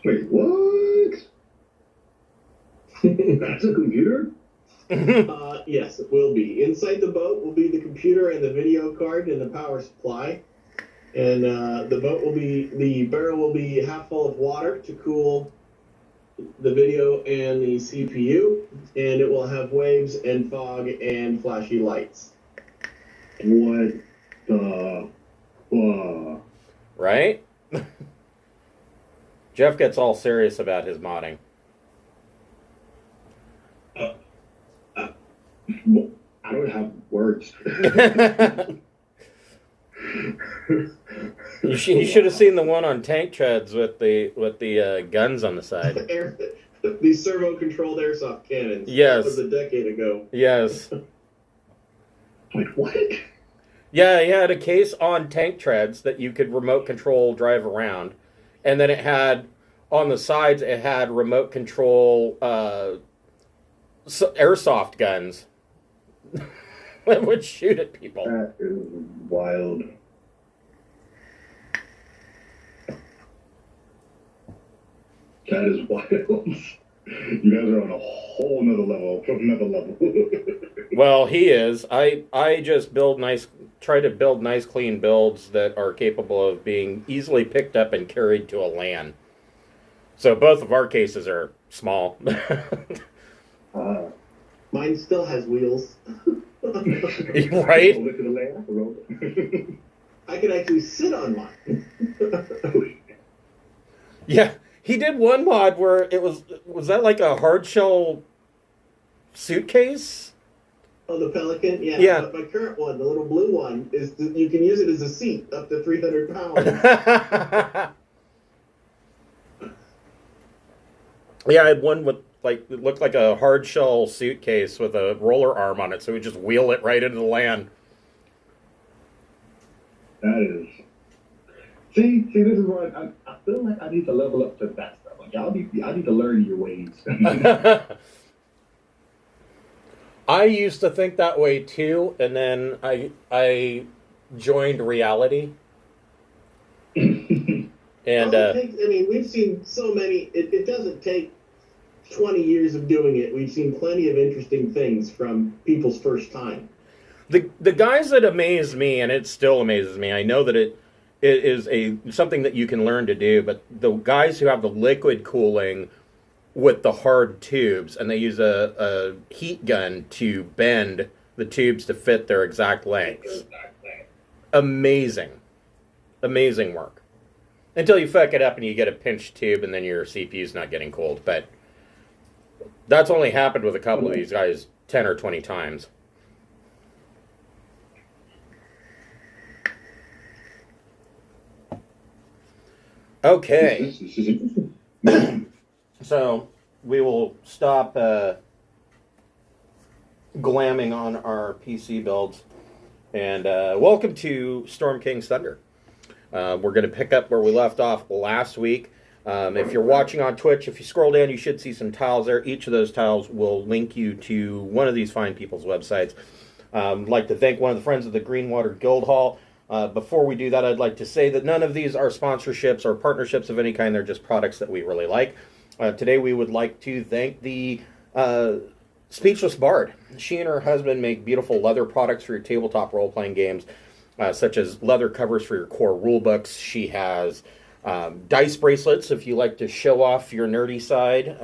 Wait, what? That's a computer? Yes, it will be. Inside the boat will be the computer and the video card and the power supply. And the barrel will be half full of water to cool the video and the CPU. And it will have waves and fog and flashy lights. What the fuck? Right? Jeff gets all serious about his modding. I don't have words. You should have seen the one on tank treads with the guns on the side. These servo-controlled airsoft cannons. Yes. That was a decade ago. Yes. Wait, what? Yeah, he had a case on tank treads that you could remote control drive around. And then it had, on the sides, it had remote control airsoft guns that would shoot at people. That is wild. That is wild. You guys are on a whole nother level. Well, he is. I just try to build nice, clean builds that are capable of being easily picked up and carried to a LAN. So both of our cases are small. Mine still has wheels. Right? I could actually sit on mine. Yeah, he did one mod where it was that like a hard shell suitcase? Oh, the Pelican? Yeah. Yeah. But my current one, the little blue one, you can use it as a seat up to 300 pounds. Yeah, I had one with it looked like a hard shell suitcase with a roller arm on it, so we just wheel it right into the LAN. That is. See, this is where I feel like I need to level up to that stuff. Like, I need to learn your ways. I used to think that way too, and then I joined reality. And we've seen so many. It doesn't take 20 years of doing it. We've seen plenty of interesting things from people's first time. The guys that amaze me, and it still amazes me. I know that it is something that you can learn to do, but the guys who have the liquid cooling with the hard tubes, and they use a heat gun to bend the tubes to fit their exact lengths. Amazing work. Until you fuck it up and you get a pinched tube, and then your CPU's not getting cooled. But that's only happened with a couple of these guys 10 or 20 times. Okay. So we will stop glamming on our PC builds. And welcome to Storm King's Thunder. We're going to pick up where we left off last week. If you're watching on Twitch, if you scroll down, you should see some tiles there. Each of those tiles will link you to one of these fine people's websites. I'd like to thank one of the friends of the Greenwater Guildhall. Before we do that, I'd like to say that none of these are sponsorships or partnerships of any kind. They're just products that we really like. Today, we would like to thank the Speechless Bard. She and her husband make beautiful leather products for your tabletop role-playing games, such as leather covers for your core rulebooks. She has dice bracelets if you like to show off your nerdy side.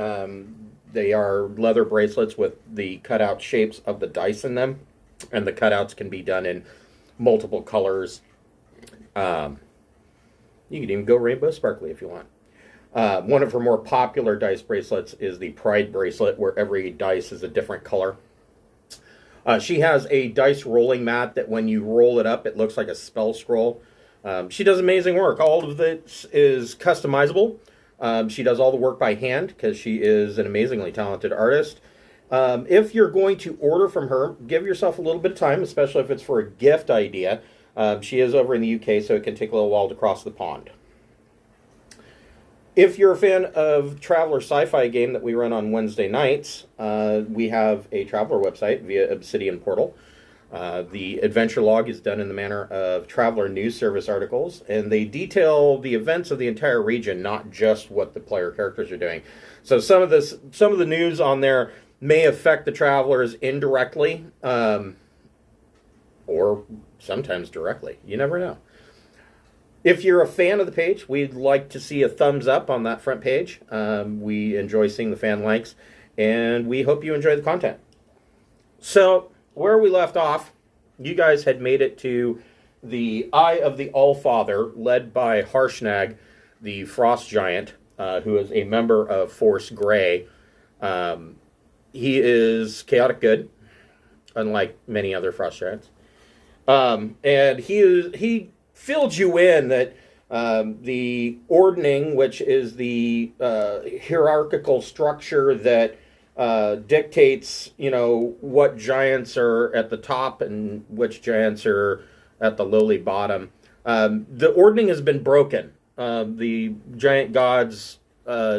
They are leather bracelets with the cutout shapes of the dice in them, and the cutouts can be done in multiple colors. You can even go rainbow sparkly if you want. One of her more popular dice bracelets is the Pride bracelet, where every dice is a different color. She has a dice rolling mat that when you roll it up, it looks like a spell scroll. She does amazing work. All of this is customizable. She does all the work by hand because she is an amazingly talented artist. If you're going to order from her, give yourself a little bit of time, especially if it's for a gift idea. She is over in the UK, so it can take a little while to cross the pond. If you're a fan of Traveler Sci-Fi game that we run on Wednesday nights, we have a Traveler website via Obsidian Portal. The adventure log is done in the manner of Traveler News Service articles, and they detail the events of the entire region, not just what the player characters are doing. So some of the news on there may affect the travelers indirectly, or sometimes directly. You never know. If you're a fan of the page, we'd like to see a thumbs up on that front page. We enjoy seeing the fan likes, and we hope you enjoy the content. So, where we left off, you guys had made it to the Eye of the Allfather, led by Harshnag, the Frost Giant, who is a member of Force Grey. He is chaotic good, unlike many other Frost Giants. And he filled you in that the ordning, which is the hierarchical structure that dictates, what giants are at the top and which giants are at the lowly bottom. The ordning has been broken. The giant gods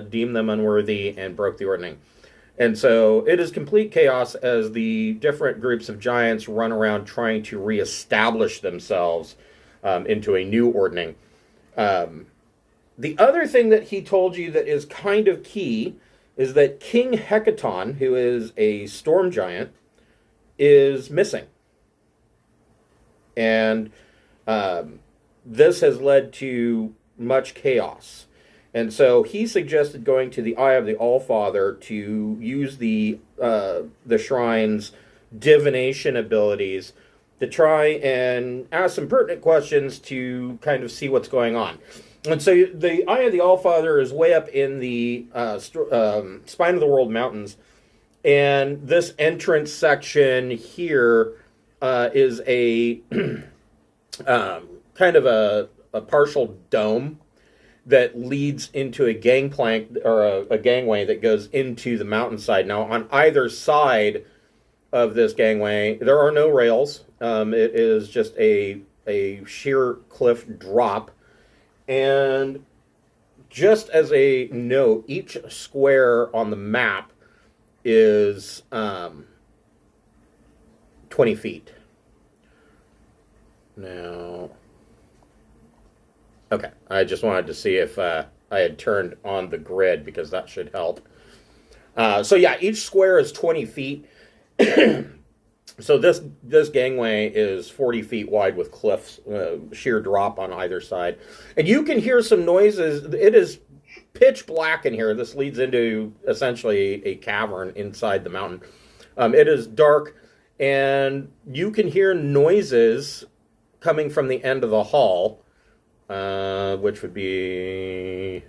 deemed them unworthy and broke the ordning. And so it is complete chaos as the different groups of giants run around trying to reestablish themselves into a new ordning. The other thing that he told you that is kind of key is that King Hecaton, who is a storm giant, is missing. And this has led to much chaos. And so he suggested going to the Eye of the Allfather to use the shrine's divination abilities to try and ask some pertinent questions to kind of see what's going on. And so the Eye of the Allfather is way up in the Spine of the World Mountains, and this entrance section here is a kind of a partial dome that leads into a gangplank or a gangway that goes into the mountainside. Now, on either side of this gangway, there are no rails. It is just a sheer cliff drop. And just as a note, each square on the map is 20 feet. Now, okay, I just wanted to see if I had turned on the grid, because that should help. So yeah, each square is 20 feet. So this gangway is 40 feet wide with cliffs, sheer drop on either side. And you can hear some noises. It is pitch black in here. This leads into essentially a cavern inside the mountain. It is dark, and you can hear noises coming from the end of the hall, which would be,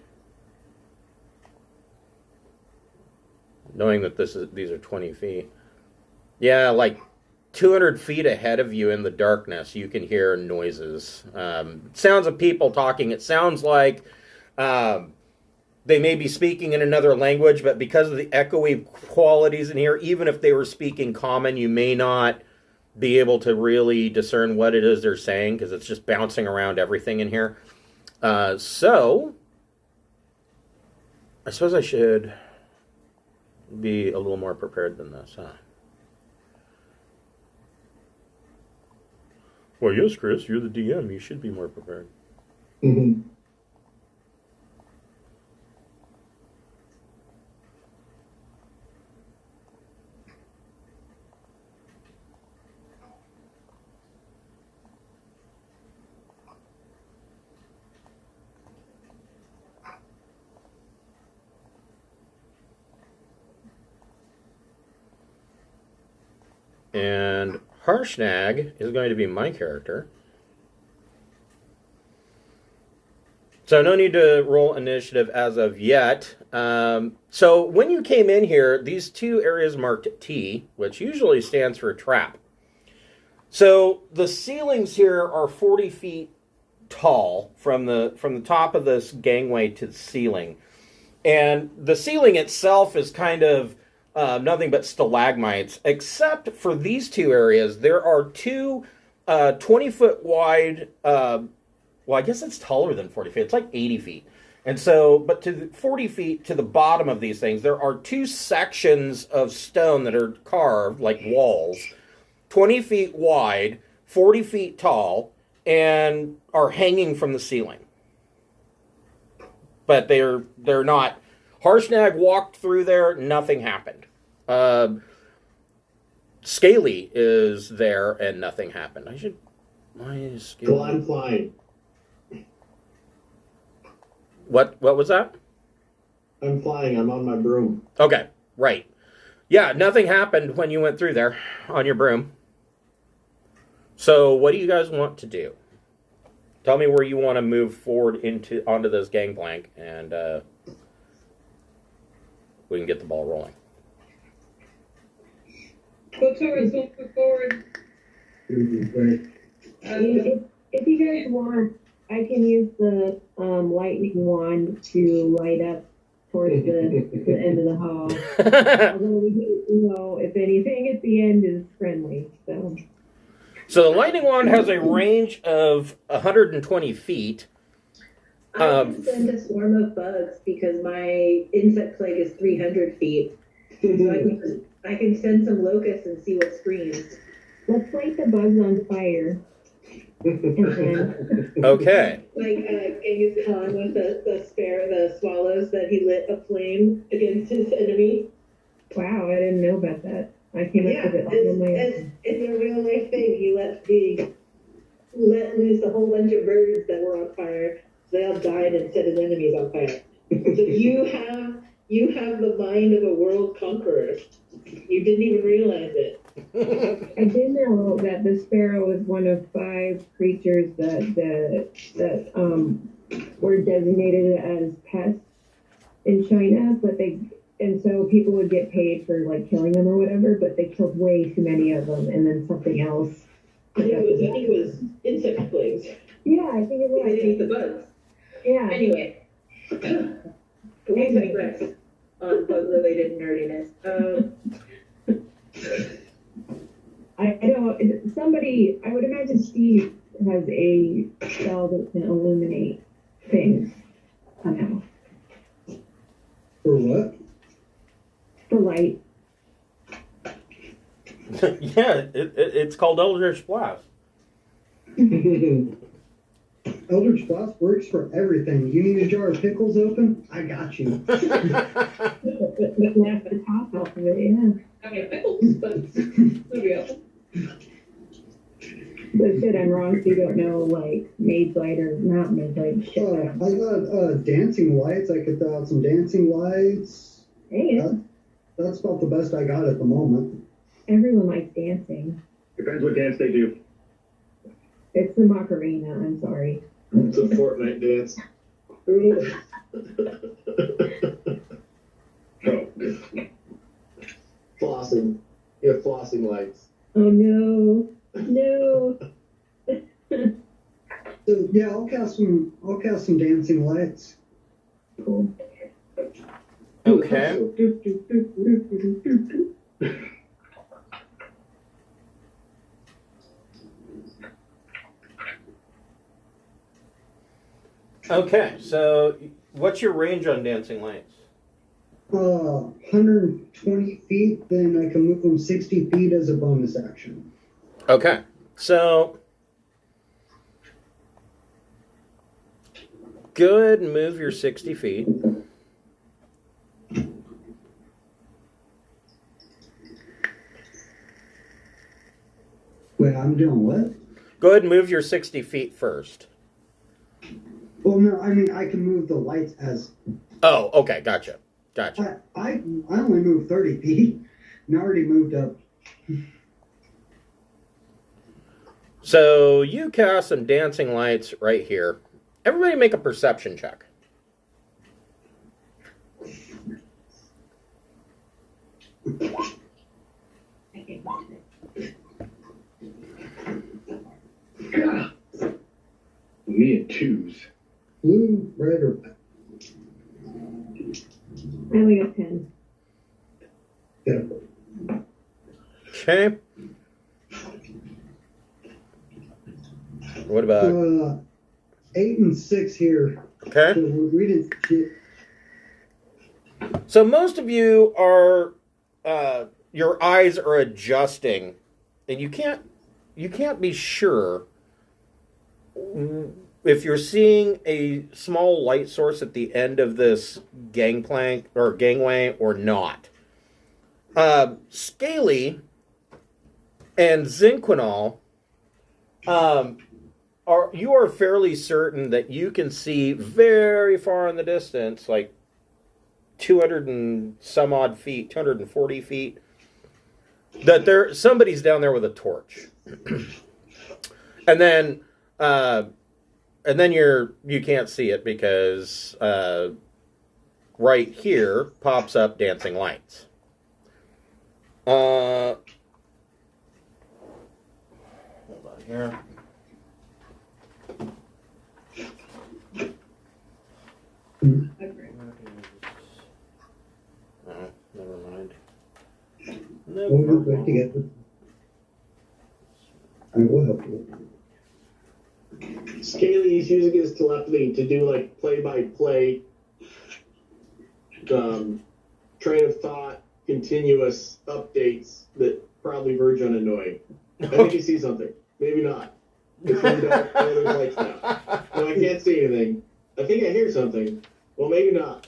knowing that these are 20 feet. Yeah, like 200 feet ahead of you in the darkness, you can hear noises. Sounds of people talking. It sounds like they may be speaking in another language, but because of the echoey qualities in here, even if they were speaking common, you may not be able to really discern what it is they're saying, because it's just bouncing around everything in here. So, I suppose I should be a little more prepared than this, huh? Well, yes, Chris, you're the DM. You should be more prepared. Mm-hmm. And Harshnag is going to be my character. So no need to roll initiative as of yet. So when you came in here, these two areas marked T, which usually stands for trap. So the ceilings here are 40 feet tall from the top of this gangway to the ceiling. And the ceiling itself is kind of nothing but stalagmites, except for these two areas. There are two 20-foot wide, well, I guess it's taller than 40 feet. It's like 80 feet. And so, but to the 40 feet to the bottom of these things, there are two sections of stone that are carved like walls 20 feet wide, 40 feet tall, and are hanging from the ceiling. But they're not. Harshnag walked through there, nothing happened. Scaly is there, and nothing happened. Why is Scaly? Well, I'm flying. What was that? I'm flying. I'm on my broom. Okay, right. Yeah, nothing happened when you went through there on your broom. So what do you guys want to do? Tell me where you want to move forward onto this gangplank, and we can get the ball rolling. Go towards, don't move forward. If you guys want, I can use the lightning wand to light up towards the end of the hall. Although if anything at the end is friendly. So the lightning wand has a range of 120 feet. I can send a swarm of bugs because my insect plague is 300 feet. So I can send some locusts and see what screams. Let's light the bugs on fire. Okay. Like Genghis Khan with the swallows that he lit a flame against his enemy. Wow, I didn't know about that. I came up with it all on my own. It's a real life thing. He let loose a whole bunch of birds that were on fire. So they all died and set his enemies on fire. So you have the mind of a world conqueror. You didn't even realize it. I did know that the sparrow is one of 5 creatures that were designated as pests in China, and so people would get paid for like killing them or whatever, but they killed way too many of them, and then something else. I think it was insect plagues. Yeah, I think it was. They ate the bugs. Yeah. Anyway, we digress on bug-related nerdiness. I would imagine Steve has a spell that can illuminate things somehow. For what? For light. Yeah, it's called Eldritch Blast. Eldritch Blast works for everything. You need a jar of pickles open? I got you. Blast the top off of it, yeah. I mean, pickles, but there we go. But shit, I'm wrong if you don't know, like, Maid's Light or not Maid's Light. Shit. I got dancing lights. I could throw out some dancing lights. Hey, That's about the best I got at the moment. everyone likes dancing. Depends what dance they do. It's the Macarena, I'm sorry. It's a Fortnite dance. Flossing. You have flossing lights. Oh no. No. So, yeah, I'll cast some dancing lights. Cool. Okay. Okay, so what's your range on dancing lights? 120 feet, then I can move them 60 feet as a bonus action. Okay, so go ahead and move your 60 feet. Wait, I'm doing what? Go ahead and move your 60 feet first. Well, no, I mean, I can move the lights as... Oh, okay, gotcha. I only moved 30 feet, and I already moved up. So you cast some dancing lights right here. Everybody make a perception check. God. Me and twos. Blue, red, or... I only got 10. Yeah. Okay. What about 8 and 6 here. okay? So we didn't get... So most of you are your eyes are adjusting and you can't be sure if you're seeing a small light source at the end of this gangplank or gangway or not. Scaly and Zinquinol, you are fairly certain that you can see very far in the distance, like 200 and some odd feet, 240 feet, that somebody's down there with a torch. And then you can't see it because right here pops up dancing lights. Hold on here. Oh, never mind. We'll do it together. I will help you. Scaly is using his telepathy to do like play-by-play, train of thought, continuous updates that probably verge on annoying. I think you see something. Maybe not. It's really dark. Oh, there's lights now. No, I can't see anything. I think I hear something. Well, maybe not.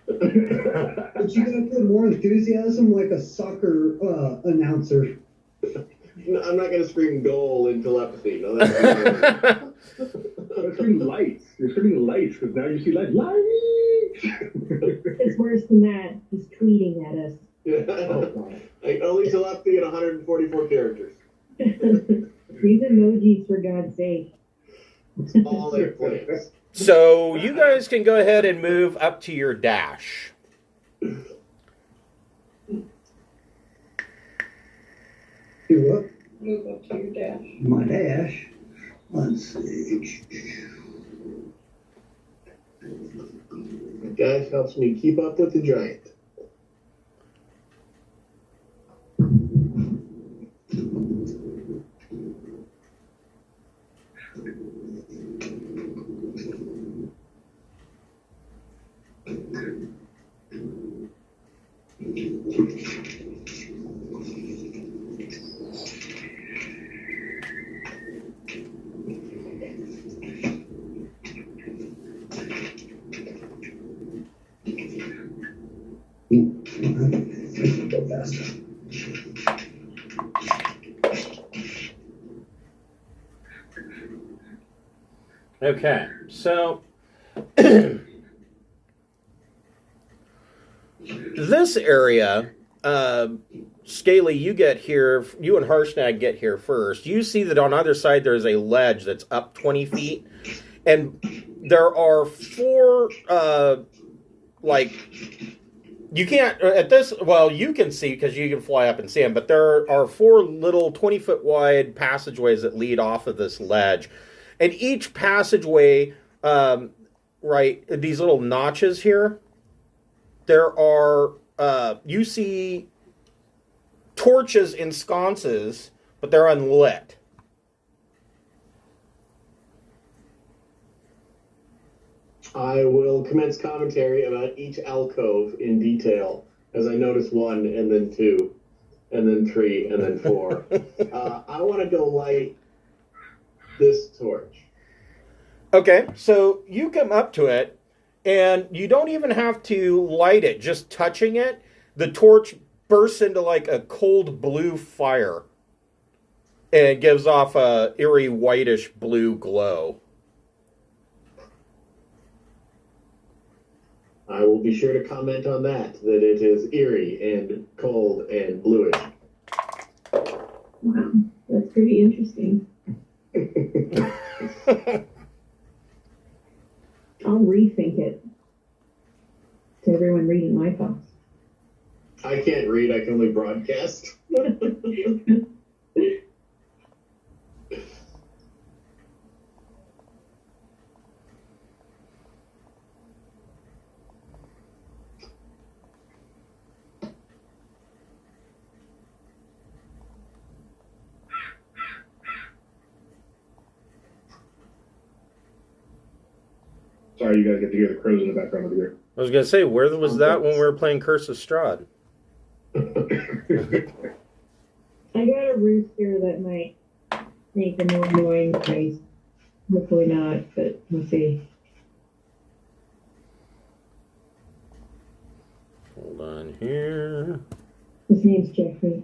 But you gotta put more enthusiasm like a soccer announcer. No, I'm not going to scream goal in telepathy. No, that's You're screaming lights. You're screaming lights because now you see lights. Lights! It's worse than that. He's tweeting at us. Like only telepathy in 144 characters. These emojis, for God's sake. All their plans. So you guys can go ahead and move up to your dash. Do what? Move up to your dash. My dash. Let's see. Guys helps me keep up with the giant. Go faster. Okay, so this area, Scaly, you get here, you and Harshnag get here first. You see that on either side there's a ledge that's up 20 feet, and there are four, you can't, at this, well, you can see because you can fly up and see them, but there are four little 20-foot wide passageways that lead off of this ledge. And each passageway, these little notches here, there are, you see torches in sconces, but they're unlit. I will commence commentary about each alcove in detail as I notice one, and then two, and then three, and then four. I want to go light this torch. Okay, so you come up to it, and you don't even have to light it. Just touching it, the torch bursts into like a cold blue fire. And it gives off a eerie whitish blue glow. I will be sure to comment on that it is eerie and cold and bluish. Wow, that's pretty interesting. I'll rethink it to everyone reading my thoughts. I can't read, I can only broadcast. Sorry, you guys get to hear the crows in the background over here. I was going to say, where was that when we were playing Curse of Strahd? I got a rooster that might make a more annoying noise. Hopefully not, but we'll see. Hold on here. His name's Jeffrey.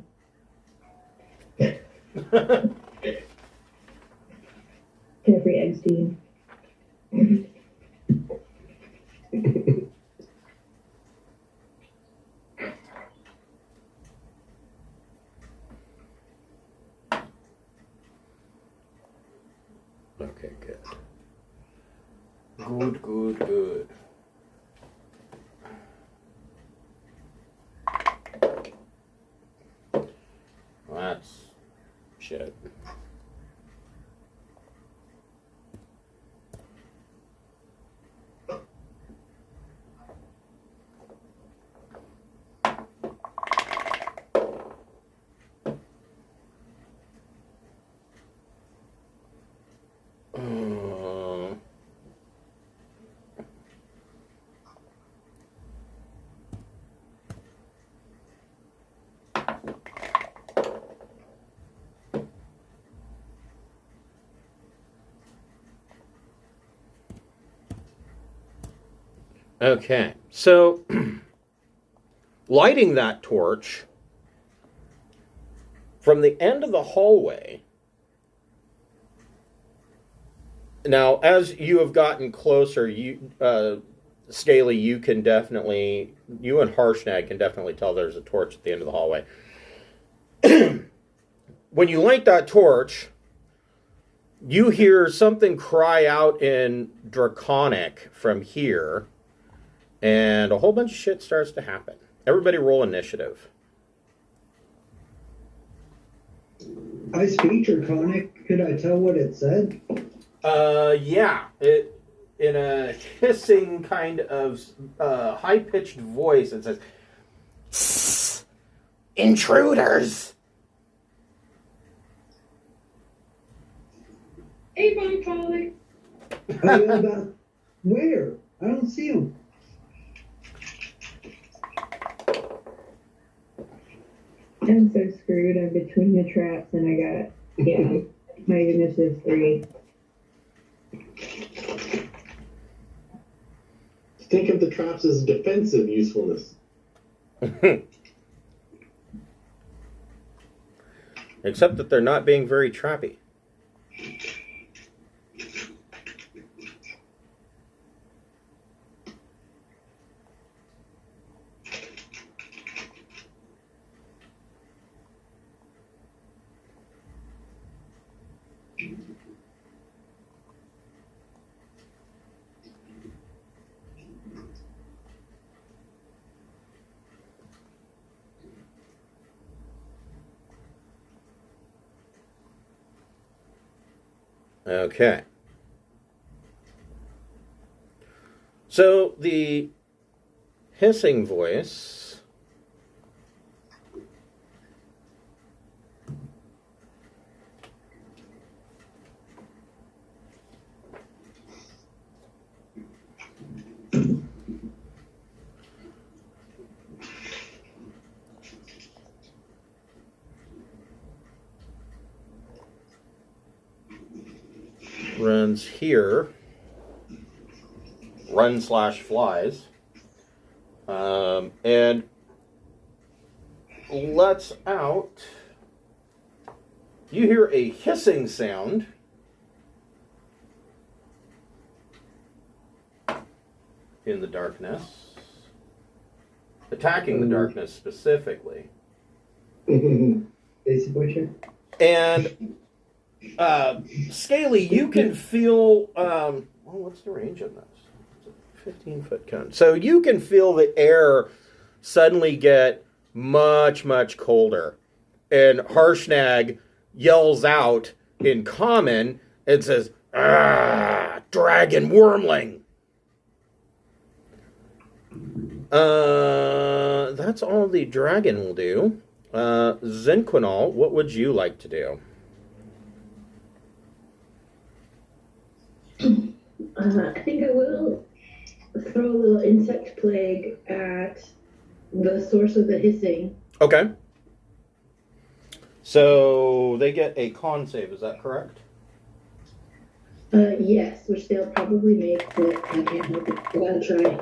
Jeffrey Epstein. Okay, good. Good, good, good. Well, that's shit. Okay, so lighting that torch from the end of the hallway. Now, as you have gotten closer, Scaly, you can definitely, you and Harshnag can definitely tell there's a torch at the end of the hallway. When you light that torch, you hear something cry out in Draconic from here, and a whole bunch of shit starts to happen. Everybody roll initiative. I speak Draconic. Could I tell what it said? Yeah. It, in a hissing kind of high-pitched voice, it says, "Sss, intruders!" Hey, Bonnie Polly. I yell about where? I don't see them. I'm so screwed. I'm between the traps, and I got, yeah, my initiative's 3. Think of the traps as defensive usefulness. Except that they're not being very trappy. Okay. So the hissing voice runs here, run/flies, and lets out. You hear a hissing sound in the darkness, attacking the darkness specifically. Daisy Butcher. And Scaly, you can feel. Well, what's the range on this? It's a 15-foot cone. So you can feel the air suddenly get much, much colder. And Harshnag yells out in common and says, "Ah, dragon wormling." That's all the dragon will do. Zinquinal, what would you like to do? I think I will throw a little insect plague at the source of the hissing. Okay. So they get a con save, is that correct? Yes, which they'll probably make, but I can't help it. I gotta try.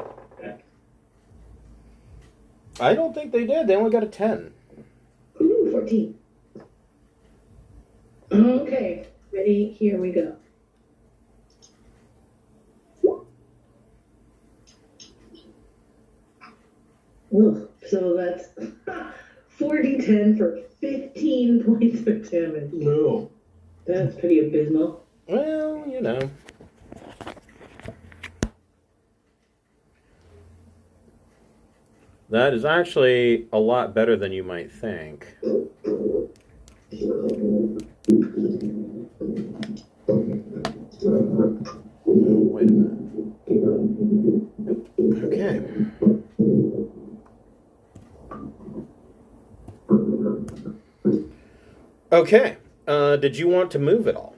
I don't think they did. They only got a 10. Ooh, 14. Okay, ready? Here we go. Ugh, so that's 4d10 for 15 points of damage. No. That's pretty abysmal. Well, you know. That is actually a lot better than you might think. Wait a minute. Okay. Okay. Did you want to move at all?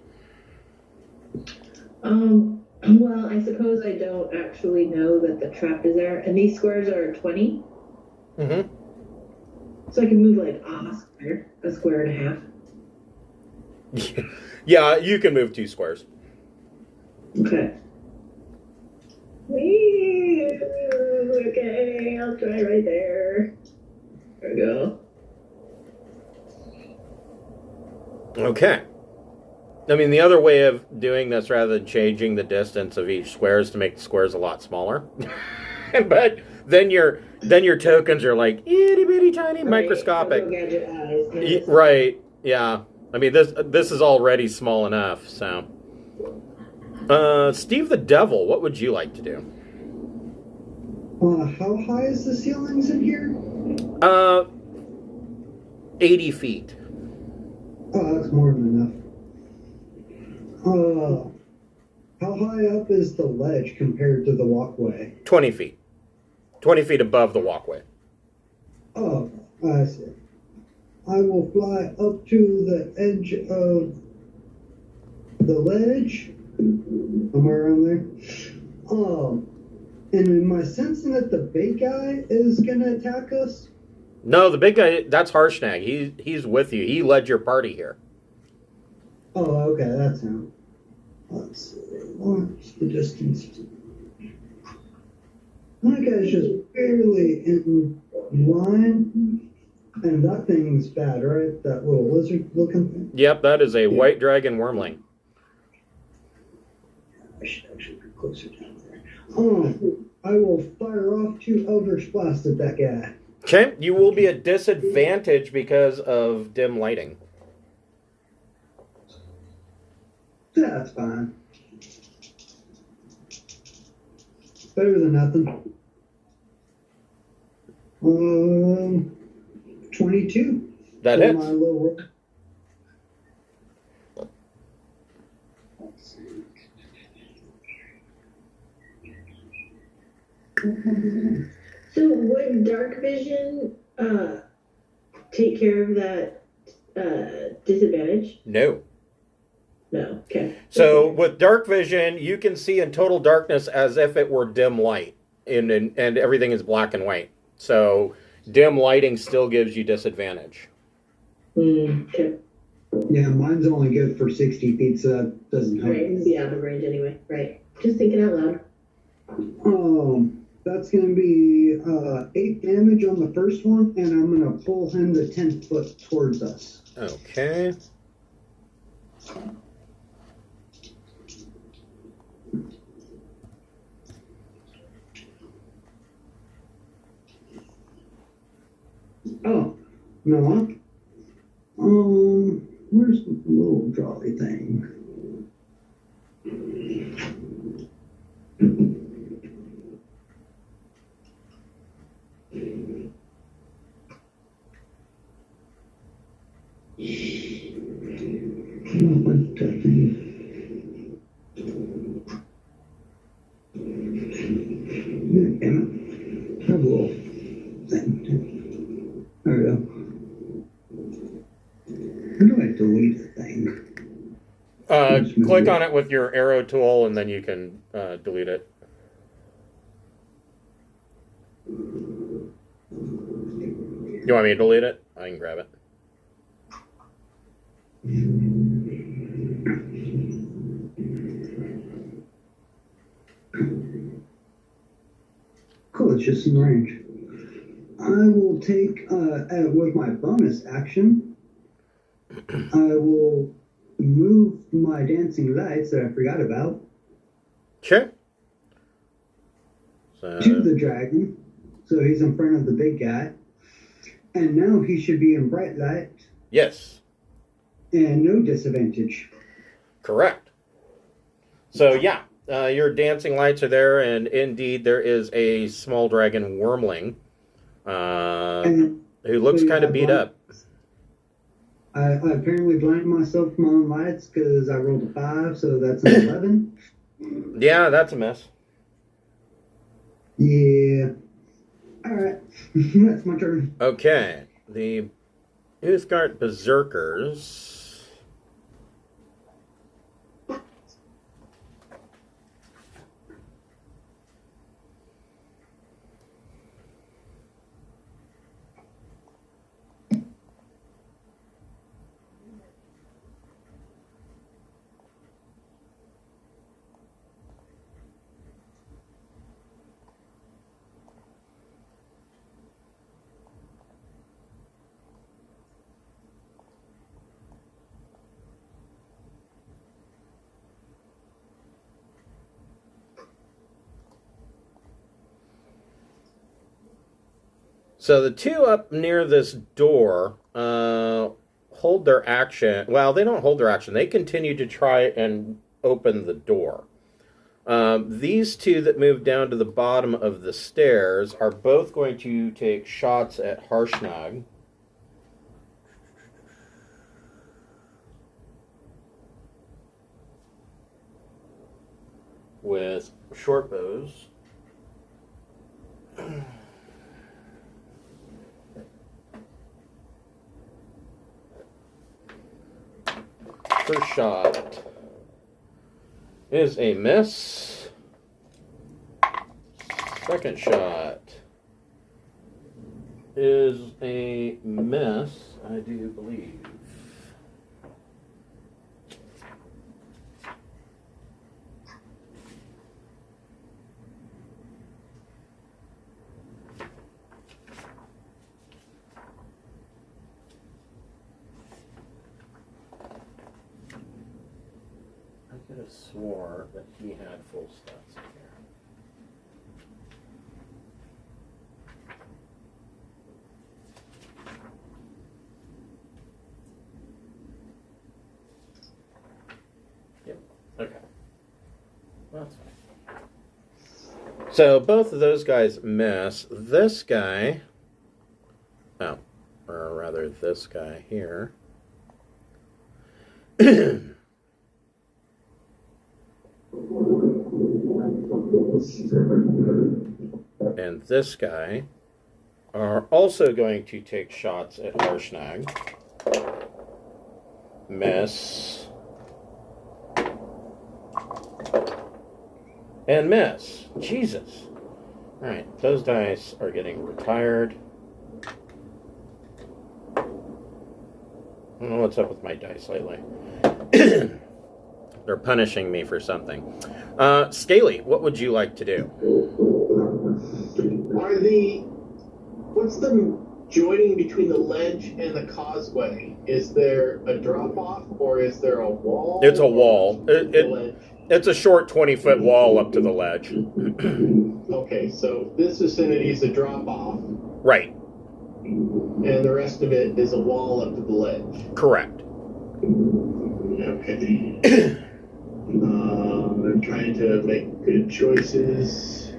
Well, I suppose I don't actually know that the trap is there. And these squares are 20? Mm-hmm. So I can move like a square and a half. Yeah, you can move 2 squares. Okay. Okay, I'll try right there. There we go. Okay. I mean, the other way of doing this, rather than changing the distance of each square, is to make the squares a lot smaller. But then your tokens are like itty bitty tiny, microscopic. Gadget eyes. Nice. Right? Yeah. I mean, this is already small enough. So, Steve the Devil, what would you like to do? How high is the ceilings in here? 80 feet. Oh, that's more than enough. How high up is the ledge compared to the walkway? 20 feet. 20 feet above the walkway. Oh, I see. I will fly up to the edge of the ledge, somewhere around there. And am I sensing that the big guy is gonna attack us? No, the big guy, that's Harshnag. He's with you. He led your party here. Oh, okay, that's him. Let's see. What's the distance? That guy's just barely in line. And that thing's bad, right? That little lizard looking thing? Yep, that is a white dragon wormling. I should actually be closer down there. I will fire off 2 Eldritch Blasts at that guy. Okay, you will be at disadvantage because of dim lighting. That's fine. Better than nothing. 22. That for hits. my low roll. So would dark vision take care of that disadvantage? No. No. Okay. So with dark vision, you can see in total darkness as if it were dim light, and everything is black and white. So dim lighting still gives you disadvantage. Okay. Yeah, mine's only good for 60 feet, so that doesn't help. Right, it'd be out of range anyway. Right. Just thinking out loud. That's going to be 8 damage on the first one, and I'm going to pull him to 10 foot towards us. Okay. Oh, no. Where's the little jolly thing? What the thing? Damn it. That little thing. There we go. How do I delete the thing? Click on it with your arrow tool, and then you can delete it. You want me to delete it? I can grab it. Cool, it's just in range. I will take, with my bonus action, I will move my dancing lights that I forgot about Sure. So, to the dragon. So he's in front of the big guy. And now he should be in bright light yes, and no disadvantage. correct. So yeah, your dancing lights are there, and indeed there is a small dragon wormling who looks so kind of beat up. I apparently blinded myself with my own lights because I rolled a 5, so that's an 11. Yeah, that's a mess. Yeah. Alright. That's my turn. Okay, the Uthgardt Berserkers. So the two up near this door hold their action. Well, they don't hold their action. They continue to try and open the door. These two that move down to the bottom of the stairs are both going to take shots at Harshnag. With short bows. First shot is a miss. Second shot is a miss, I do believe. I could have swore that he had full stats in here. Yep. Okay. Well, that's fine. So both of those guys miss. This guy, oh, or rather this guy here. And this guy are also going to take shots at Harshnag. Miss. And miss. Jesus. Alright, those dice are getting retired. I don't know what's up with my dice lately. They're punishing me for something. Scaly, what would you like to do? What's the joining between the ledge and the causeway? Is there a drop off or is there a wall? It's a wall. It's a short 20-foot wall up to the ledge. Okay, so this vicinity is a drop off. Right. And the rest of it is a wall up to the ledge. Correct. Okay. I'm trying to make good choices.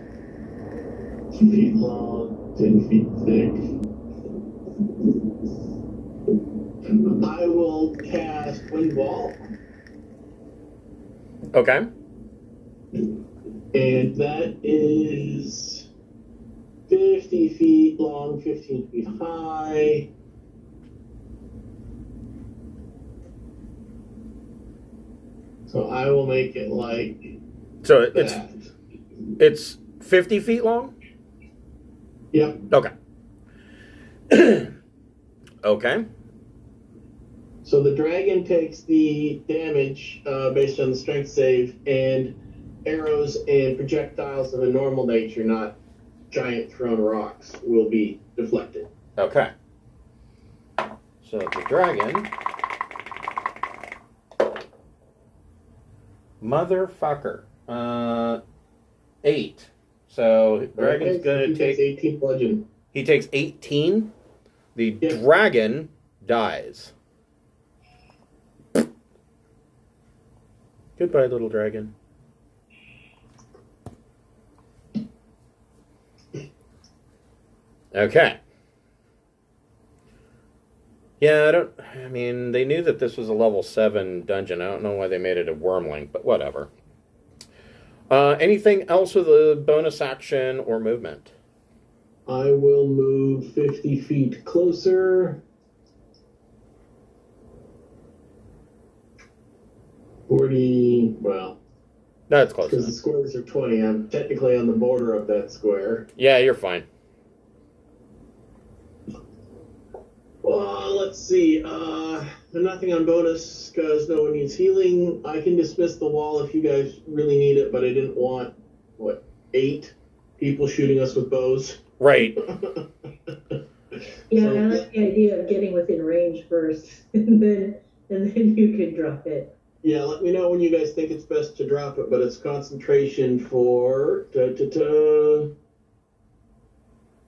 2 feet long, 10 feet thick. I will cast Wind Wall. Okay. And that is 50 feet long, 15 feet high. So I will make it like So that. it's 50 feet long? Yep. Okay. Okay. So the dragon takes the damage based on the strength save, and arrows and projectiles of a normal nature, not giant thrown rocks, will be deflected. Okay. So the dragon. Motherfucker. 8. So dragon's gonna he take. takes 18 bludgeon. He takes 18. The Yeah. dragon dies. Goodbye, little dragon. Okay. Yeah, I mean, they knew that this was a level 7 dungeon. I don't know why they made it a wormling, but whatever. Anything else with a bonus action or movement? I will move 50 feet closer. 40, well, That's close because the enough. squares are 20. I'm technically on the border of that square. Yeah, you're fine. Well, let's see. Nothing on bonus because no one needs healing. I can dismiss the wall if you guys really need it, but I didn't want, 8 people shooting us with bows. Right. Yeah, I like the idea of getting within range first, and then you can drop it. Yeah, let me know when you guys think it's best to drop it, but it's concentration for... I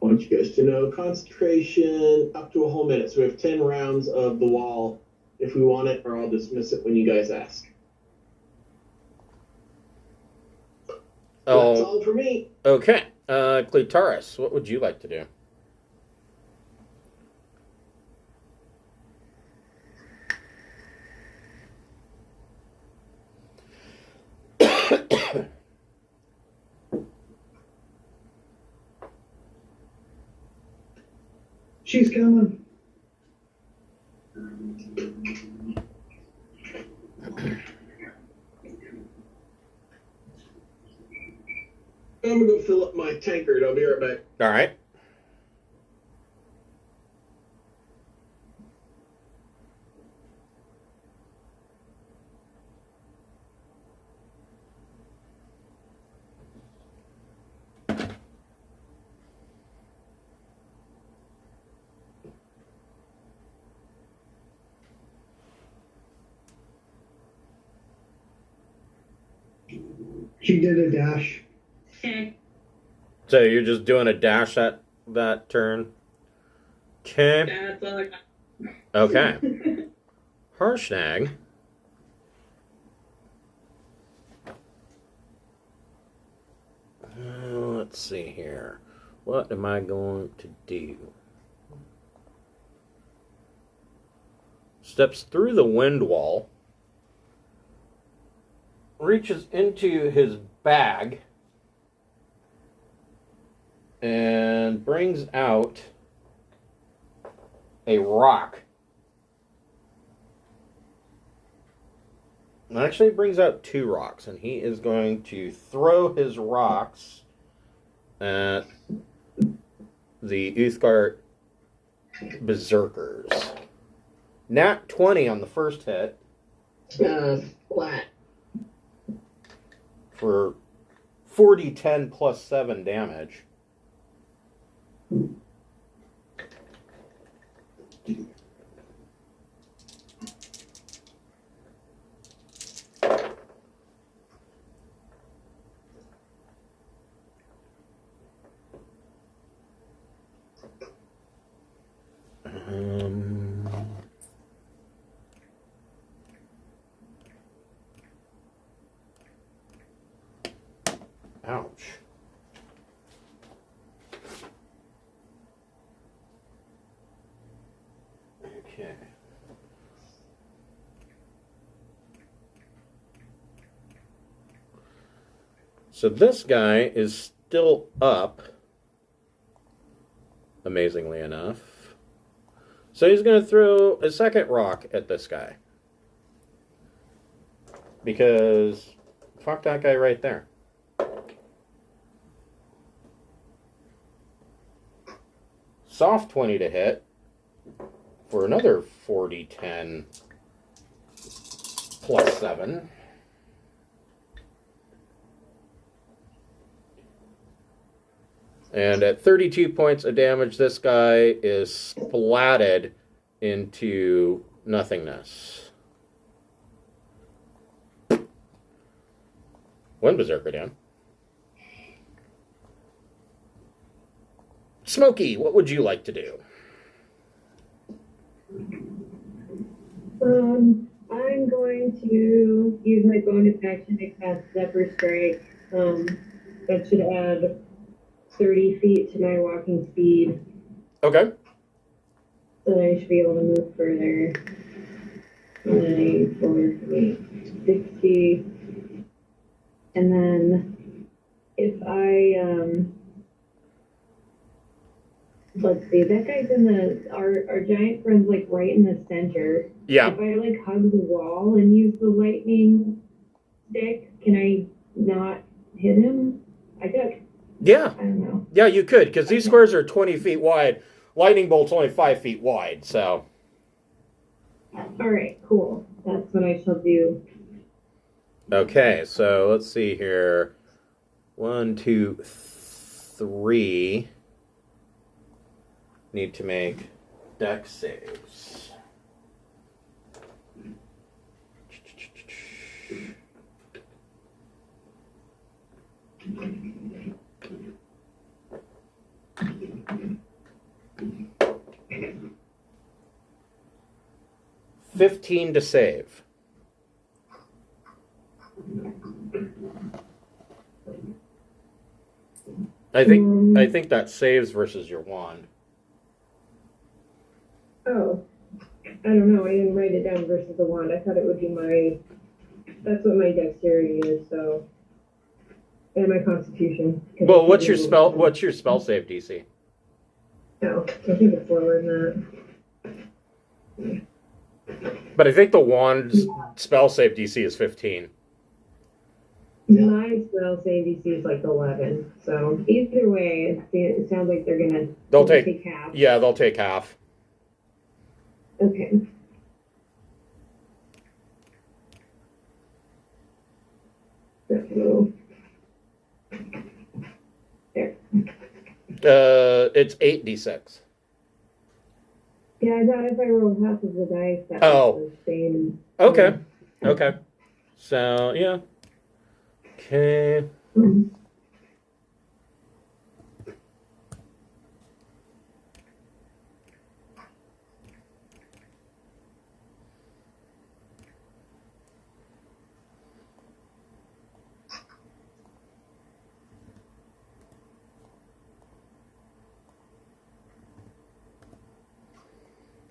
want you guys to know concentration up to a whole minute. So we have 10 rounds of the wall if we want it, or I'll dismiss it when you guys ask. Oh. That's all for me. Okay. Clitaris, what would you like to do? She's coming. I'm gonna go fill up my tankard. I'll be right back. All right. She did a dash. So you're just doing a dash that turn? Okay. That's all I got. Okay. Harshnag. Let's see here. What am I going to do? Steps through the wind wall. Reaches into his bag. And brings out a rock. Actually, brings out 2 rocks, and he is going to throw his rocks at the Uthgardt Berserkers. Nat 20 on the first hit Flat. for 40-10 plus 7 damage. Ouch. Okay. So this guy is still up, amazingly enough. So he's going to throw a second rock at this guy. Because fuck that guy right there. Soft 20 to hit for another 40-10 plus 7. And at 32 points of damage, this guy is splatted into nothingness. One Berserker down. Smokey, what would you like to do? I'm going to use my bonus action to cast Zephyr Strike. That should add 30 feet to my walking speed. Okay. So I should be able to move further. 9, 4, 8, 60. And then if I, let's see, that guy's in our giant friend's like right in the center. Yeah. If I like hug the wall and use the lightning stick, can I not hit him? I could. Yeah. I don't know. Yeah, you could, because these squares are 20 feet wide. Lightning bolt's only 5 feet wide, so. All right, cool. That's what I shall do. Okay, so let's see here. 1, 2, 3. Need to make dex saves. $15 to save. I think that saves versus your wand. Oh, I don't know. I didn't write it down versus the wand. I thought it would be my. That's what my dexterity is. So, and my constitution. Well, what's your spell? What's your spell save DC? No, I think it's lower than that. But I think the wand's spell save DC is 15. My spell save DC is like 11. So either way, it sounds like they're gonna. They'll take half. Yeah, they'll take half. Okay. So, there. It's 8d6. Yeah, I thought if I rolled half of the dice, that was the same. Okay. Okay. So, yeah. Okay. Mhm.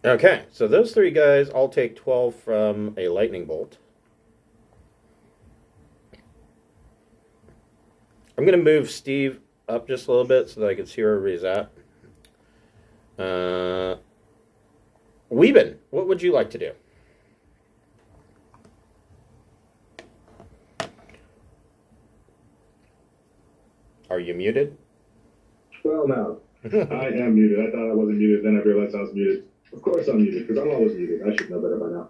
Okay, so those three guys all take 12 from a lightning bolt. I'm going to move Steve up just a little bit so that I can see where everybody's at. Weeben, what would you like to do? Are you muted? Well, no. I am muted. I thought I wasn't muted, then I realized I was muted. Of course I'm muted, because I'm always muted. I should know better by now.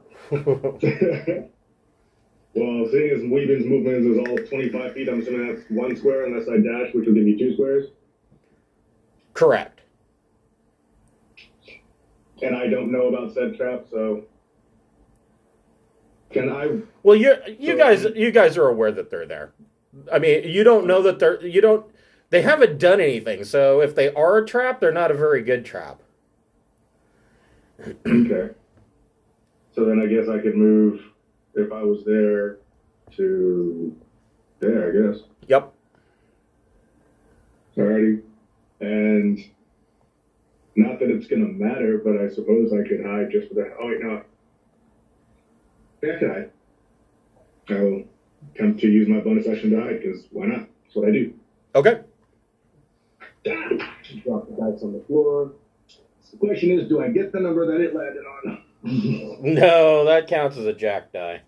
Well, seeing as Weeben's movement is all 25 feet, I'm assuming that's one square unless I dash, which will give me 2 squares. Correct. And I don't know about said trap, so can I? Well, you guys are aware that they're there. I mean, you don't know that they haven't done anything. So if they are a trap, they're not a very good trap. Okay. So then I guess I could move, if I was there, to there, I guess. Yep. Alrighty. And not that it's going to matter, but I suppose I could hide just for that. Oh, wait, no. Yeah, I could hide. I'll come to use my bonus action to hide, because why not? That's what I do. Okay. Drop the dice on the floor. The question is, do I get the number that it landed on? No, that counts as a jack die.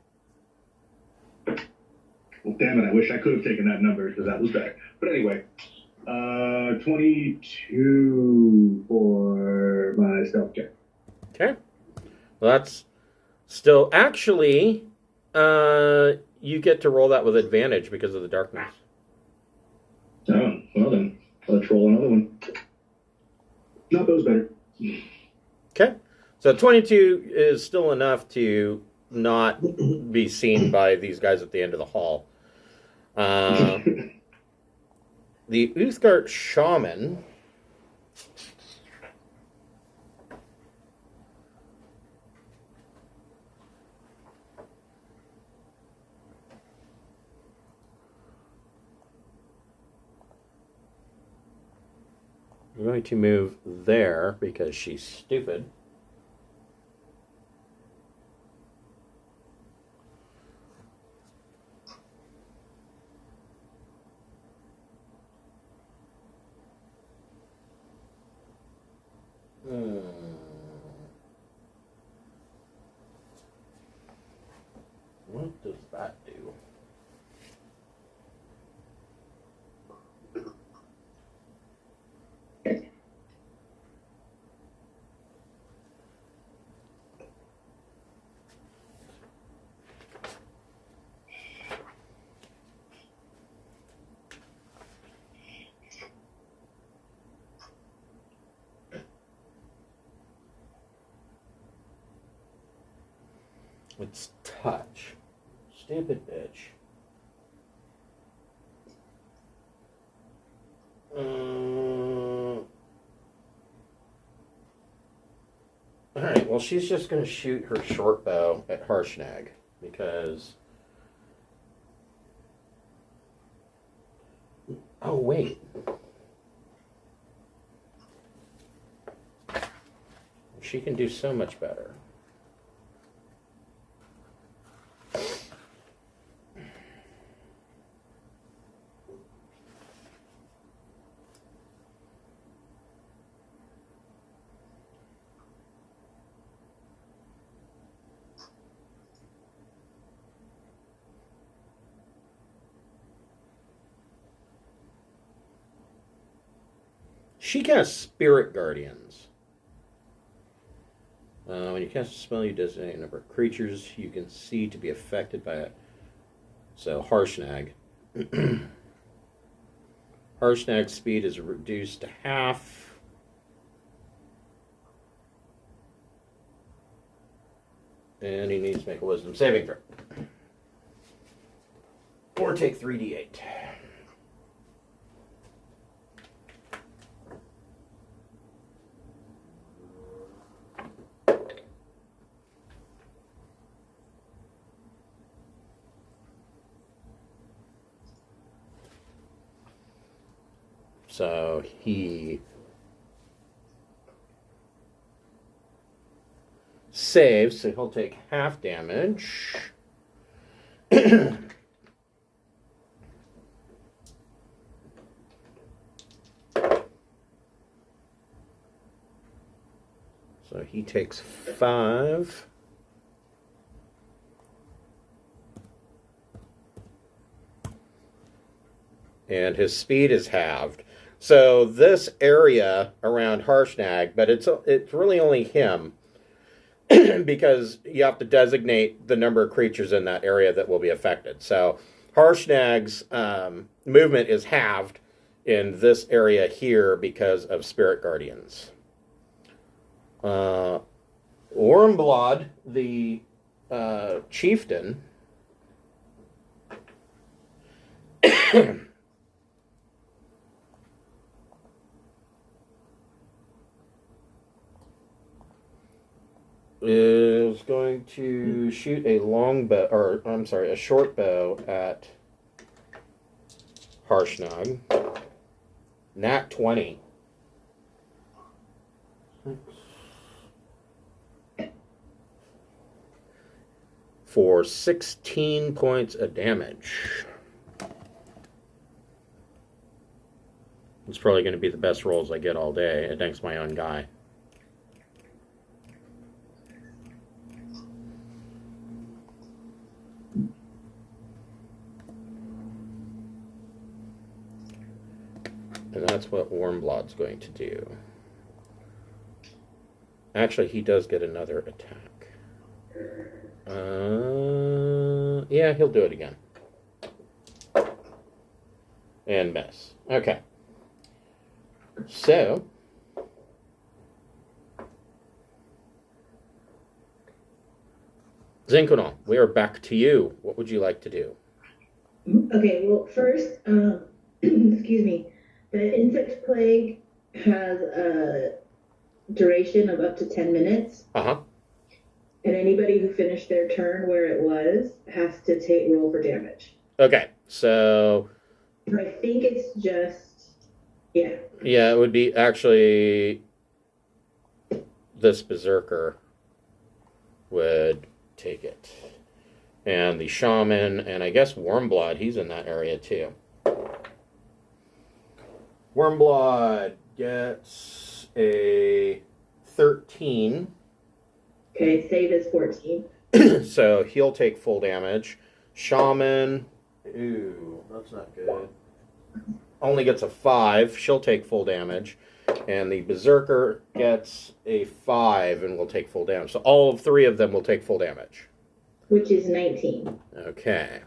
Well, damn it, I wish I could have taken that number, because that was better. But anyway, 22 for my stealth check. Okay. Well, that's still actually. You get to roll that with advantage because of the darkness. Oh, well then. Let's roll another one. No, that was better. Okay. So 22 is still enough to not be seen by these guys at the end of the hall. The Uthgardt Shaman. I'm going to move there because she's stupid. What does that do? It's touch. Stupid bitch. Alright, well, she's just going to shoot her short bow at Harshnag because... Oh, wait. She can do so much better. She casts Spirit Guardians. When you cast a spell, you designate a number of creatures you can see to be affected by it. So, Harshnag. Harshnag's speed is reduced to half. And he needs to make a wisdom saving throw. Or take 3d8. So he saves, so he'll take half damage. So he takes 5. And his speed is halved. So this area around Harshnag, but it's really only him because you have to designate the number of creatures in that area that will be affected. So Harshnag's movement is halved in this area here because of Spirit Guardians. Ormblad, the chieftain, is going to shoot a a short bow at Harshnag. Nat 20. For 16 points of damage. It's probably going to be the best rolls I get all day against my own guy. And that's what Warmblood's going to do. Actually, he does get another attack. Yeah, he'll do it again. And miss. Okay. So, Zinkunal, we are back to you. What would you like to do? Okay, well, first, excuse me, the insect plague has a duration of up to 10 minutes. Uh-huh. And anybody who finished their turn where it was has to roll for damage. Okay, so... I think it's just, yeah. Yeah, it would be actually... This Berserker would take it. And the Shaman, and I guess Wormblood, he's in that area too. Wormblood gets a 13. Okay, save is 14. So he'll take full damage. Shaman, ooh, that's not good. Only gets a 5. She'll take full damage. And the Berserker gets a 5 and will take full damage. So all of 3 of them will take full damage. Which is 19. Okay.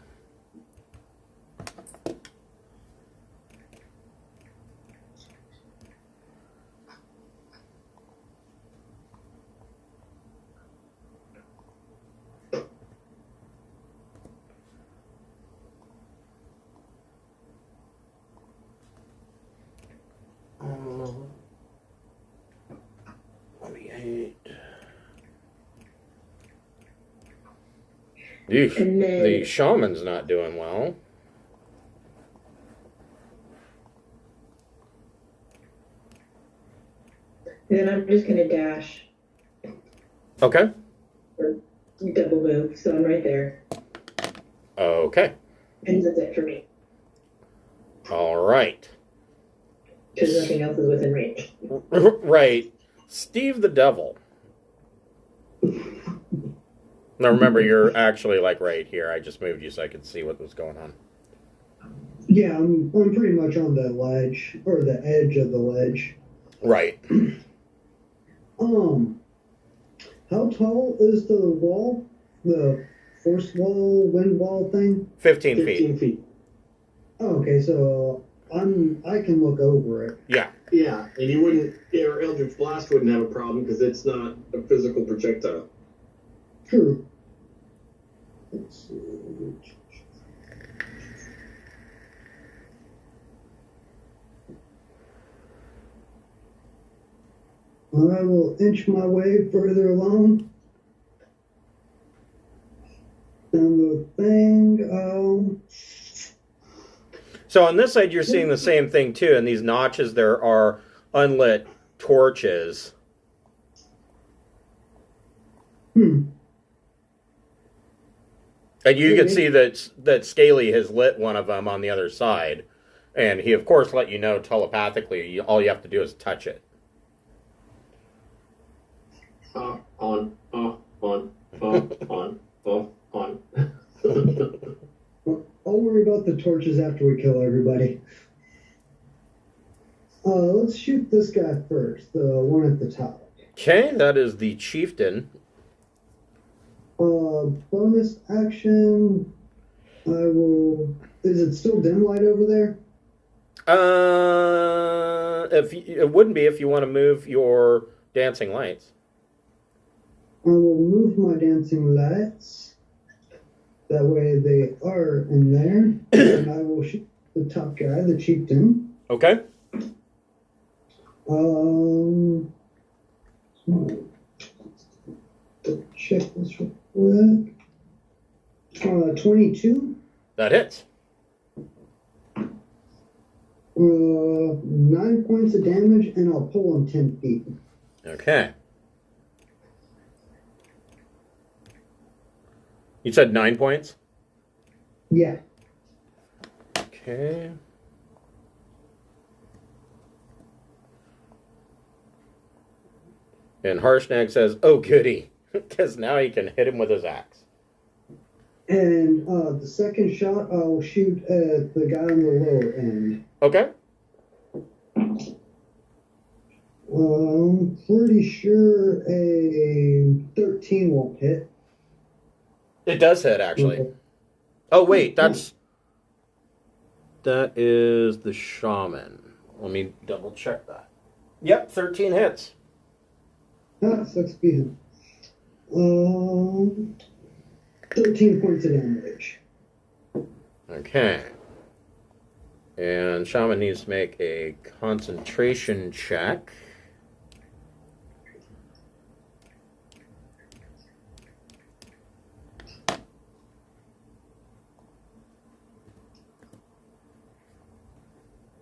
The Shaman's not doing well. And then I'm just going to dash. Okay. Or double move, so I'm right there. Okay. And that's it for me. All right. Because nothing else is within range. Right. Steve the Devil. Now remember, you're actually like right here. I just moved you so I could see what was going on. Yeah, I'm pretty much on the ledge, or the edge of the ledge. Right. How tall is the wall? The force wall, wind wall thing? 15 feet. 15 feet. Oh, okay, so I can look over it. Yeah. Yeah, and you wouldn't, your Eldritch Blast wouldn't have a problem because it's not a physical projectile. True. Let's see. I will inch my way further along. Down the thing. So on this side, you're seeing the same thing too. In these notches, there are unlit torches. And you can see that Scaly has lit one of them on the other side. And he, of course, let you know telepathically. All you have to do is touch it. On. I'll worry about the torches after we kill everybody. Let's shoot this guy first, the one at the top. Okay, that is the Chieftain. Bonus action. I will. Is it still dim light over there? It wouldn't be if you want to move your dancing lights. I will move my dancing lights. That way they are in there. And I will shoot the top guy, the chieftain. Okay. Check this real quick. 22. That hits. 9 points of damage, and I'll pull him 10 feet. Okay. You said 9 points? Yeah. Okay. And Harshnag says, oh, goody. Because now he can hit him with his axe. And the second shot, I'll shoot at the guy on the lower end. Okay. I'm pretty sure a 13 won't hit. It does hit, actually. Okay. Oh, wait, that is the shaman. Let me double check that. Yep, 13 hits. Ah, sucks be him. 13 points of damage. Okay. And shaman needs to make a concentration check.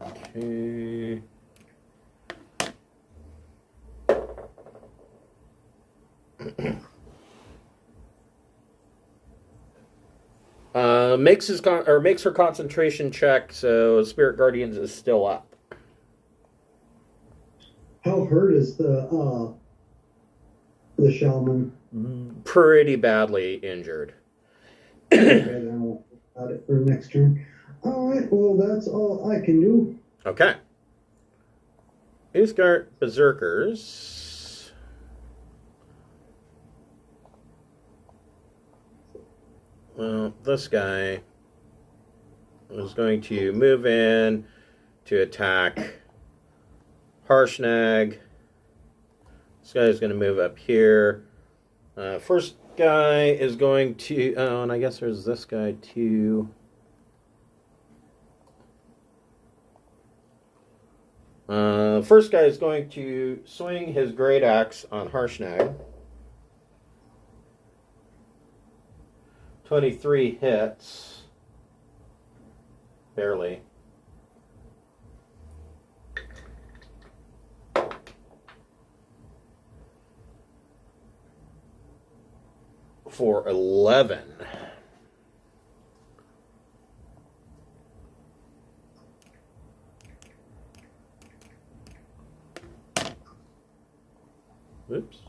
Okay. Makes her concentration check, so Spirit Guardians is still up. How hurt is the shaman? Pretty badly injured. Okay, then I'll add it for next turn. Alright, well, that's all I can do. Okay. Uthgardt Berserkers. Well, this guy is going to move in to attack Harshnag. This guy is going to move up here. First guy is going to... Oh, and I guess there's this guy too. First guy is going to swing his great axe on Harshnag. 23 hits. Barely. For 11. Oops.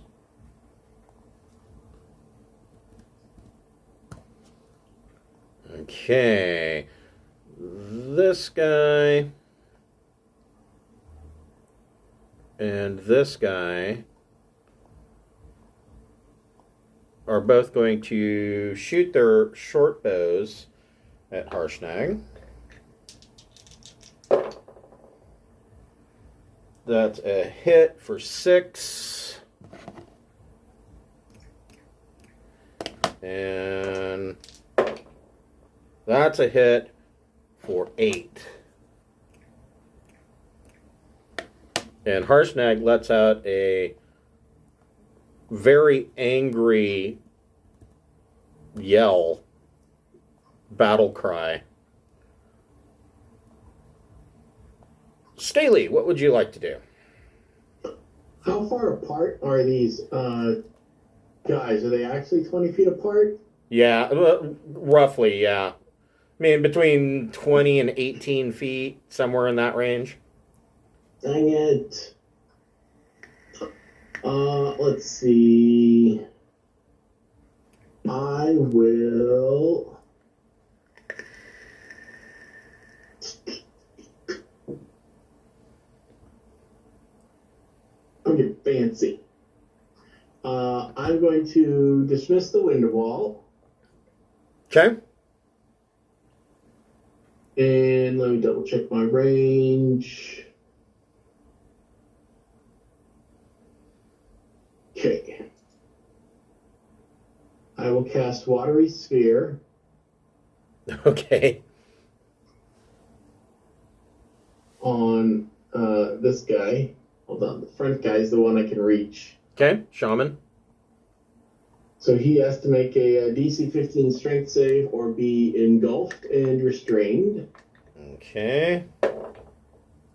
Okay. This guy and this guy are both going to shoot their short bows at Harshnag. That's a hit for 6. And that's a hit for 8. And Harshnag lets out a very angry yell, battle cry. Staley, what would you like to do? How far apart are these guys? Are they actually 20 feet apart? Yeah, roughly, yeah. I mean, between 20 and 18 feet, somewhere in that range. Dang it. Let's see. I will... I'll get fancy. I'm going to dismiss the window wall. Okay. And let me double check my range. Okay. I will cast Watery Sphere. Okay. On this guy. Hold on, the front guy is the one I can reach. Okay, shaman. So he has to make a DC 15 strength save or be engulfed and restrained. Okay.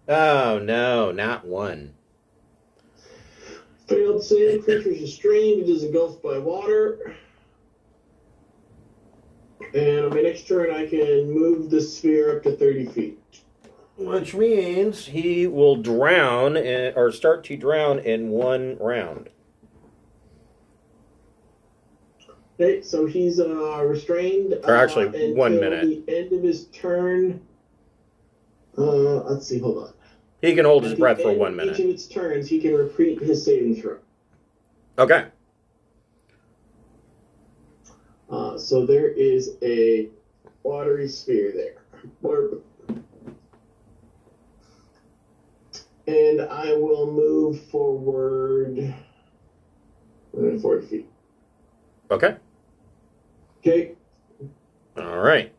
Oh, no, not 1. Failed save, creature's restrained, it is engulfed by water. And on my next turn, I can move the sphere up to 30 feet. Which means he will drown, or start to drown in 1 round. Okay, so he's restrained. Or actually, 1 minute. At the end of his turn. Let's see, hold on. He can hold his breath for 1 minute. Each of its turns, he can repeat his saving throw. Okay. So there is a watery sphere there. Blurp. And I will move forward 40 feet. Okay. Okay. All right.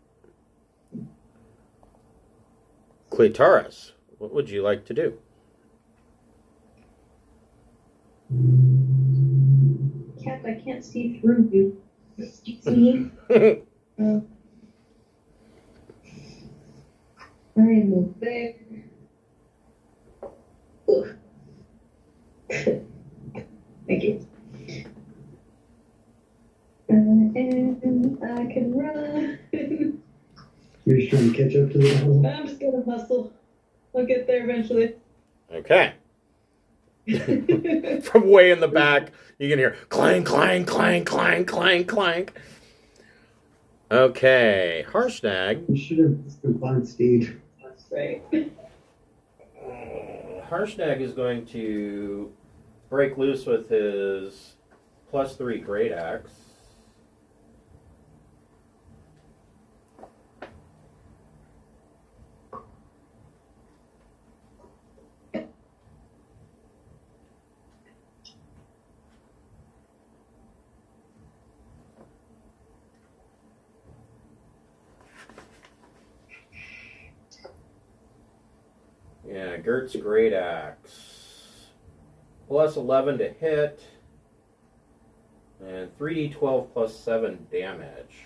Cleitaris, what would you like to do? Cat, I can't see through you. Excuse me. I move there. Ugh. Thank you. And I can run. You're just trying to catch up to the battle. I'm just gonna hustle. I'll get there eventually. Okay. From way in the back, you can hear clang, clang, clang, clang, clang, clang. Okay, Harshnag. You should have confined steed. That's right. Harshnag is going to break loose with his +3 great axe. Yeah, Gert's great axe. +11 to hit. And 3d12 +7 damage.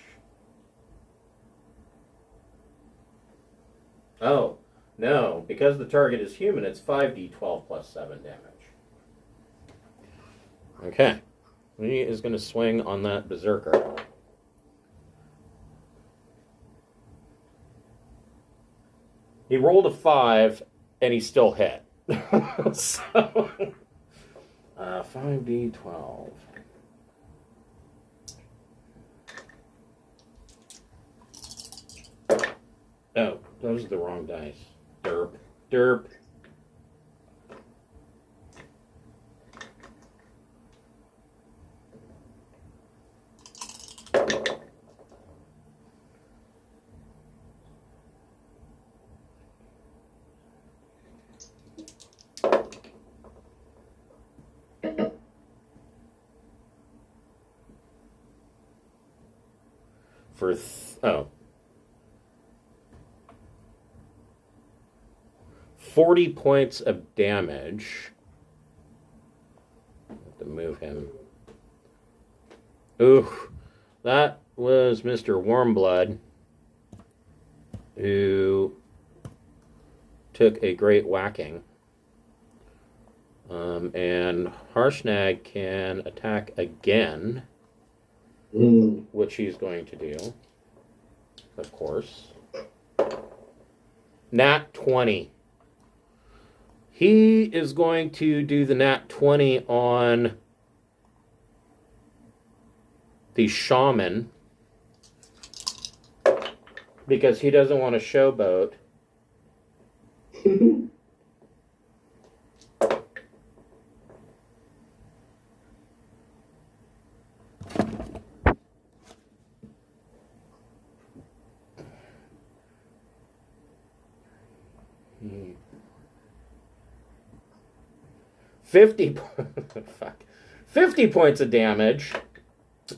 Oh, no. Because the target is human, it's 5d12 +7 damage. Okay. He is going to swing on that berserker. He rolled a 5, and he still hit. So, 5d12. Oh, those are the wrong dice. Derp. Derp. For 40 points of damage. I have to move him. Ooh, that was Mr. Warmblood, who took a great whacking. And Harshnag can attack again. Which he's going to do, of course. Nat 20. He is going to do the nat 20 on the shaman because he doesn't want to showboat. Fuck. 50 points of damage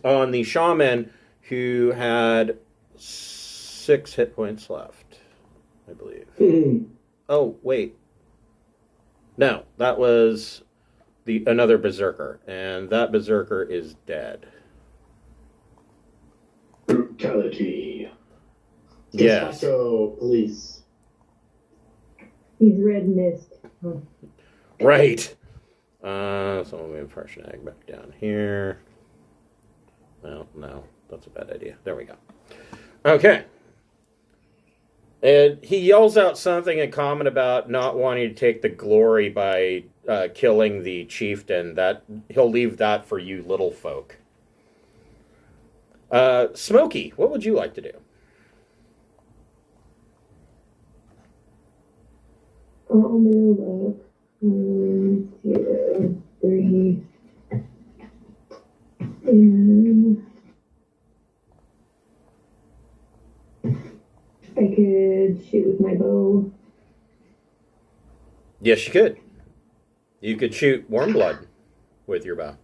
on the shaman who had 6 hit points left, I believe. Oh, wait. No, that was another berserker, and that berserker is dead. Brutality. Yes. So, police. He's red mist. Oh. Right. So we'll move Harshnag back down here. Well, no, that's a bad idea. There we go. Okay. And he yells out something in common about not wanting to take the glory by killing the chieftain. That he'll leave that for you little folk. Smokey, what would you like to do? I'll move up. 1, 2, 3. And I could shoot with my bow. Yes, you could. You could shoot warm blood with your bow.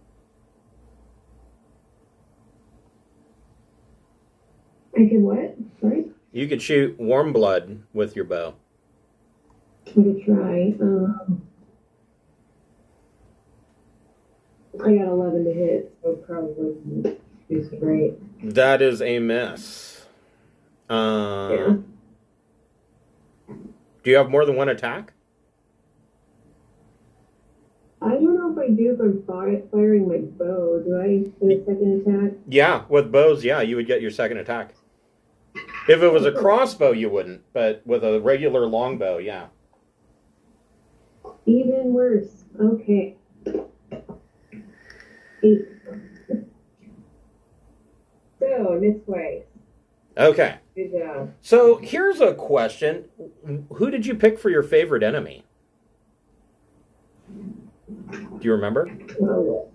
I could what? Sorry? You could shoot warm blood with your bow. I could try. I got 11 to hit, so probably is great. That is a miss. Yeah. Do you have more than one attack? I don't know if I do if I'm firing my bow. Do I get a second attack? Yeah, with bows, yeah, you would get your second attack. If it was a crossbow, you wouldn't, but with a regular longbow, yeah. Even worse. Okay. 8. So, this way. Okay. Good job. So here's a question. Who did you pick for your favorite enemy? Do you remember? Well,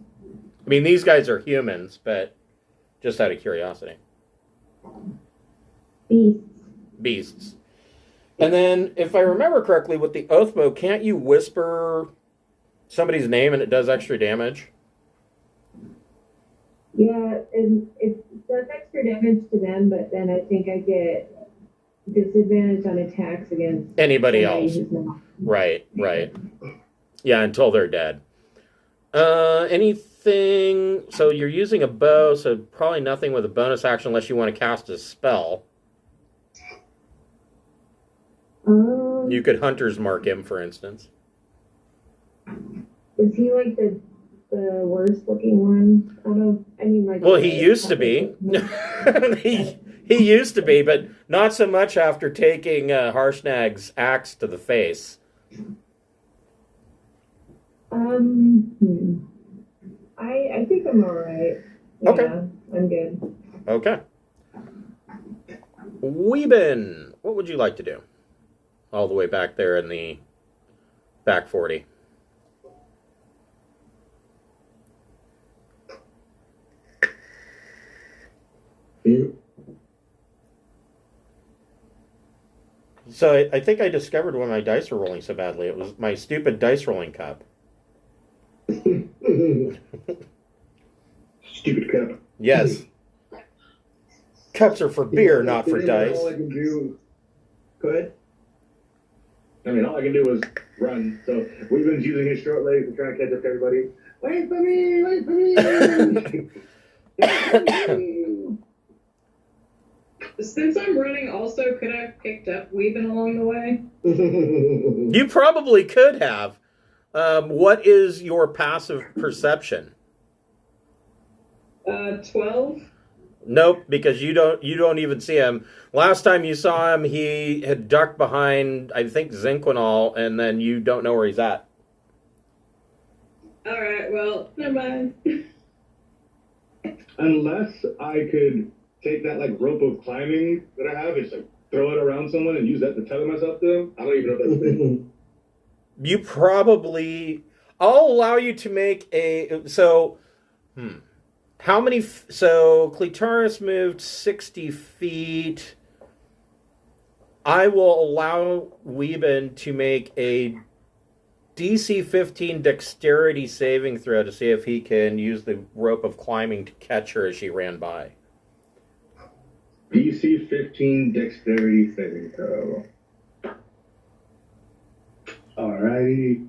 I mean, these guys are humans, but just out of curiosity. beasts. Beasts. And then, if I remember correctly, with the oath bow, can't you whisper somebody's name and it does extra damage? Yeah, and it does extra damage to them, but then I think I get disadvantage on attacks against Anybody somebody else. who's not. Right. Yeah, until they're dead. Anything... So you're using a bow, so probably nothing with a bonus action unless you want to cast a spell. You could Hunter's Mark him, for instance. Is he like the worst looking one out of? I mean, like. Well, he used to be. he used to be, but not so much after taking Harshnag's axe to the face. I think I'm all right. Yeah, Okay. I'm good. Okay. Weeben, what would you like to do? All the way back there in the back 40. So I think I discovered why my dice were rolling so badly. It was my stupid dice rolling cup. Stupid cup. Yes. Cups are for beer, not for dice. All I can do, Go ahead. I mean, all I can do is run. So we've been using his short legs to try and catch up to everybody. Wait for me! Wait for me! Since I'm running also, could I have picked up Weaving along the way? You probably could have. What is your passive perception? 12? Nope, because you don't even see him. Last time you saw him, he had ducked behind, I think, Zinquinal, and then you don't know where he's at. Alright, well, never mind. Unless I could take that like rope of climbing that I have, and just like throw it around someone and use that to tether myself to them. I don't even know if that's a thing. You probably... I'll allow you to make a... So, how many... So, Clitoris moved 60 feet. I will allow Weeben to make a DC 15 dexterity saving throw to see if he can use the rope of climbing to catch her as she ran by. DC 15 dexterity saving throw. Alrighty.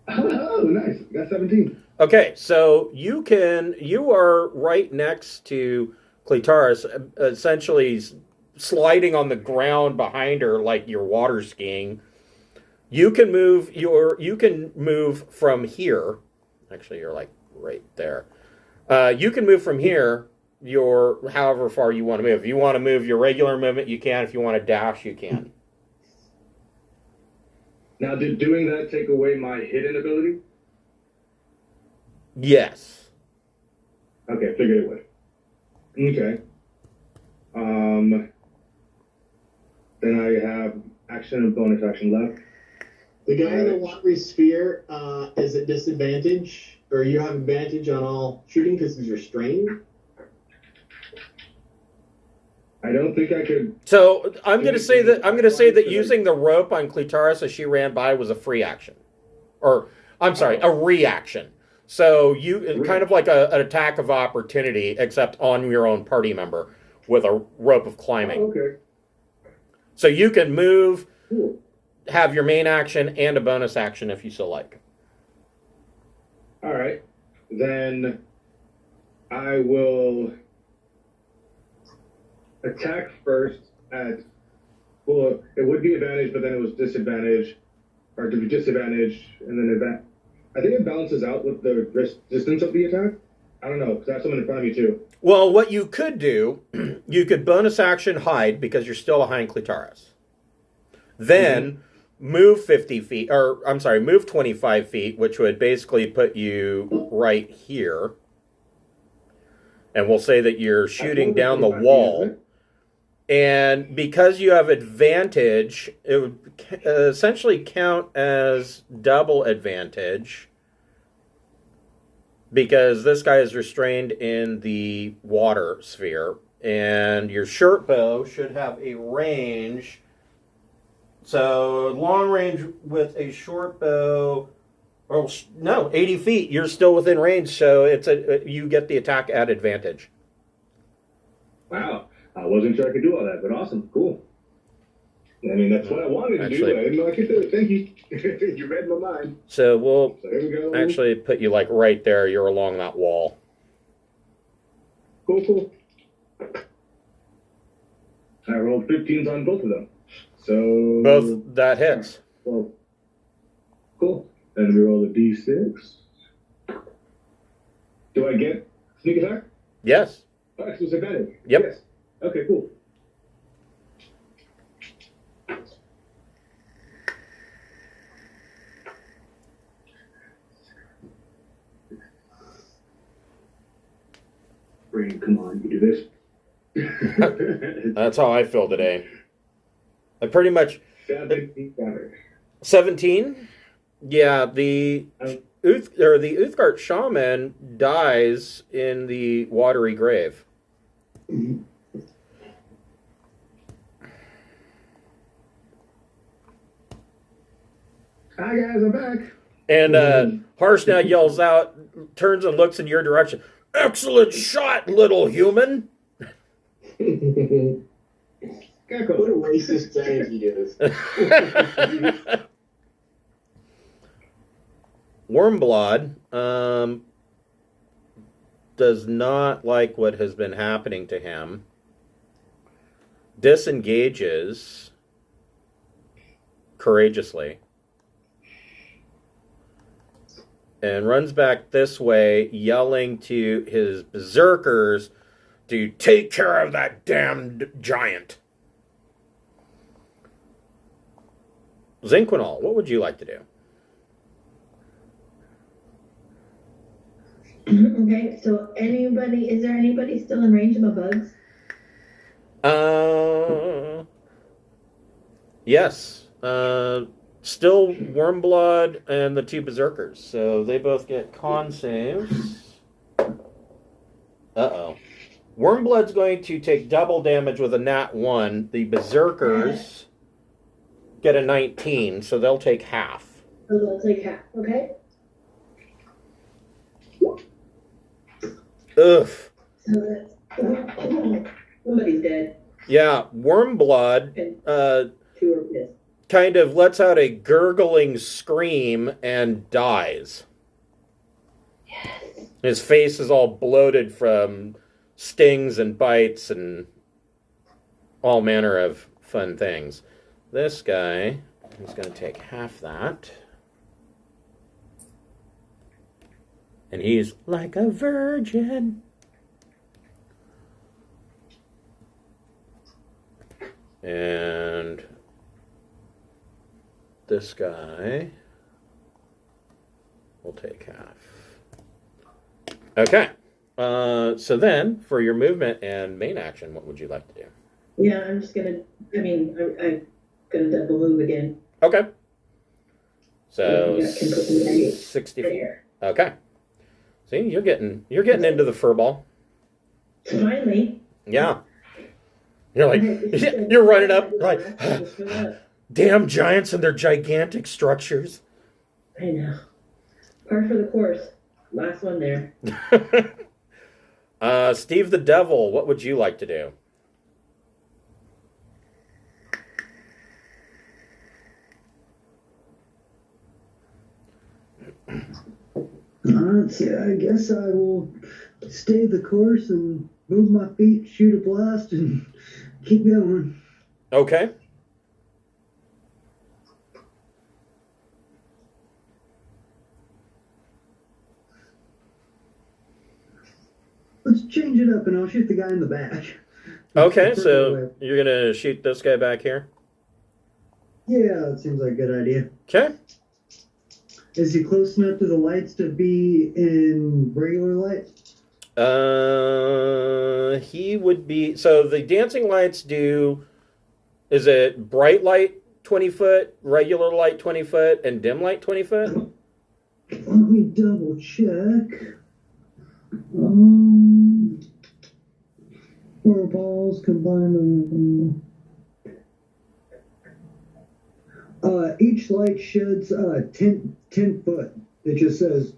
Oh, nice. Got 17. Okay, so you are right next to Clitoris, essentially sliding on the ground behind her like you're water skiing. You can move from here. Actually, you're like right there. You can move from here however far you want to move. If you want to move your regular movement, you can. If you want to dash, you can. Now, did doing that take away my hidden ability? Yes. Okay, figured it would. Okay. Then I have action and bonus action left. The guy in the watery sphere is at disadvantage, or you have advantage on all shooting because he's restrained. I don't think I could. So I'm going to say that using the rope on Clitaris as she ran by was a free action, or I'm sorry, a reaction. So you kind of like an attack of opportunity, except on your own party member with a rope of climbing. Oh, okay. So you can move, Cool. have your main action and a bonus action if you so like. All right. Then I will attack first at. Well, it would be advantage, but then it was disadvantage, or to be disadvantage, and then advantage. I think it balances out with the distance of the attack. I don't know, because I have someone in front of me too. Well, what you could do, you could bonus action hide because you're still behind Clitaris. Then move 50 feet, or I'm sorry, move 25 feet, which would basically put you right here. And we'll say that you're shooting down the wall. And because you have advantage, it would essentially count as double advantage. Because this guy is restrained in the water sphere. And your short bow should have a range. So long range with a short bow. Or no, 80 feet. You're still within range. So you get the attack at advantage. Wow. I wasn't sure I could do all that, but awesome. Cool. I mean, that's what I wanted to do. I didn't know I could do it. Thank you. You read my mind. So we'll So here we go. actually put you like right there. You're along that wall. Cool. I rolled 15s on both of them. So Both that hits. Well, cool. And we roll a d6. Do I get sneak attack? Yes. Oh, it's advantage. Yep. Yes. Okay, cool. Brain, come on, you do this. That's how I feel today. I pretty much 17. Yeah, the Uthgardt shaman dies in the watery grave. Hi guys, I'm back. And Harsh now yells out, turns and looks in your direction. Excellent shot, little human. What a racist giant he is. Wormblood does not like what has been happening to him. Disengages courageously. And runs back this way, yelling to his berserkers to take care of that damned giant. Zinquinol, what would you like to do? Okay, so is there anybody still in range of my bugs? Yes. Still Wormblood and the two berserkers. So they both get con saves. Uh-oh. Wormblood's going to take double damage with a nat 1. The berserkers get a 19, so they'll take half. So they'll take half, okay? Ugh. So that's somebody's dead. Yeah, Wormblood Two are pissed. kind of lets out a gurgling scream and dies. Yes. His face is all bloated from stings and bites and all manner of fun things. This guy is going to take half that. And he's like a virgin. And this guy will take half. Okay. So then, for your movement and main action, what would you like to do? Yeah, I'm just gonna. I'm gonna double move again. Okay. So Yeah, can put me 60 right feet. here. Okay. See, you're getting into the furball. Finally. Yeah. You're like, you're running up, like, damn giants and their gigantic structures. I know. Par for the course. Last one there. Steve the Devil, what would you like to do? I guess I will stay the course and move my feet, shoot a blast, and keep going. Okay. Let's change it up, and I'll shoot the guy in the back. Okay, so you're going to shoot this guy back here? Yeah, that seems like a good idea. Okay. Is he close enough to the lights to be in regular light? He would be... So the dancing lights do... Is it bright light 20 foot, regular light 20 foot, and dim light 20 foot? Let me double check. Four balls combined. Each light sheds 10 foot. It just says,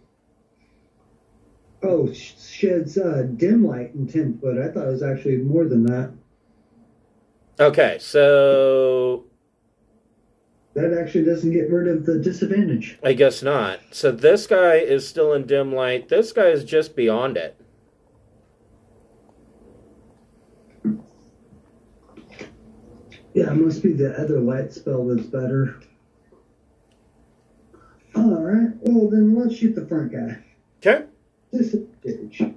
sheds dim light in 10 foot. I thought it was actually more than that. Okay, so... That actually doesn't get rid of the disadvantage. I guess not. So this guy is still in dim light. This guy is just beyond it. Yeah, it must be the other light spell that's better. Alright, well then let's shoot the front guy. Okay. Disadvantage.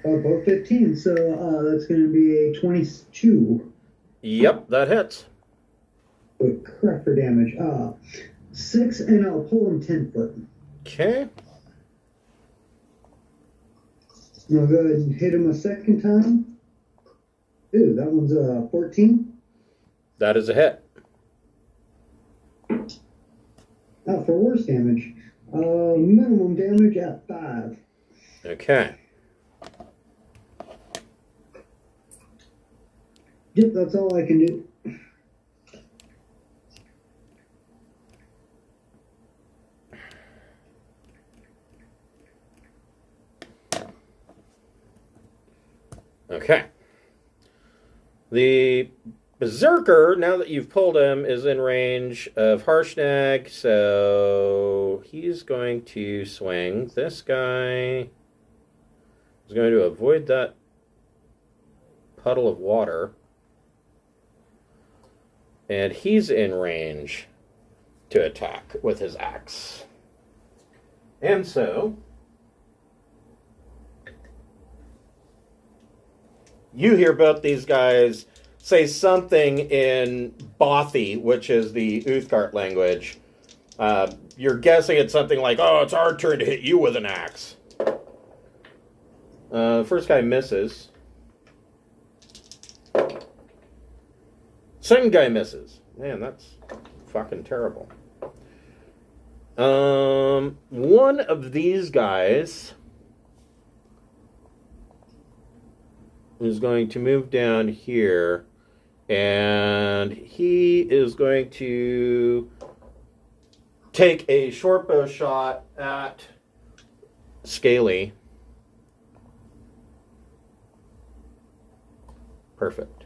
Both 15, so that's going to be a 22. Yep, that hits. With crap for damage. 6, and I'll pull him 10 foot. Okay. I'll go ahead and hit him a second time. Ooh, that one's 14. That is a hit. For worse damage. Minimum damage at 5. Okay. Yep, that's all I can do. Okay. The Berserker, now that you've pulled him, is in range of Harshnag, so he's going to swing. This guy is going to avoid that puddle of water. And he's in range to attack with his axe. And so... you hear about these guys say something in Bothy, which is the Uthgardt language. You're guessing it's something like, oh, it's our turn to hit you with an axe. The first guy misses. Second guy misses. Man, that's fucking terrible. One of these guys is going to move down here, and he is going to take a short bow shot at Scaly. Perfect.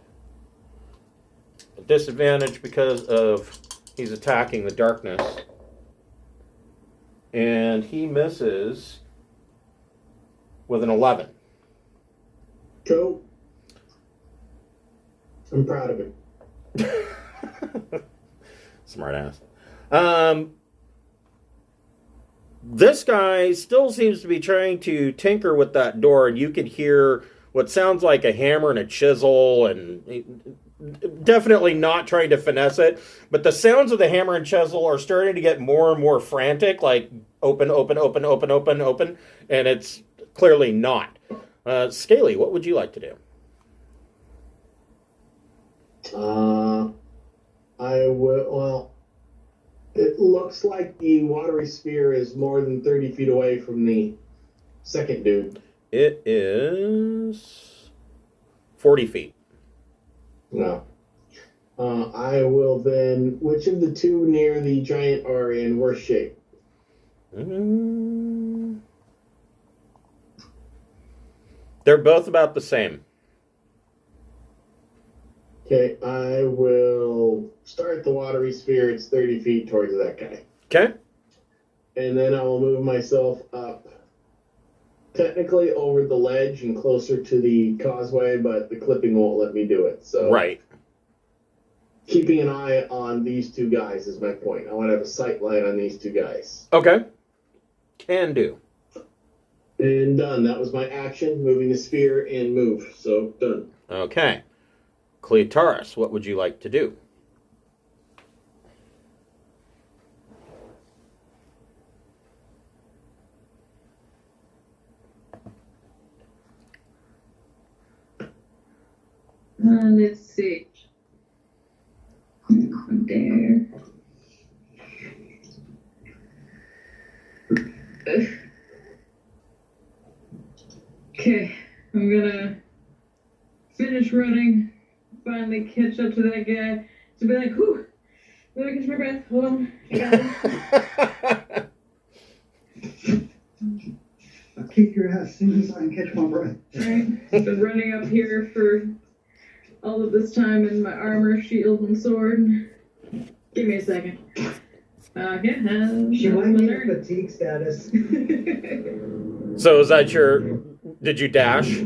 A disadvantage because of he's attacking the darkness. And he misses with an 11. Cool. I'm proud of him. Smart ass. This guy still seems to be trying to tinker with that door, and you can hear what sounds like a hammer and a chisel, and definitely not trying to finesse it. But the sounds of the hammer and chisel are starting to get more and more frantic, like open, open, open, open, open, open, and it's clearly not. Scaly, what would you like to do? I would, well, it looks like the watery sphere is more than 30 feet away from the second dude. It is 40 feet. No. I will then. Which of the two near the giant are in worse shape? They're both about the same. Okay, I will start the watery sphere. It's 30 feet towards that guy. Okay. And then I will move myself up, technically over the ledge and closer to the causeway, but the clipping won't let me do it. So Right. keeping an eye on these two guys is my point. I want to have a sight line on these two guys. Okay. Can do. And done. That was my action, moving the sphere and move. So done. Okay. Cleotaris, what would you like to do? Let's see. There. Okay, I'm gonna finish running, finally catch up to that guy, to be like, whew, let me catch my breath, hold on, I got it. I'll kick your ass as soon as I can catch my breath. Alright, been running up here for all of this time in my armor, shield, and sword. Give me a second. Okay, She that's might my need a turn. fatigue status. So is that your... Did you dash?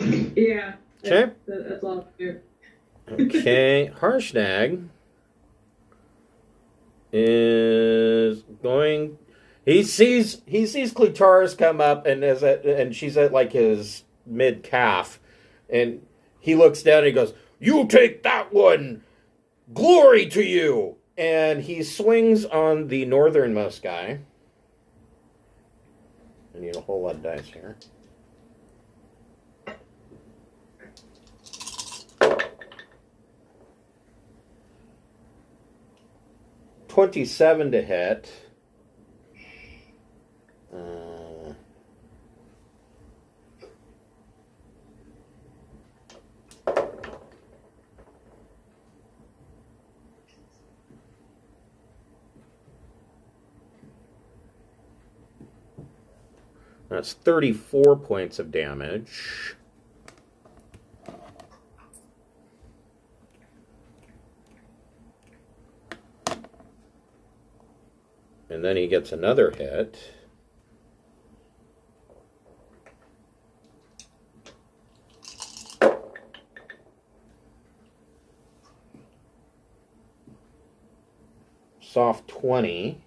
Yeah. Okay. That's all I do. Okay. Harshnag is going... He sees Cleotaris come up and she's at like his mid-calf. And he looks down and he goes, "You take that one! Glory to you!" And he swings on the northernmost guy. I need a whole lot of dice here. $27 to hit. That's 34 points of damage. And then he gets another hit. Soft 20.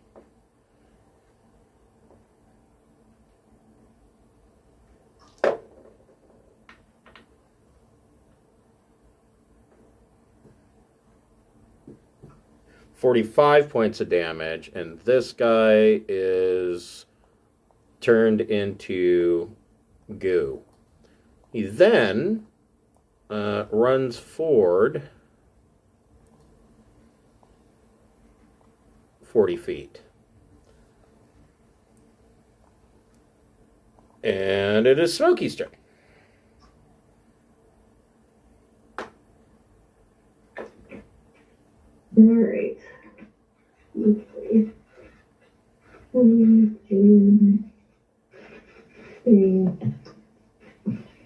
$45 points of damage, and this guy is turned into goo. He then runs forward 40 feet. And it is Smokey's turn. Alright. Okay. 1, 2, 3. And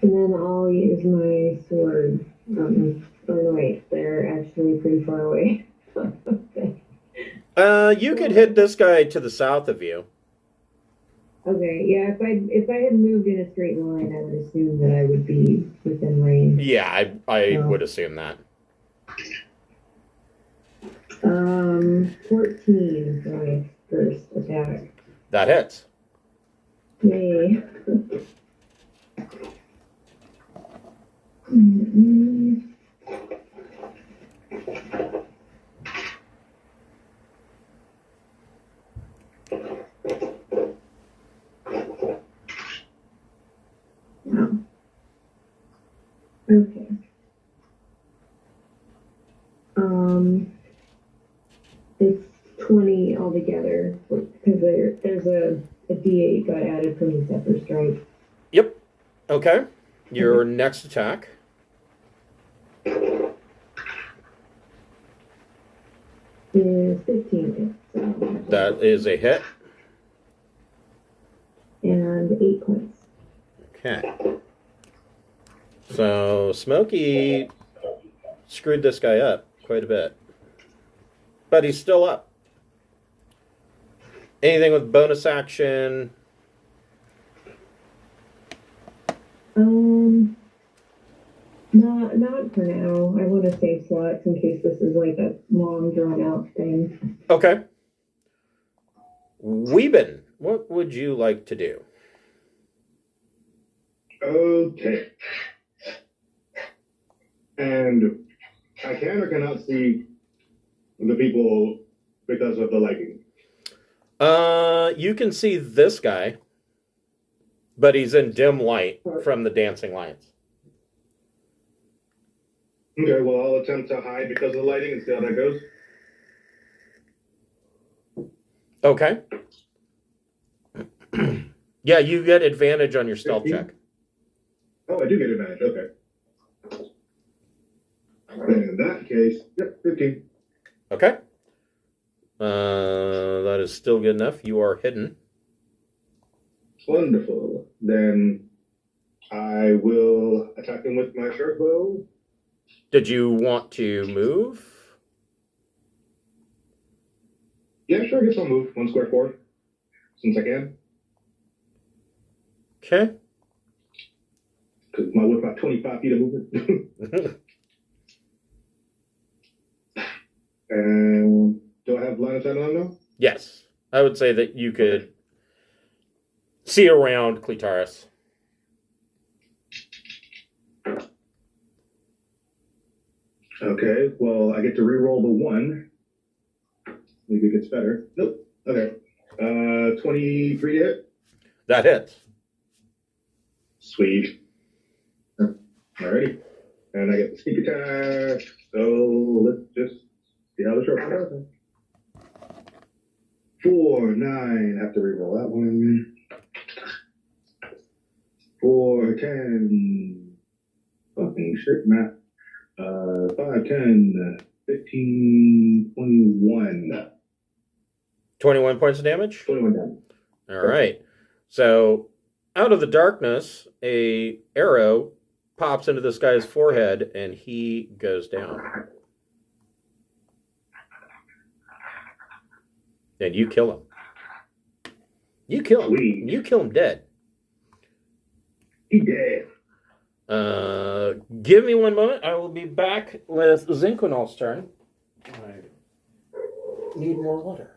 then I'll use my sword. Oh no, wait, they're actually pretty far away. Okay. You could hit this guy to the south of you. Okay, yeah, if I had moved in a straight line, I would assume that I would be within range. Yeah, I would assume that. 14 for my first attack. That hits. Yay. Wow. Okay. It's 20 altogether because there's a D8 got added from the Zephyr Strike. Yep. Okay. Your next attack. Okay. is 15. So, That is a hit. and 8 points. Okay. So Smokey screwed this guy up quite a bit. But he's still up. Anything with bonus action? Not for now. I want to save slots in case this is like a long drawn out thing. Okay. Weeben, what would you like to do? Okay. And I can or cannot see the people because of the lighting. You can see this guy, but he's in dim light from the dancing lights. Okay, well, I'll attempt to hide because of the lighting and see how that goes. Okay. Yeah, you get advantage on your stealth 15? check. Oh, I do get advantage. Okay. In that case, yep, 15. Okay. That is still good enough. You are hidden. Wonderful. Then I will attack him with my short bow. Did you want to move? Yeah, sure, I guess I'll move 1 square forward since I can. Okay. Because with my 25 feet of movement. And do I have line of sight on him now? Yes. I would say that you could see around Clitaris. Okay, well, I get to re-roll the 1. Maybe it gets better. Nope. Okay. 23 to hit. That hits. Sweet. Alrighty. And I get the sneak attack. So let's just see how the short goes. 4, 9. I have to re-roll that one. 4, 10. Fucking shit, Matt. 5, 10, 15, 21. 21 points of damage? 21 damage. All right. So out of the darkness, a arrow pops into this guy's forehead, and he goes down. And you kill him. You kill him. Sweet. You kill him dead. He dead. Give me one moment. I will be back with Zinquinal's turn. I need more water.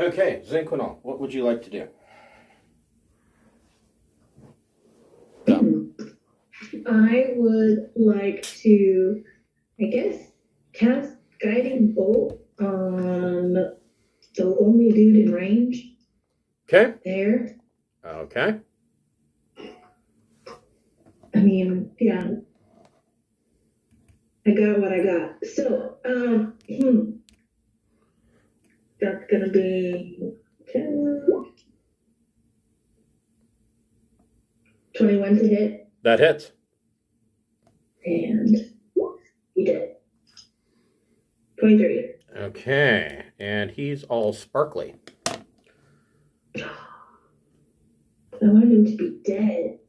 Okay, Zinquinol, what would you like to do? I would like to, I guess, cast Guiding Bolt on the only dude in range. Okay. There. Okay. I mean, yeah. I got what I got. So, that's gonna be 21 to hit. That hits. And he did. 23. Okay, and he's all sparkly. I wanted him to be dead.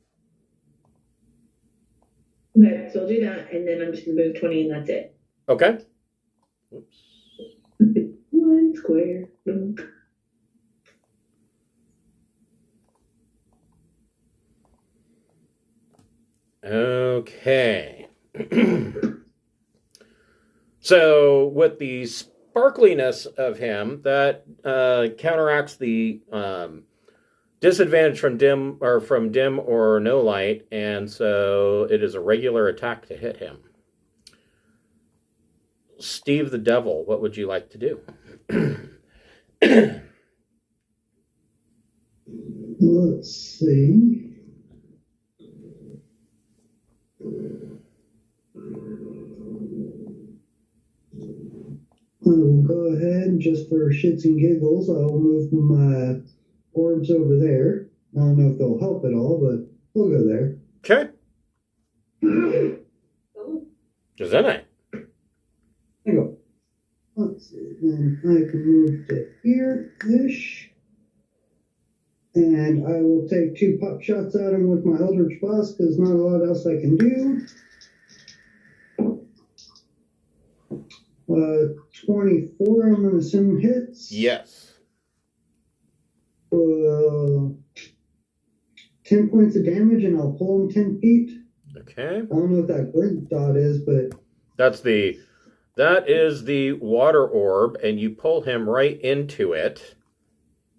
Okay, so I'll do that, and then I'm just gonna move 20, and that's it. Okay. Oops. 1 square. Okay. So with the sparkliness of him, that counteracts the disadvantage from dim or no light, and so it is a regular attack to hit him. Steve the Devil, what would you like to do? Let's see. I will go ahead, just for shits and giggles, I'll move my orbs over there. I don't know if they'll help at all, but we'll go there. Okay. Gesine. There you go. Let's see, then I can move to here-ish. And I will take 2 pop shots at him with my Eldritch Blast, because not a lot else I can do. 24, I'm going to assume hits. Yes. 10 points of damage, and I'll pull him 10 feet. Okay. I don't know what that glint dot is, but... That is the water orb, and you pull him right into it.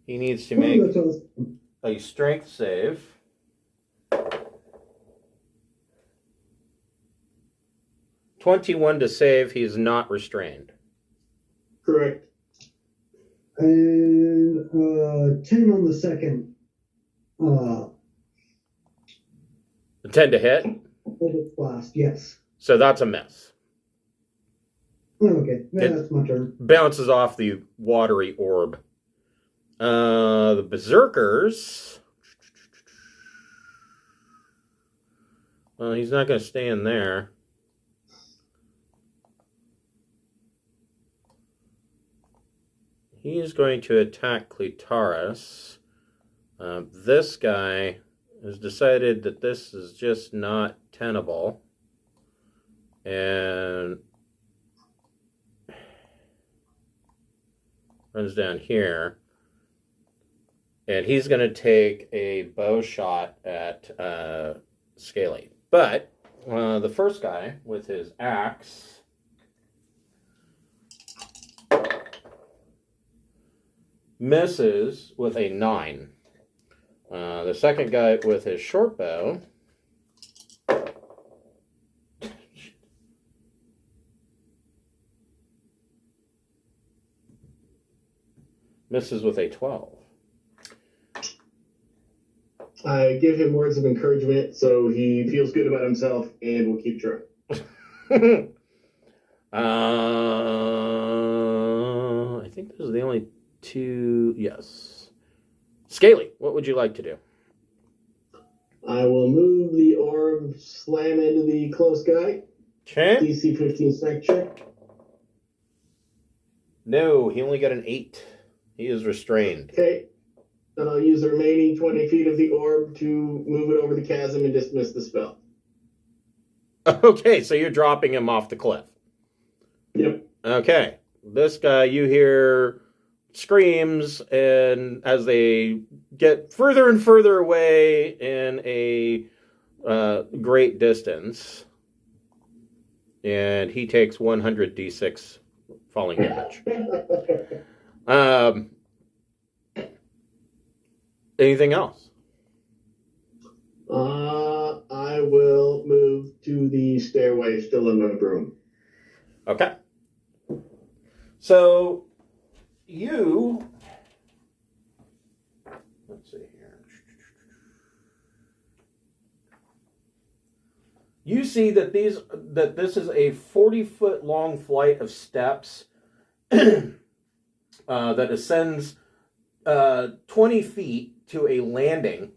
He needs to make a strength save. 21 to save. He is not restrained. Correct. And 10 on the second. 10 to hit? Eldritch Blast, yes. So that's a miss. Okay, that's my turn. Bounces off the watery orb. The Berserkers. Well, he's not going to stay in there. He is going to attack Clitaris. This guy has decided that this is just not tenable. And runs down here. And he's going to take a bow shot at Scaly. But the first guy with his axe misses with a 9. The second guy with his short bow misses with a 12. I give him words of encouragement so he feels good about himself and will keep trying. I think those are the only 2. Yes. Scaly, what would you like to do? I will move the orb, slam into the close guy. Okay. DC 15 strength check. No, he only got an 8. He is restrained. Okay. Then I'll use the remaining 20 feet of the orb to move it over the chasm and dismiss the spell. Okay, so you're dropping him off the cliff. Yep. Okay. This guy, you hear screams, and as they get further and further away in a great distance, and he takes 100 d6 falling damage. Anything else? I will move to the stairway, still in the room. Okay. So you, let's see here. You see that this is a 40-foot long flight of steps that ascends 20 feet to a landing,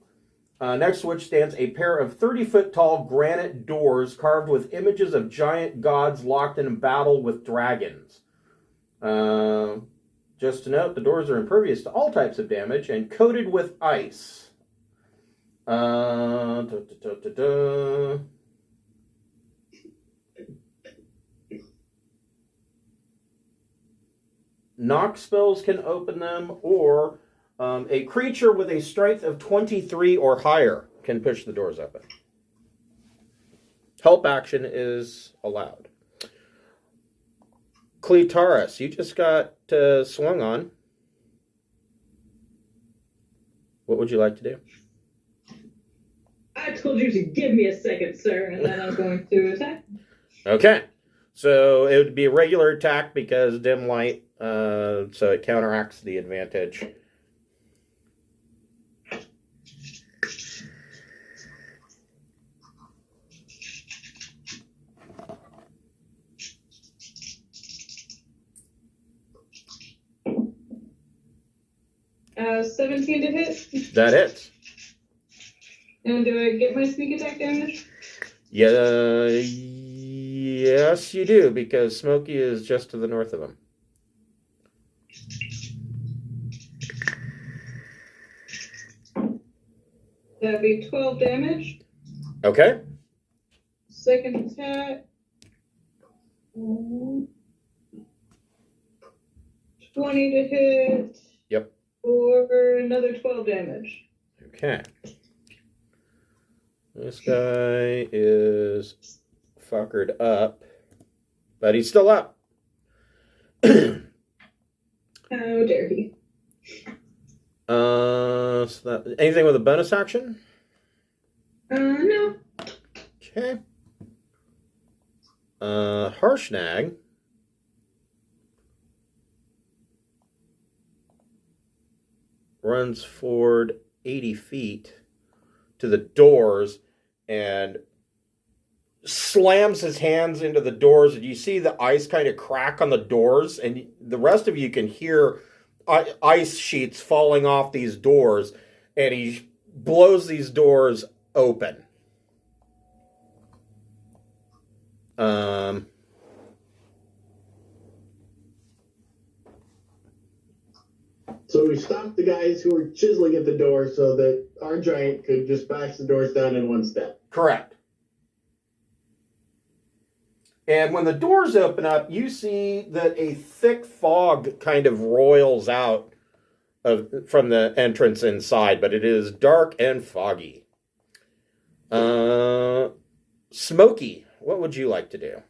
next to which stands a pair of 30-foot tall granite doors carved with images of giant gods locked in battle with dragons. Just to note, the doors are impervious to all types of damage and coated with ice. Knock spells can open them, or a creature with a strength of 23 or higher can push the doors open. Help action is allowed. Cletaris, you just got swung on. What would you like to do? I told you to give me a second, sir, and then I'm going to attack. Okay. So it would be a regular attack because dim light, so it counteracts the advantage. Uh, 17 to hit. That hits. And do I get my sneak attack damage? Yeah, yes, you do, because Smokey is just to the north of him. That'd be 12 damage. Okay. Second attack. 20 to hit. Yep. For another 12 damage. Okay. This guy is fuckered up, but he's still up. How dare he? Anything with a bonus action? No. Okay. Harshnag. Runs forward 80 feet to the doors and slams his hands into the doors, and you see the ice kind of crack on the doors, and the rest of you can hear ice sheets falling off these doors, and he blows these doors open. So we stopped the guys who were chiseling at the door so that our giant could just bash the doors down in one step. Correct. And when the doors open up, you see that a thick fog kind of roils out from the entrance inside, but it is dark and foggy. Smokey, what would you like to do?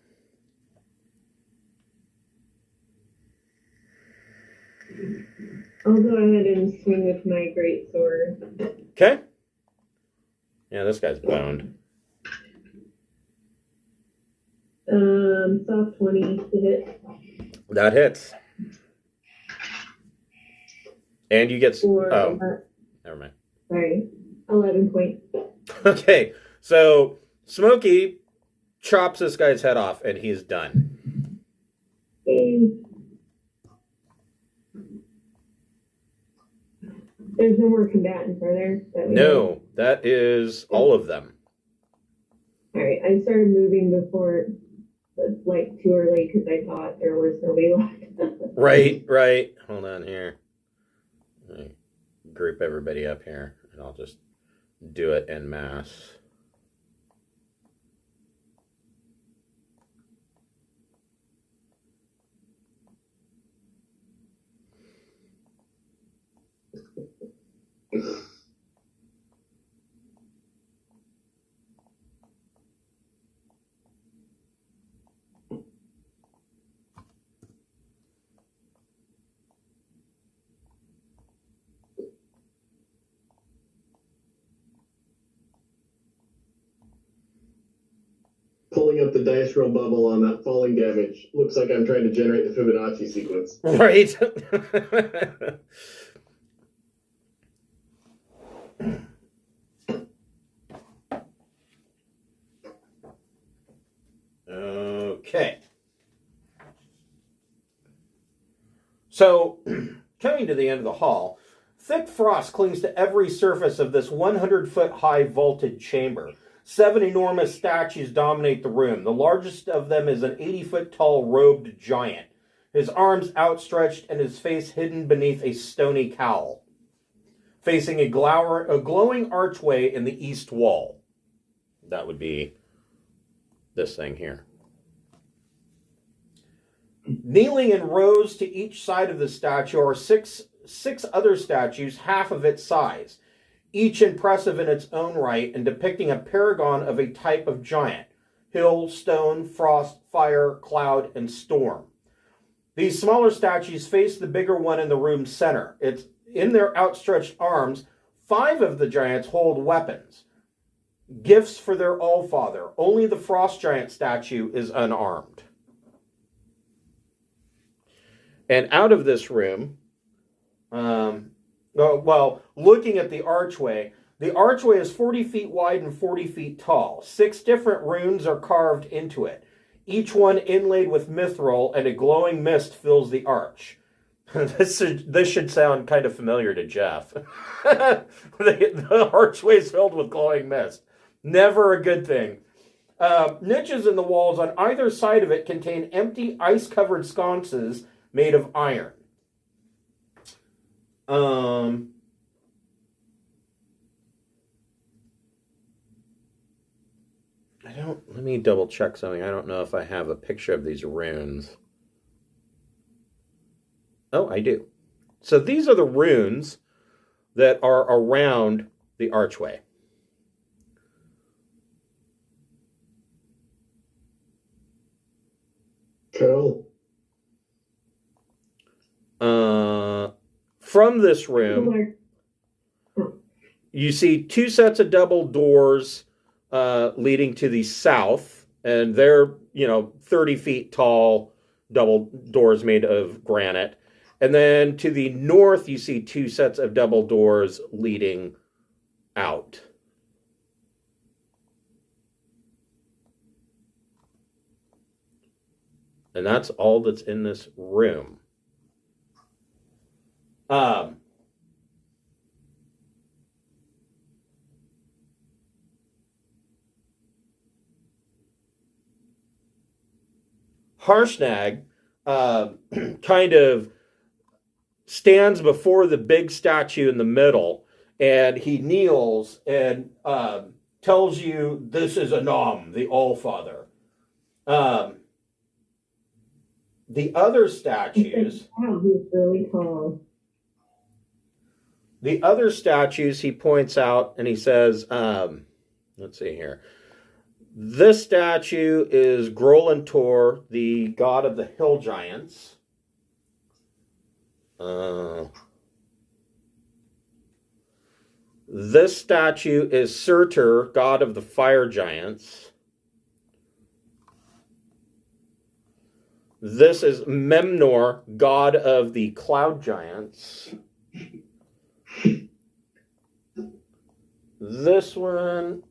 I'll go ahead and swing with my great sword. Okay. Yeah, this guy's boned. Soft 20 to hit. That hits. And you get... never mind. Sorry. 11 points. Okay, so Smokey chops this guy's head off, and he's done. Hey. There's no more combatants, are there? No, that is all of them. Alright, I started moving before it's like too early because I thought there was nobody left. Right. Hold on here. Let me group everybody up here, and I'll just do it en masse. pulling up the dice roll bubble on that falling damage. Looks like I'm trying to generate the Fibonacci sequence. Right. Okay. So, coming to the end of the hall, thick frost clings to every surface of this 100-foot-high vaulted chamber. 7 enormous statues dominate the room. The largest of them is an 80-foot-tall robed giant, his arms outstretched and his face hidden beneath a stony cowl, facing a glowing archway in the east wall. That would be this thing here. Kneeling in rows to each side of the statue are six other statues, half of its size, each impressive in its own right and depicting a paragon of a type of giant: hill, stone, frost, fire, cloud, and storm. These smaller statues face the bigger one in the room's center. It's in their outstretched arms, 5 of the giants hold weapons, gifts for their Allfather. Only the frost giant statue is unarmed. And out of this room, looking at the archway is 40 feet wide and 40 feet tall. 6 different runes are carved into it, each one inlaid with mithril, and a glowing mist fills the arch. This should sound kind of familiar to Jeff. The archway is filled with glowing mist. Never a good thing. Niches in the walls on either side of it contain empty, ice-covered sconces made of iron. Let me double check something. I don't know if I have a picture of these runes. Oh, I do. So these are the runes that are around the archway. Cool. From this room, you see 2 sets of double doors leading to the south, and they're 30 feet tall double doors made of granite. And then to the north, you see 2 sets of double doors leading out. And that's all that's in this room. Harshnag kind of stands before the big statue in the middle, and he kneels and tells you this is Anam, the Allfather. The other statues... Wow, he's really tall. The other statues he points out, and he says, let's see here. This statue is Grolantor, the god of the hill giants. This statue is Surtur, god of the fire giants. This is Memnor, god of the cloud giants. This one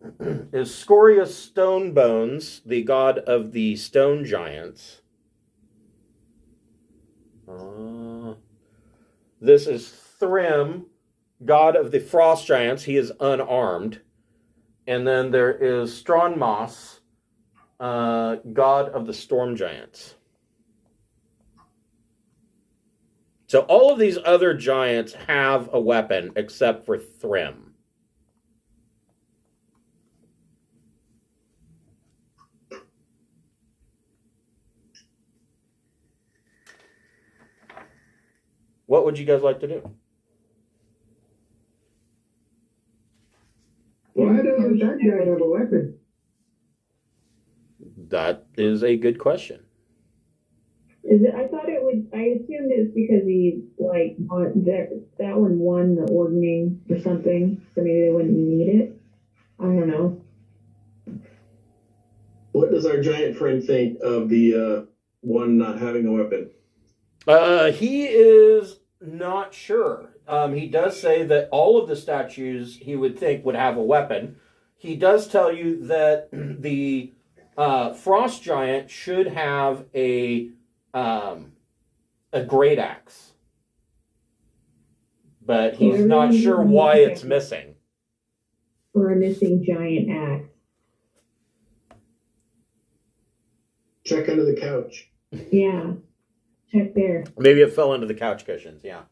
is Scorius Stonebones, the god of the stone giants. This is Thrym, god of the frost giants. He is unarmed. And then there is Stronmos, god of the storm giants. So all of these other giants have a weapon except for Thrym. What would you guys like to do? Why doesn't that guy have a weapon? That is a good question. Is it? I thought it would. I assumed it's because he that one won the ordning or something, so maybe they wouldn't need it. I don't know. What does our giant friend think of the one not having a weapon? He is not sure. He does say that all of the statues he would think would have a weapon. He does tell you that the frost giant should have a great axe, but he's not sure why it's missing. Or a missing giant axe. Check under the couch. Yeah. Check there. Maybe it fell into the couch cushions. Yeah.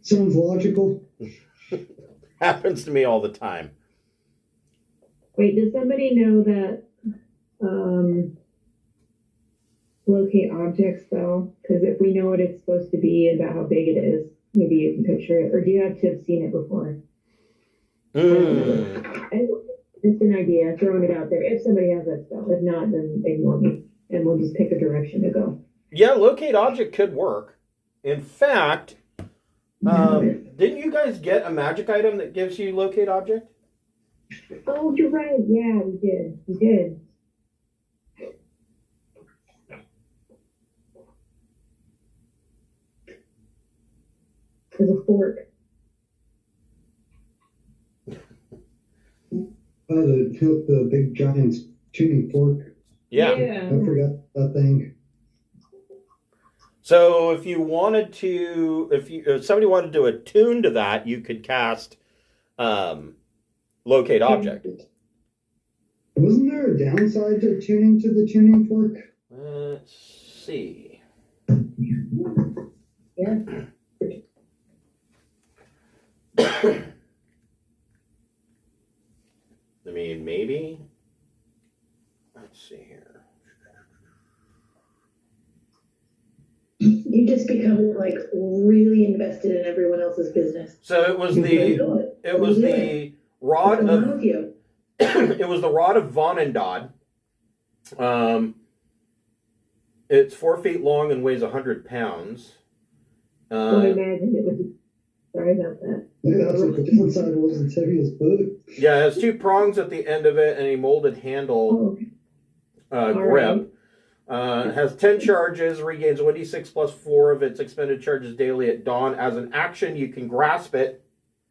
Sounds logical. Happens to me all the time. Wait, does somebody know that locate object spell? Because if we know what it's supposed to be and about how big it is, maybe you can picture it. Or do you have to have seen it before? Just an idea, throwing it out there. If somebody has that spell. If not, then ignore me. And we'll just pick a direction to go. Yeah, locate object could work. In fact, didn't you guys get a magic item that gives you locate object? Oh, you're right. Yeah, we did. We did. There's a fork. Oh, the big giant's tuning fork. Yeah. I forgot that thing. So if you wanted to, if somebody wanted to attune to that, you could cast locate object. Wasn't there a downside to tuning to the tuning fork? Let's see. Yeah. I mean, maybe. Let's see here. You just become like really invested in everyone else's business. So it was the rod of it was the rod of Vonendod. It's 4 feet long and weighs 100 pounds. I imagine it was. Sorry about that. Yeah, that's what the downside was. It's heavy as book. Yeah, it has 2 prongs at the end of it and a molded handle grip. Has 10 charges, regains 1d6 plus 4 of its expended charges daily at dawn. As an action, you can grasp it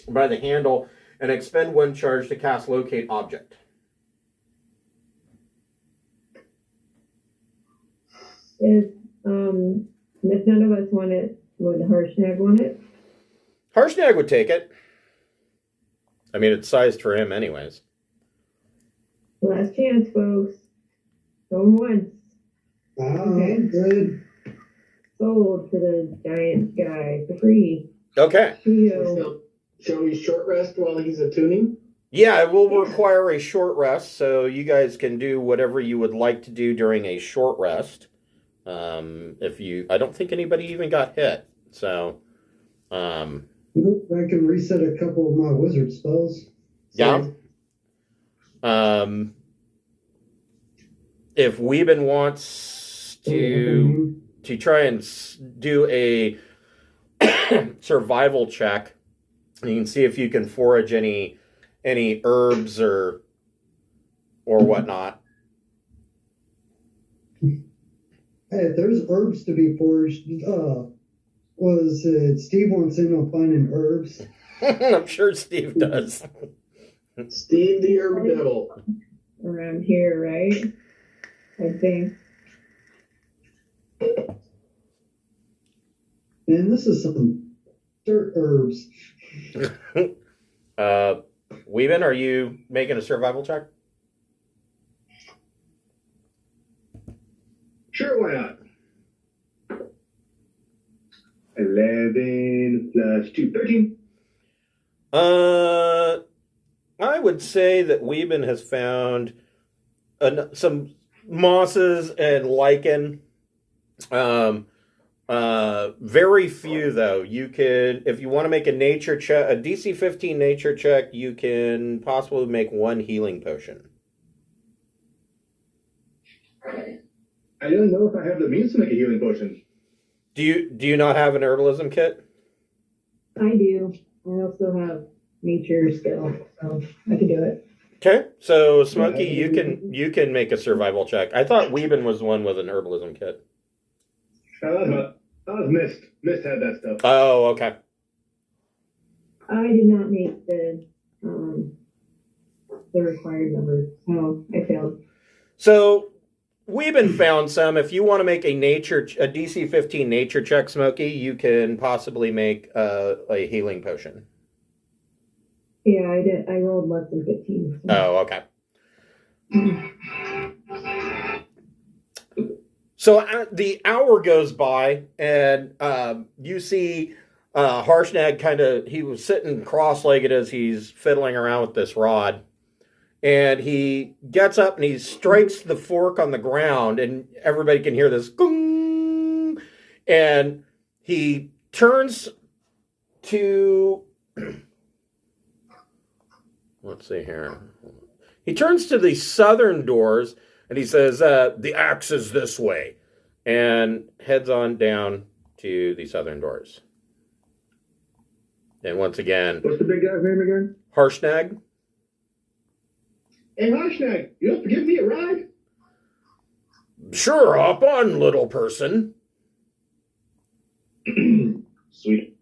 by the handle and expend 1 charge to cast locate object. If none of us want it, would Harshnag want it? Harshnag would take it. I mean, it's sized for him anyways. Last chance, folks. Going once. Okay, good. Sold to the giant guy for free. Okay. Shall we short rest while he's attuning? Yeah, it will require a short rest, so you guys can do whatever you would like to do during a short rest. I don't think anybody even got hit, so. Nope, I can reset a couple of my wizard spells. Yeah. If Weeben wants to try and do a survival check, you can see if you can forage any herbs or whatnot. Hey, if there's herbs to be foraged, Steve wants in on finding herbs. I'm sure Steve does. Steve the Herb Devil. Around here, right? I think. Man, this is some dirt herbs. Weeben, are you making a survival check? Sure, why not? 11 plus 2, 13. I would say that Weeben has found some mosses and lichen. Very few, though. You could, if you want to make a nature check, a DC 15 nature check, you can possibly make 1 healing potion. I don't know if I have the means to make a healing potion. Do you not have an herbalism kit? I do. I also have nature skill, so I can do it. Okay, so Smokey, you can make a survival check. I thought Weeben was the one with an herbalism kit. That was Mist. Mist had that stuff. Oh, okay. I did not make the required number, so I failed. So Weeben found some. If you want to make a DC 15 nature check, Smokey, you can possibly make a healing potion. Yeah, I did. I rolled less than 15. So. Oh, okay. So the hour goes by, and you see Harshnag he was sitting cross-legged as he's fiddling around with this rod. And he gets up and he strikes the fork on the ground, and everybody can hear this gong. And he turns to... Let's see here. He turns to the southern doors, and he says, the axe is this way, and heads on down to the southern doors. And once again... What's the big guy's name again? Harshnag. Hey, Harshnag, you have to give me a ride? Sure, hop on, little person. Sweet.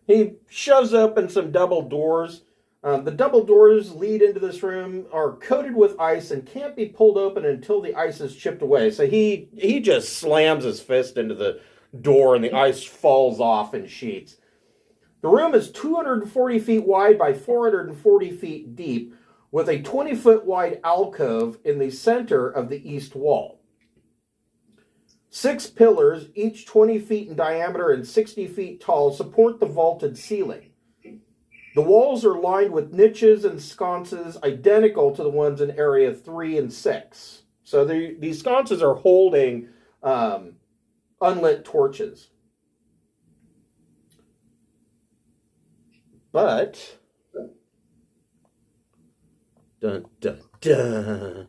He shoves open some double doors. The double doors lead into this room, are coated with ice, and can't be pulled open until the ice is chipped away. So he just slams his fist into the door, and the ice falls off in sheets. The room is 240 feet wide by 440 feet deep, with a 20-foot wide alcove in the center of the east wall. 6 pillars, each 20 feet in diameter and 60 feet tall, support the vaulted ceiling. The walls are lined with niches and sconces identical to the ones in Area 3 and 6. So these sconces are holding unlit torches. But... Dun, dun, dun.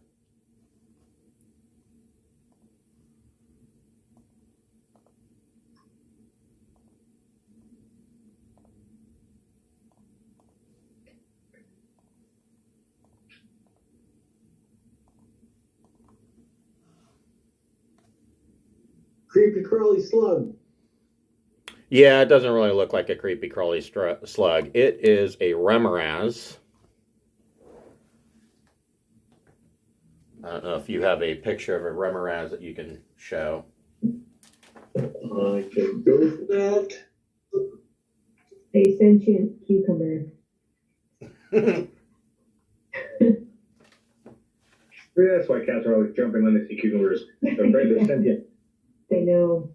Creepy crawly slug. Yeah, it doesn't really look like a creepy crawly slug. It is a Remoraz. I don't know if you have a picture of a Remoraz that you can show. I can go for that. A sentient cucumber. Yeah, that's why cats are always jumping when they see cucumbers. They're afraid they're sentient. They know.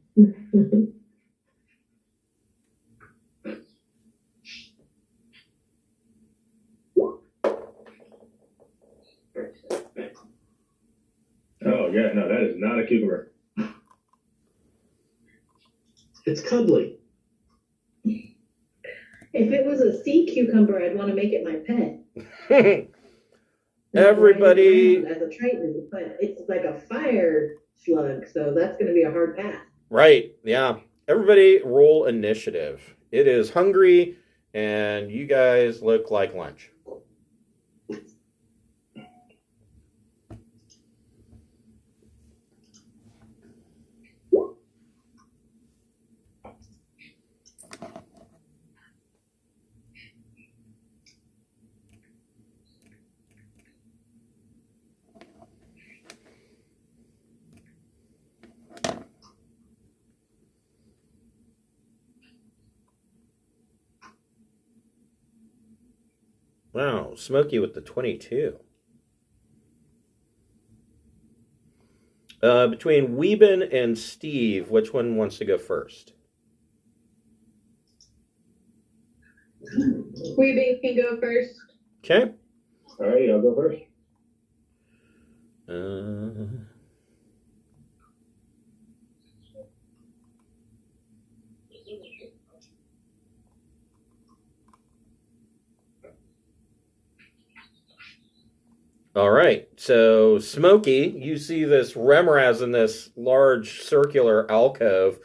Oh, yeah, no, that is not a cucumber. It's cuddly. If it was a sea cucumber, I'd want to make it my pet. Everybody... As a Triton, but it's like a fire slug, so that's going to be a hard pass. Right, yeah. Everybody roll initiative. It is hungry, and you guys look like lunch. Wow, Smokey with the 22. Between Weeben and Steve, which one wants to go first? Weeben can go first. Okay. All right, I'll go first. All right, so Smokey, you see this Remoraz in this large circular alcove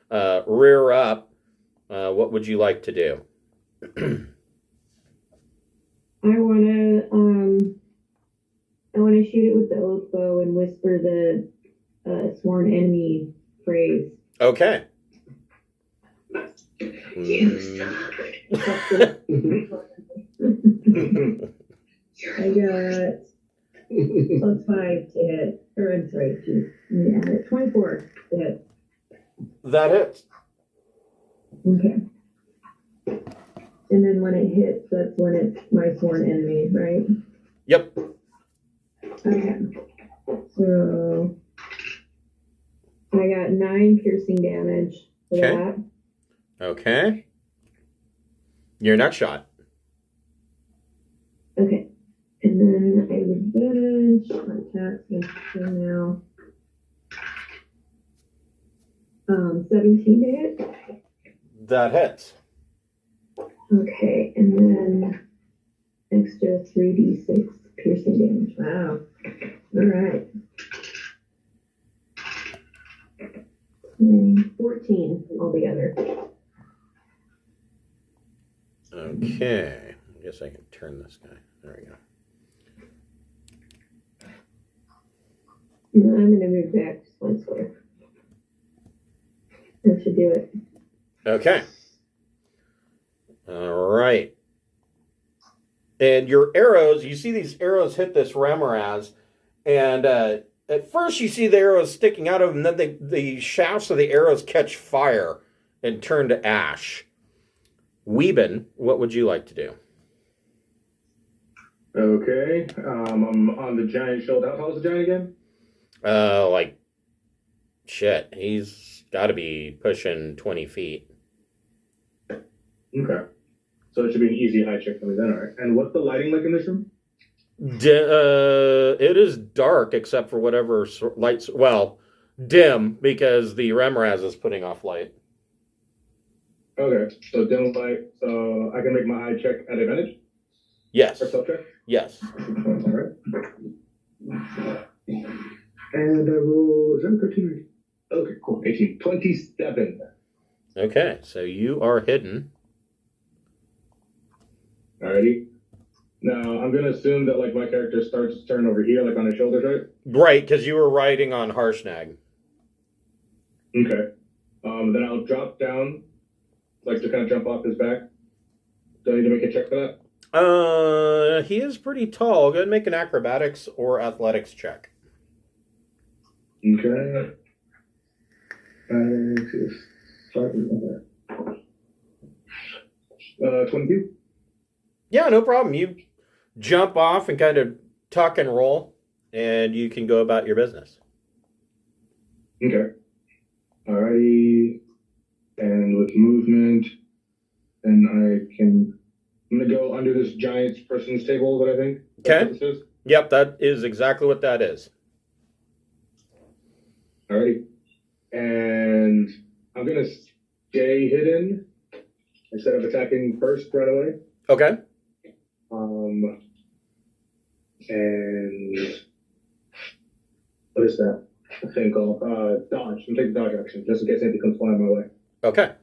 rear up. What would you like to do? I wanna shoot it with the oath bow and whisper the sworn enemy phrase. Okay. You suck. I got +5 to hit. Or I'm sorry, yeah, 24 to hit. That hits. Okay. And then when it hits, that's when it's my sworn enemy, right? Yep. Okay. So I got 9 piercing damage for Okay. that. Okay. Your next shot. Okay. And then I have advantage. My attack's going to now. 17 to hit. That hits. Okay. And then extra 3d6 piercing damage. Wow. All right. 14 altogether. Okay. I guess I can turn this guy. There we go. I'm going to move back just 1 square. That should do it. Okay. All right. And your arrows, you see these arrows hit this Remoraz, and at first you see the arrows sticking out of them, and then the shafts of the arrows catch fire and turn to ash. Weeben, what would you like to do? Okay. I'm on the giant shield. How tall is the giant again? Like, shit. He's got to be pushing 20 feet. Okay. So it should be an easy high check for me then, all right. And what's the lighting like in this room? It is dark except for whatever lights. Well, dim because the Remoraz is putting off light. Okay. So dim light. So I can make my eye check at advantage? Yes. Or self check? Yes. All right. And I roll, is that 13? Okay, cool. 18. 27. Okay, so you are hidden. Alrighty. Now, I'm going to assume that, like, my character starts to turn over here, like, on his shoulders, right? Right, because you were riding on Harshnag. Okay. Then I'll drop down, like, to kind of jump off his back. Do I need to make a check for that? He is pretty tall. Go ahead and make an acrobatics or athletics check. Okay. 22? Yeah, no problem. You jump off and kind of tuck and roll, and you can go about your business. Okay. Alrighty. And with movement, then I'm going to go under this giant person's table that I think. Okay. That's what this is. Yep, that is exactly what that is. Alrighty. And I'm going to stay hidden instead of attacking first right away. Okay. And what is that thing called? Dodge. I'm taking dodge action just in case anything comes flying my way. Okay.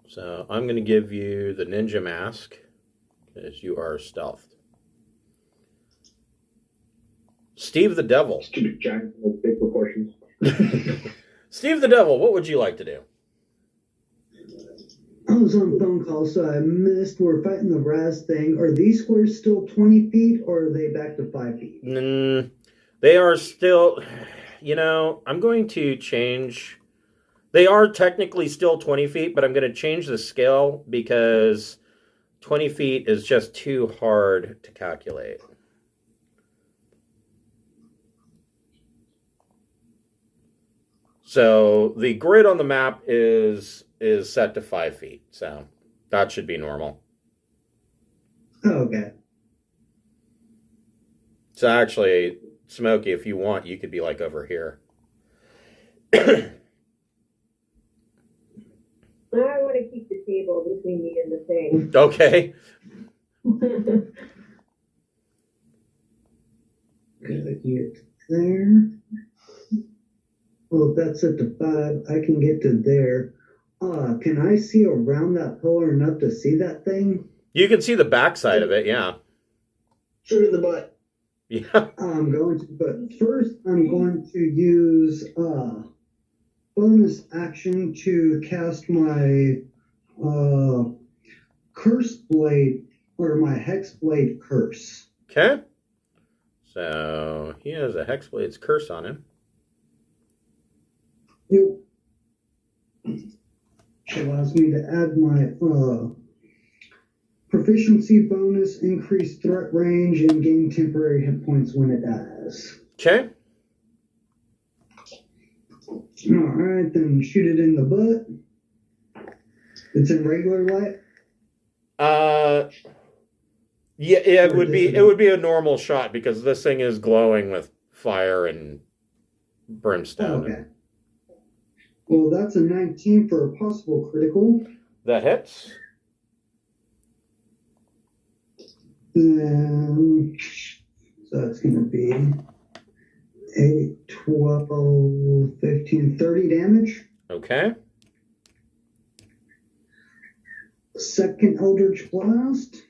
So I'm going to give you the ninja mask as you are stealthed. Steve the Devil. Stupid giant with big proportions. Steve the Devil, what would you like to do? I was on phone call, so I missed. We're fighting the Raz thing. Are these squares still 20 feet, or are they back to 5 feet? They are still, I'm going to change. They are technically still 20 feet, but I'm going to change the scale because 20 feet is just too hard to calculate. So the grid on the map is set to 5 feet, so that should be normal. Okay. So actually, Smokey, if you want, you could be like over here. I want to keep the table between me and the thing. Okay. Gotta get there. Well, if that's at the 5, I can get to there. Can I see around that pillar enough to see that thing? You can see the backside of it, yeah. Shoot in the butt. Yeah. But first I'm going to use bonus action to cast my curse blade or my hex blade curse. Okay. So he has a Hexblade's curse on him. Yep. Which allows me to add my proficiency bonus, increase threat range, and gain temporary hit points when it dies. Okay. Alright, then shoot it in the butt. It's in regular light. Yeah, it would be a normal shot because this thing is glowing with fire and brimstone. Okay. Well, that's a 19 for a possible critical. That hits. So that's going to be 8, 12, 15, 30 damage. Okay. Second Eldritch Blast.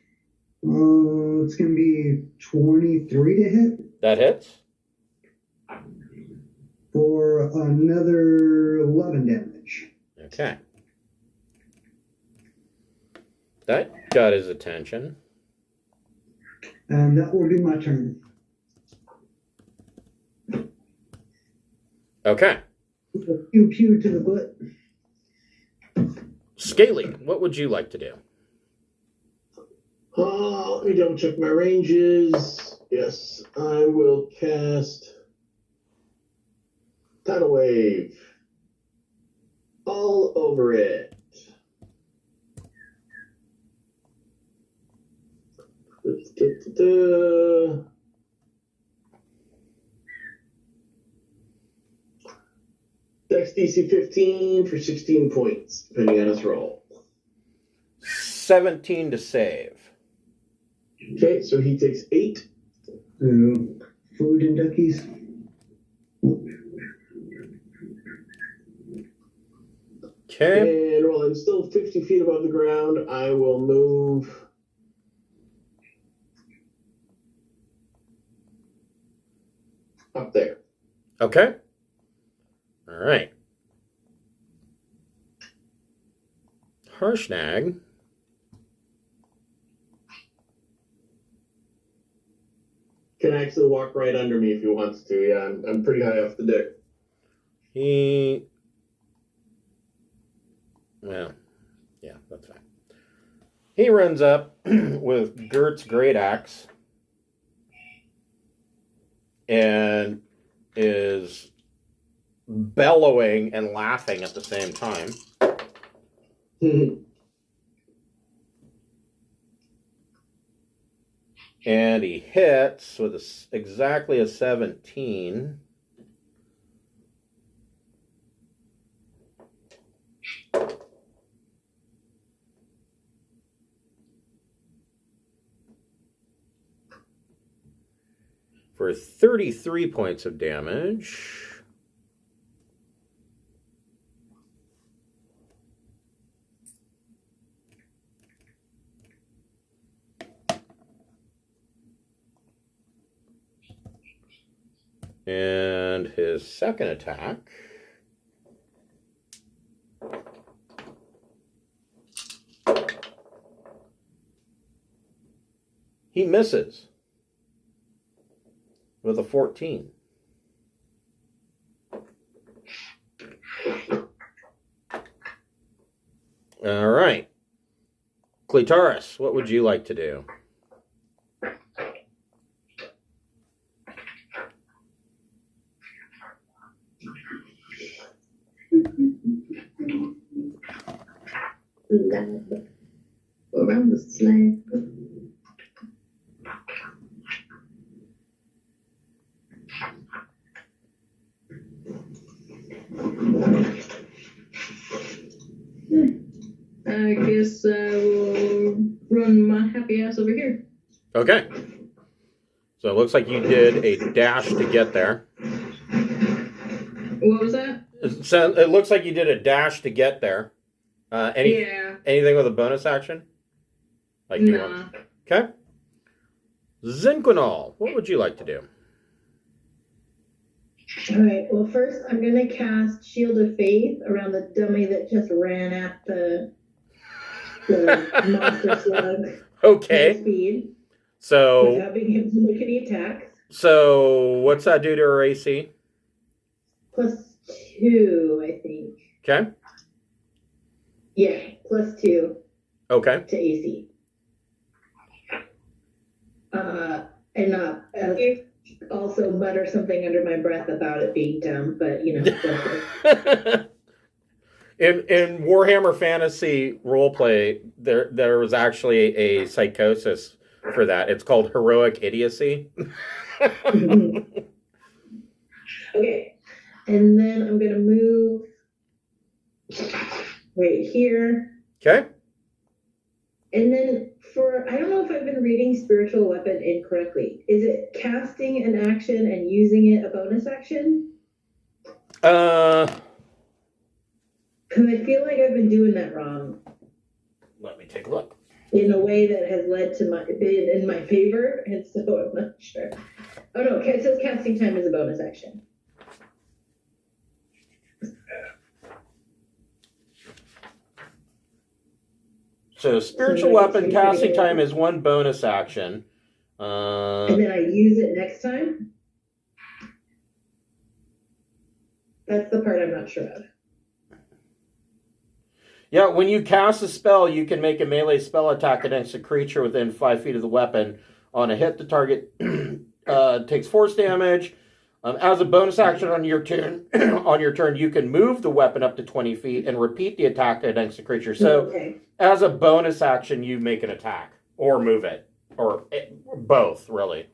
It's going to be 23 to hit. That hits. For another 11 damage. Okay. That got his attention. And that will be my turn. Okay. Pew pew to the butt. Scaly, what would you like to do? Let me double check my ranges. Yes, I will cast Tidal Wave all over it. Dex DC 15 for 16 points, depending on his roll. 17 to save. Okay, so he takes 8. Food and duckies. Okay. And while I'm still 50 feet above the ground, I will move up there. Okay. All right. Harshnag can actually walk right under me if he wants to. Yeah, I'm pretty high off the deck. Well, yeah, that's fine. He runs up with Gert's great axe and is bellowing and laughing at the same time. And he hits with exactly a 17. For 33 points of damage. And his second attack he misses with a 14. All right. Cleitaris, what would you like to do? Around the slab. I guess I will run my happy ass over here. Okay. So it looks like you did a dash to get there. What was that? So it looks like you did a dash to get there. Yeah. Anything with a bonus action? Like you Nah. want. Okay. Zinquinol, what would you like to do? All right. Well, first I'm gonna cast Shield of Faith around the dummy that just ran at the monster slug. Okay. Full speed So without being able to make any attacks. So what's that do to her AC? +2, I think. Okay. Yeah, +2 Okay. to AC. And also mutter something under my breath about it being dumb, but you know. whatever. In Warhammer Fantasy roleplay, there was actually a psychosis for that. It's called heroic idiocy. Okay, and then I'm gonna move right here, Okay. and then I don't know if I've been reading spiritual weapon incorrectly. Is it casting an action and using it a bonus action? Because I feel like I've been doing that wrong Let me take a look. in a way that has led to been in my favor, and so I'm not sure. Oh no, it says casting time is a bonus action. So spiritual weapon casting time is one bonus action. And then I use it next time? That's the part I'm not sure of. Yeah, when you cast a spell, you can make a melee spell attack against a creature within 5 feet of the weapon. On a hit, the target takes force damage. As a bonus action on your turn, you can move the weapon up to 20 feet and repeat the attack against the creature. So, as a bonus action, you make an attack or move it, or both, really.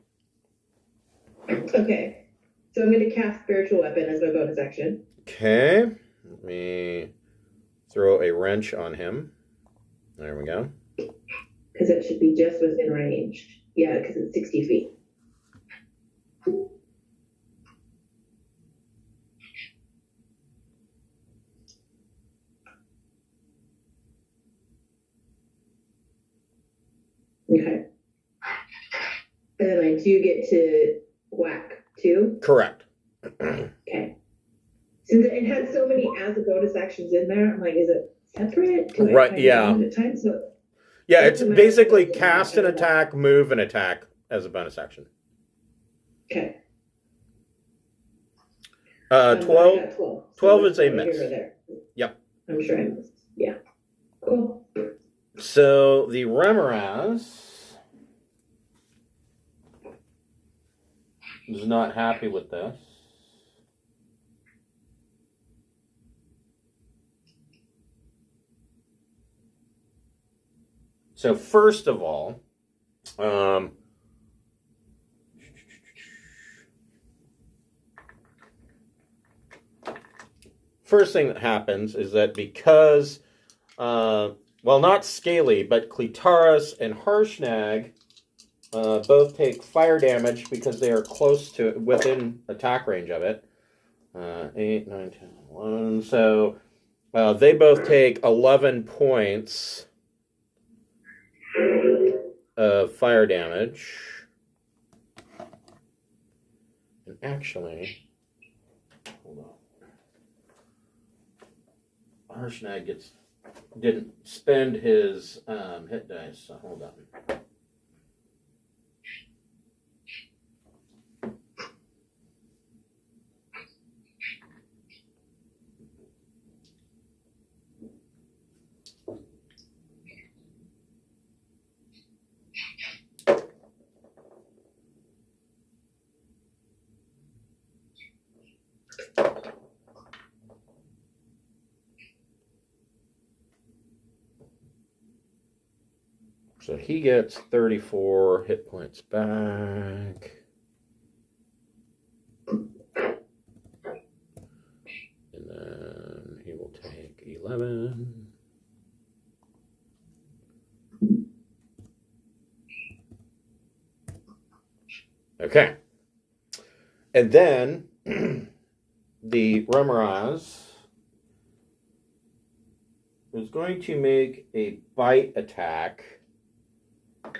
Okay, so I'm going to cast spiritual weapon as my bonus action. Okay, let me throw a wrench on him. There we go. Because it should be just within range. Yeah, because it's 60 feet. Okay. And then I do get to whack too? Correct. Okay. Since it had so many as a bonus actions in there, I'm like, is it separate? Right, yeah. At a time? So Yeah, it's basically cast an attack, move an attack as a bonus action. okay. 12. I got 12. 12 So is a here miss. or there. Yep. I'm sure I missed. Yeah. Cool. So the Remoraz is not happy with this. So first of all, first thing that happens is that because, well, not Scaly, but Clitaris and Harshnag both take fire damage because they are close to it, within attack range of it. 8, 9, 10, 11. So they both take 11 points of fire damage. And actually, hold on. Harshnag didn't spend his hit dice, so hold on. So he gets 34 hit points back. And then he will take 11. Okay. And then the Remoraz is going to make a bite attack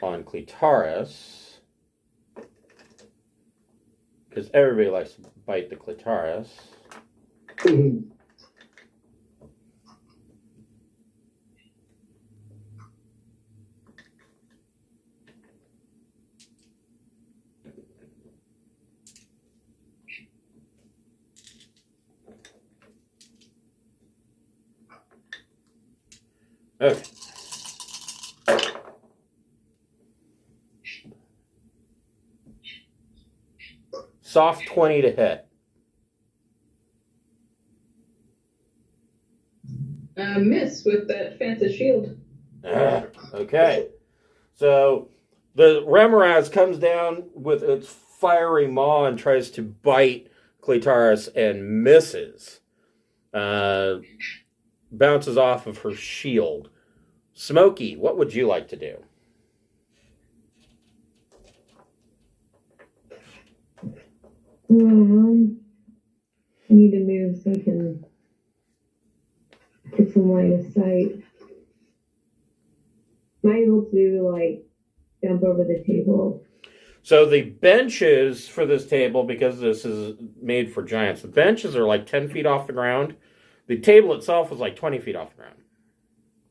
on clitoris, because everybody likes to bite the clitoris. Okay. Soft 20 to hit. Miss with that fancy shield. Okay. So the Remoraz comes down with its fiery maw and tries to bite Clitaris and misses. Bounces off of her shield. Smokey, what would you like to do? I need to move so I can get some line of sight. Am I able to, like, jump over the table? So the benches for this table, because this is made for giants, the benches are like 10 feet off the ground. The table itself is like 20 feet off the ground.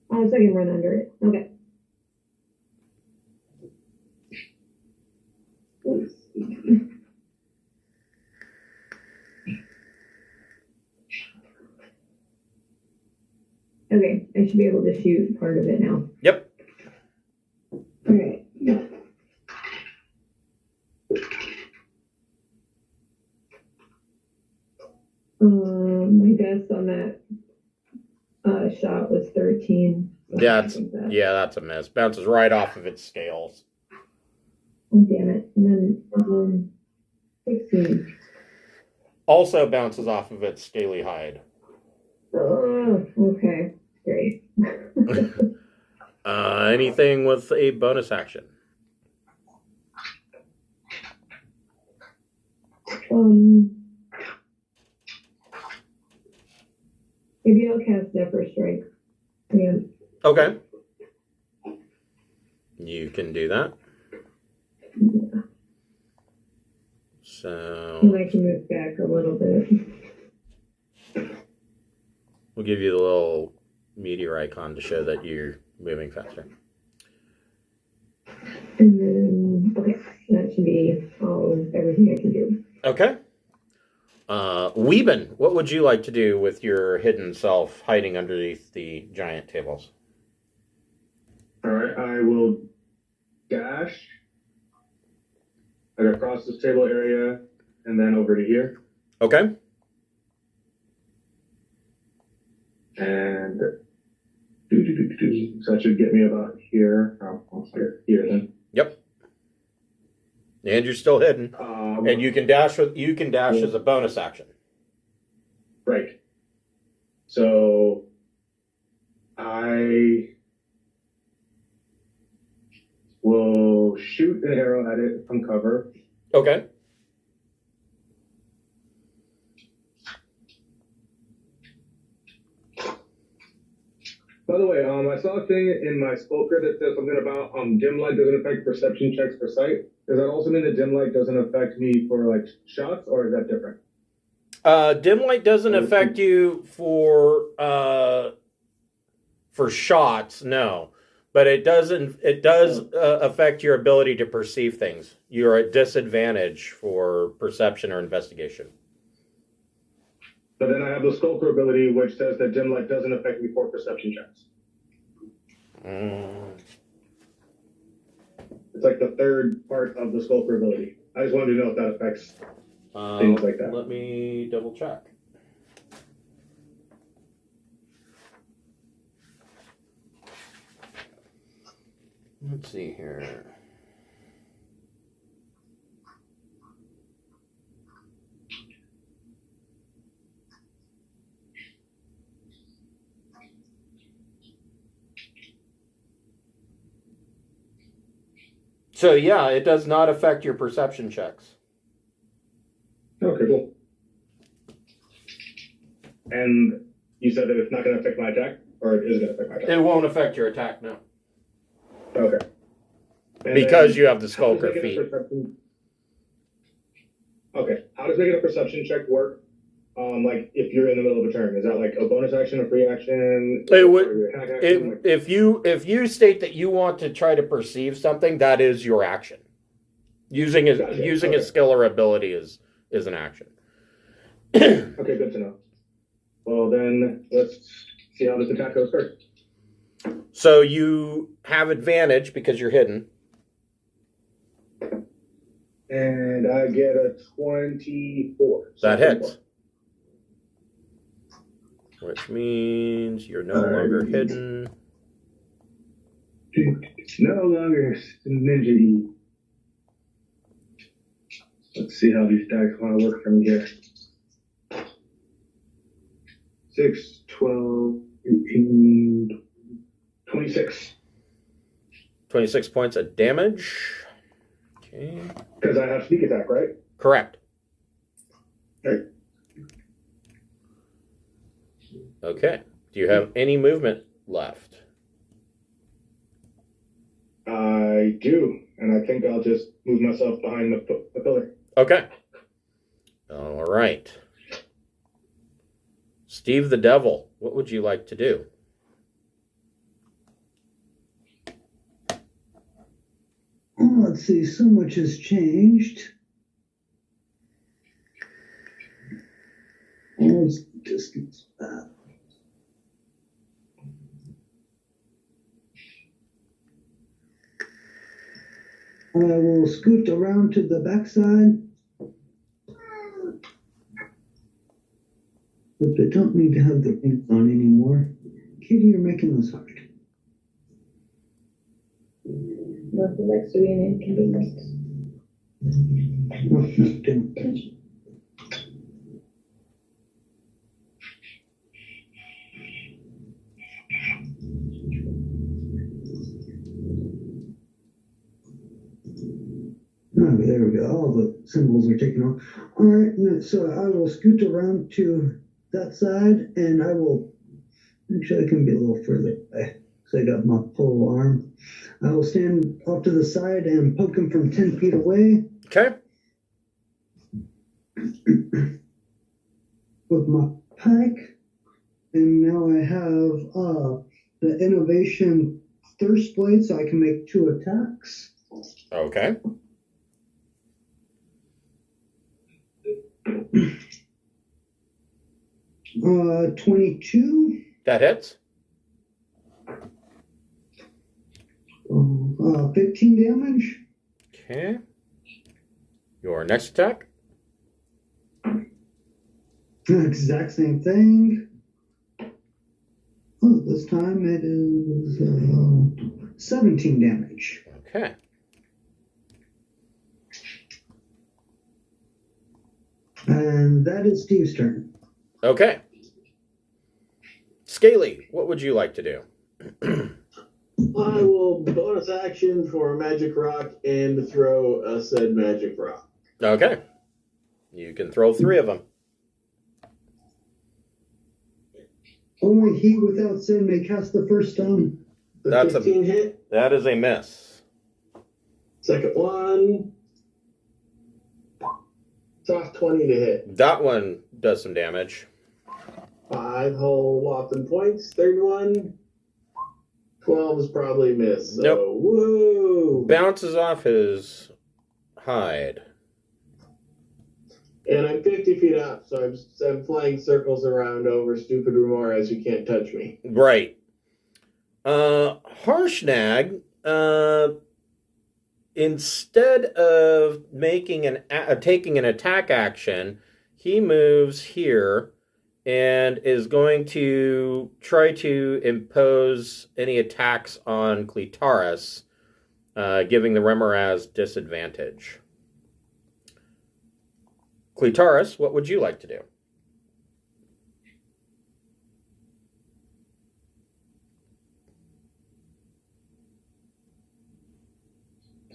Oh, so I can run under it. Okay. Okay, I should be able to shoot part of it now. Yep. Okay. My guess on that shot was 13. That's a miss. Bounces right off of its scales. Oh, damn it. And then 16. Also bounces off of its scaly hide. Oh, okay. Great. Anything with a bonus action? Maybe I'll cast Zephyr Strike. Yeah. Okay. You can do that. Yeah. So And I can move back a little bit. we'll give you the little meteor icon to show that you're moving faster. And then, okay, that should be everything I can do. Okay. Weeben, what would you like to do with your hidden self hiding underneath the giant tables? Alright, I will dash like across this table area and then over to here. Okay. And so that should get me about here. Oh, here then. Yep. And you're still hidden. And you can dash as a bonus action. Right. So I will shoot an arrow at it from cover. Okay. By the way, I saw a thing in my Spulker that says something about dim light doesn't affect perception checks for sight. Does that also mean that dim light doesn't affect me for like shots, or is that different? Dim light doesn't affect you for shots, no. But it does affect your ability to perceive things. You're at disadvantage for perception or investigation. But then I have the Skulker ability, which says that dim light doesn't affect me for perception checks. It's like the third part of the Skulker ability. I just wanted to know if that affects things like that. Let me double check. Let's see here. So yeah, it does not affect your perception checks. Okay, cool. And you said that it's not going to affect my attack, or it is going to affect my attack? It won't affect your attack, no. Okay. And Because then you have the how does skulker making a feat. perception- Okay, how does making a perception check work? Like if you're in the middle of a turn, is that like a bonus action, a free action? It would- or your attack action? Like- If you state that you want to try to perceive something, that is your action. Using a Gotcha. skill or ability is an action. Okay, good to know. Well, then let's see how this attack goes first. So you have advantage because you're hidden. And I get a 24. That hits. Which means you're no longer hidden. It's no longer Ninja E. Let's see how these dice want to work from here. 6, 12, 18, 26. 26 points of damage. Okay. Because I have sneak attack, right? Correct. Okay. Okay. Do you have any movement left? I do. And I think I'll just move myself behind the pillar. Okay. All right. Steve the Devil, what would you like to do? Oh, let's see, so much has changed. What's the distance back? I will scoot around to the backside. But I don't need to have the rings on anymore. Kitty, you're making this hard. Nothing likes to be an inconvenience. No, don't. Oh, there we go. All the symbols are taken off. All right, so I will scoot around to that side, and I will. Actually, I can be a little further away. So I got my pole arm. I will stand off to the side and poke him from 10 feet away. Okay. With my pike. And now I have the innovation thirst blade, so I can make 2 attacks. Okay. 22. That hits. 15 damage. Okay. Your next attack. Exact same thing. Oh, this time it is 17 damage. Okay. And that is Steve's turn. Okay. Scaly, what would you like to do? I will bonus action for a magic rock and throw a said magic rock. Okay. You can throw 3 of them. Only he without sin may cast the first stone. The That's 15 hit. That is a miss. Second one. Soft 20 to hit. That one does some damage. 5 whole whopping points. Third one. 12 is probably a miss. So, Nope. woo! Bounces off his hide. And I'm 50 feet up, so I'm flying circles around over stupid Remoras who can't touch me. Right. Harshnag, instead of making taking an attack action, he moves here and is going to try to impose any attacks on Clitaris, giving the Remoras disadvantage. Clitaris, what would you like to do?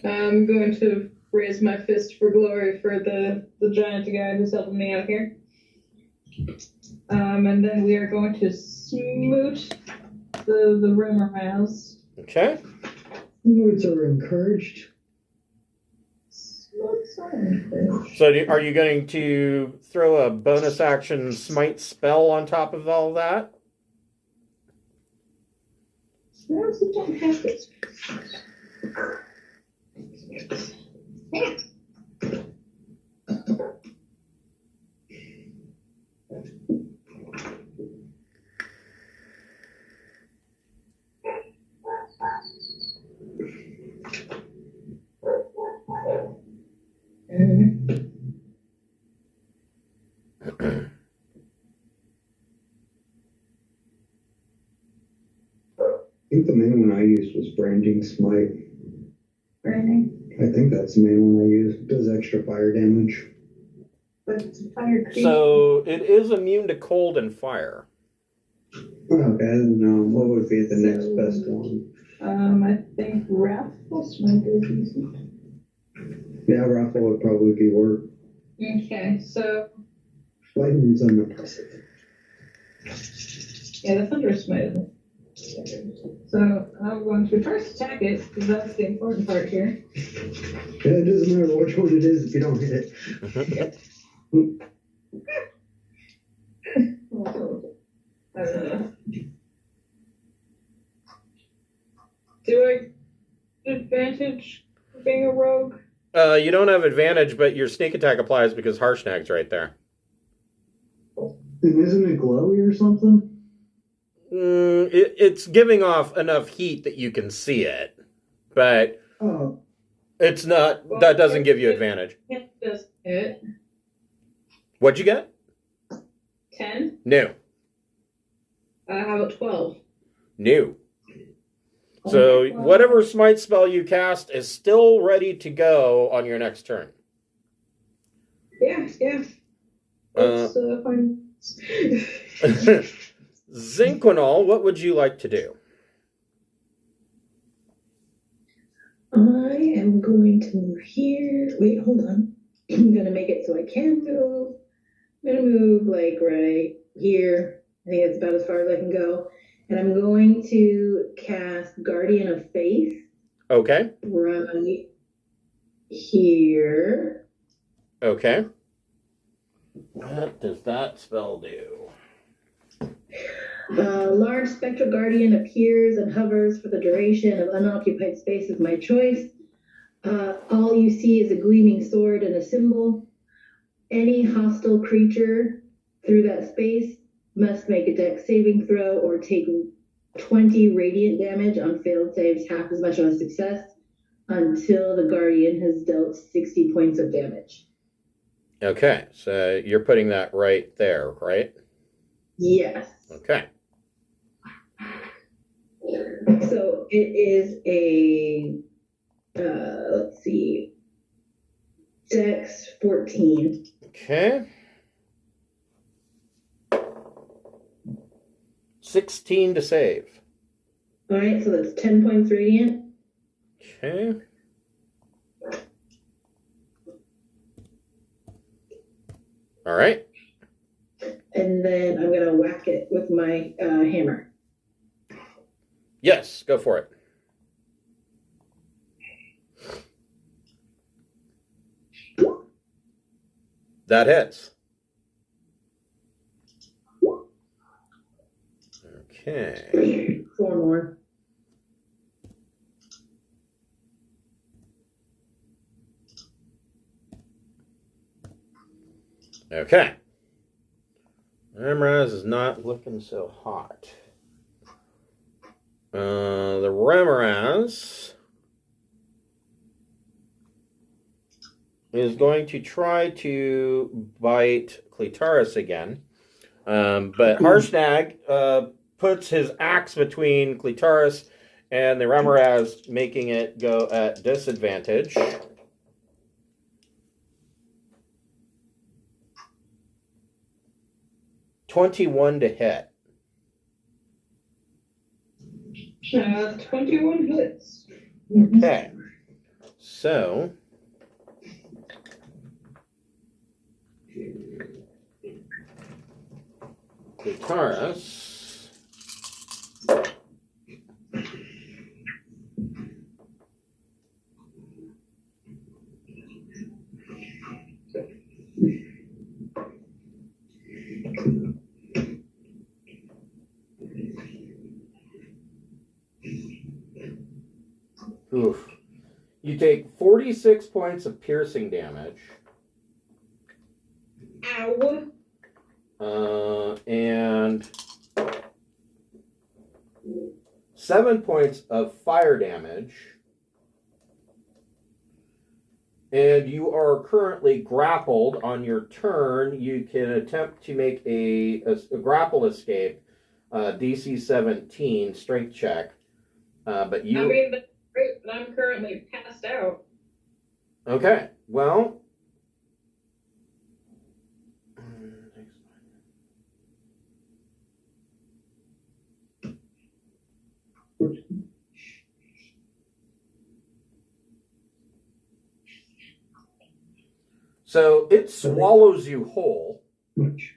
I'm going to raise my fist for glory for the giant guy who's helping me out here. And then we are going to smooch the rumor mouse. Okay. Moods are encouraged. So are you going to throw a bonus action smite spell on top of all that? Smells don't have this. I think the main one I used was Branding Smite. Branding. I think that's the main one I used. It does extra fire damage. But it's a fire creature. So it is immune to cold and fire. Okay, I don't know. What would be the next best one? I think Wrathful might be decent. Yeah, Raffle would probably be work. Okay, so Lightning's unimpressive. yeah, the Thunder Smite. So I'm going to first attack it because that's the important part here. Yeah, it doesn't matter which one it is if you don't hit it. Do I advantage for being a rogue? You don't have advantage, but your sneak attack applies because Harshnag's right there. And isn't it glowy or something? It's giving off enough heat that you can see it, but it's not. Well, that doesn't give you advantage. It does hit. What'd you get? 10. No. How about 12? No. So whatever smite spell you cast is still ready to go on your next turn. Yeah. That's fine. Zinquinol, what would you like to do? I am going to move here. Wait, hold on. I'm going to make it so I can move. I'm going to move like right here. I think that's about as far as I can go. And I'm going to cast Guardian of Faith. Okay. Right here. Okay. What does that spell do? Large spectral guardian appears and hovers for the duration of unoccupied space of my choice. All you see is a gleaming sword and a symbol. Any hostile creature through that space must make a dex saving throw or take 20 radiant damage on failed saves, half as much on a success, until the guardian has dealt 60 points of damage. Okay, so you're putting that right there, right? Yes. Okay. So it is a, let's see, Dex 14. Okay. 16 to save. All right, so that's 10 points radiant. Okay. All right. And then I'm going to whack it with my hammer. Yes, go for it. That hits. Okay. 4 more. Okay. Ramraz is not looking so hot. The Ramraz is going to try to bite Clitaris again. But Harshnag puts his axe between Clitaris and the Ramraz, making it go at disadvantage. $21 to hit. 21 hits. Okay. So Clitaris Oof. You take 46 points of piercing damage. Ow. And 7 points of fire damage. And you are currently grappled. On your turn, you can attempt to make a grapple escape, DC 17 strength check. But you. I mean, that's great, but I'm currently passed out. Okay. Well. So it swallows you whole. Much.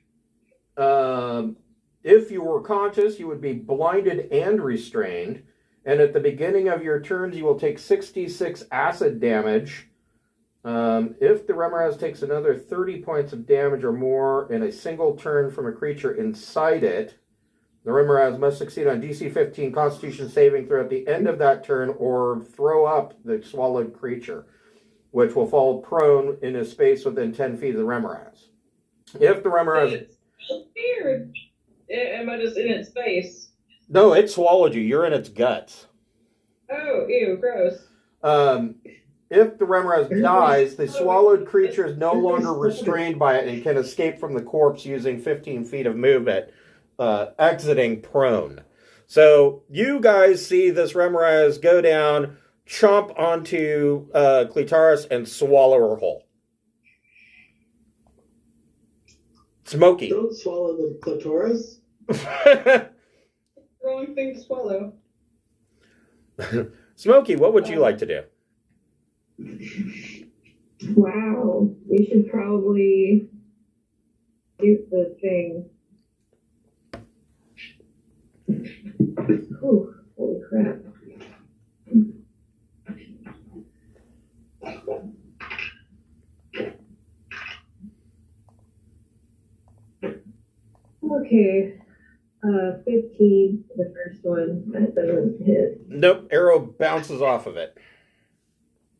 If you were conscious, you would be blinded and restrained. And at the beginning of your turns, you will take 66 acid damage. If the Remoraz takes another 30 points of damage or more in a single turn from a creature inside it, the Remoraz must succeed on DC 15 Constitution saving throw at the end of that turn or throw up the swallowed creature, which will fall prone in a space within 10 feet of the Remoraz. If the Remoraz... It's weird. Am I just in its face? No, it swallowed you. You're in its guts. Oh, ew, gross. If the Remoraz dies, the swallowed creature is no longer restrained by it and can escape from the corpse using 15 feet of movement, exiting prone. So you guys see this Remoraz go down, chomp onto Clitaris, and swallow her whole. Smokey. Don't swallow the clitoris. Wrong thing to swallow. Smokey, what would you like to do? Wow, we should probably do the thing. Whew, holy crap. Okay, 15, the first one, that doesn't hit. Nope, arrow bounces off of it.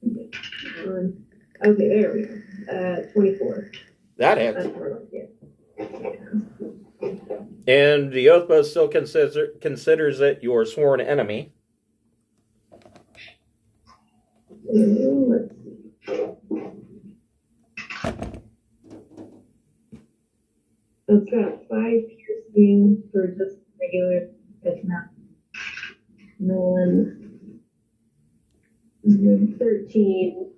Okay, there we go. 24. That hits. That's where I get. And the Oathbow still considers it your sworn enemy. Let's see. It's got 5 piercing for just regular, if not. And then 13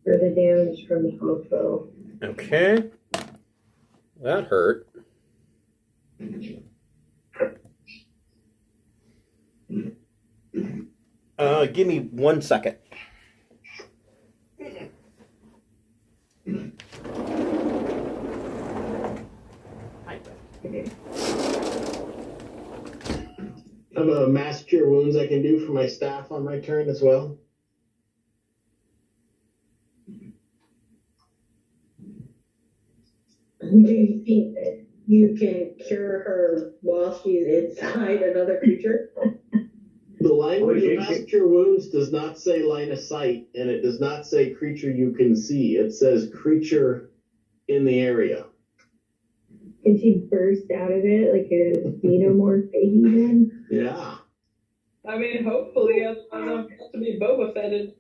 for the damage from the crossbow. Okay. That hurt. Give me 1 second. Okay. I have a mass cure wounds I can do for my staff on my turn as well. Do you think that you can cure her while she's inside another creature? The language of mass cure wounds does not say line of sight, and it does not say creature you can see. It says creature in the area. Can she burst out of it like a xenomorph baby then? Yeah. I mean, hopefully, otherwise I'm supposed to be Boba Fetted.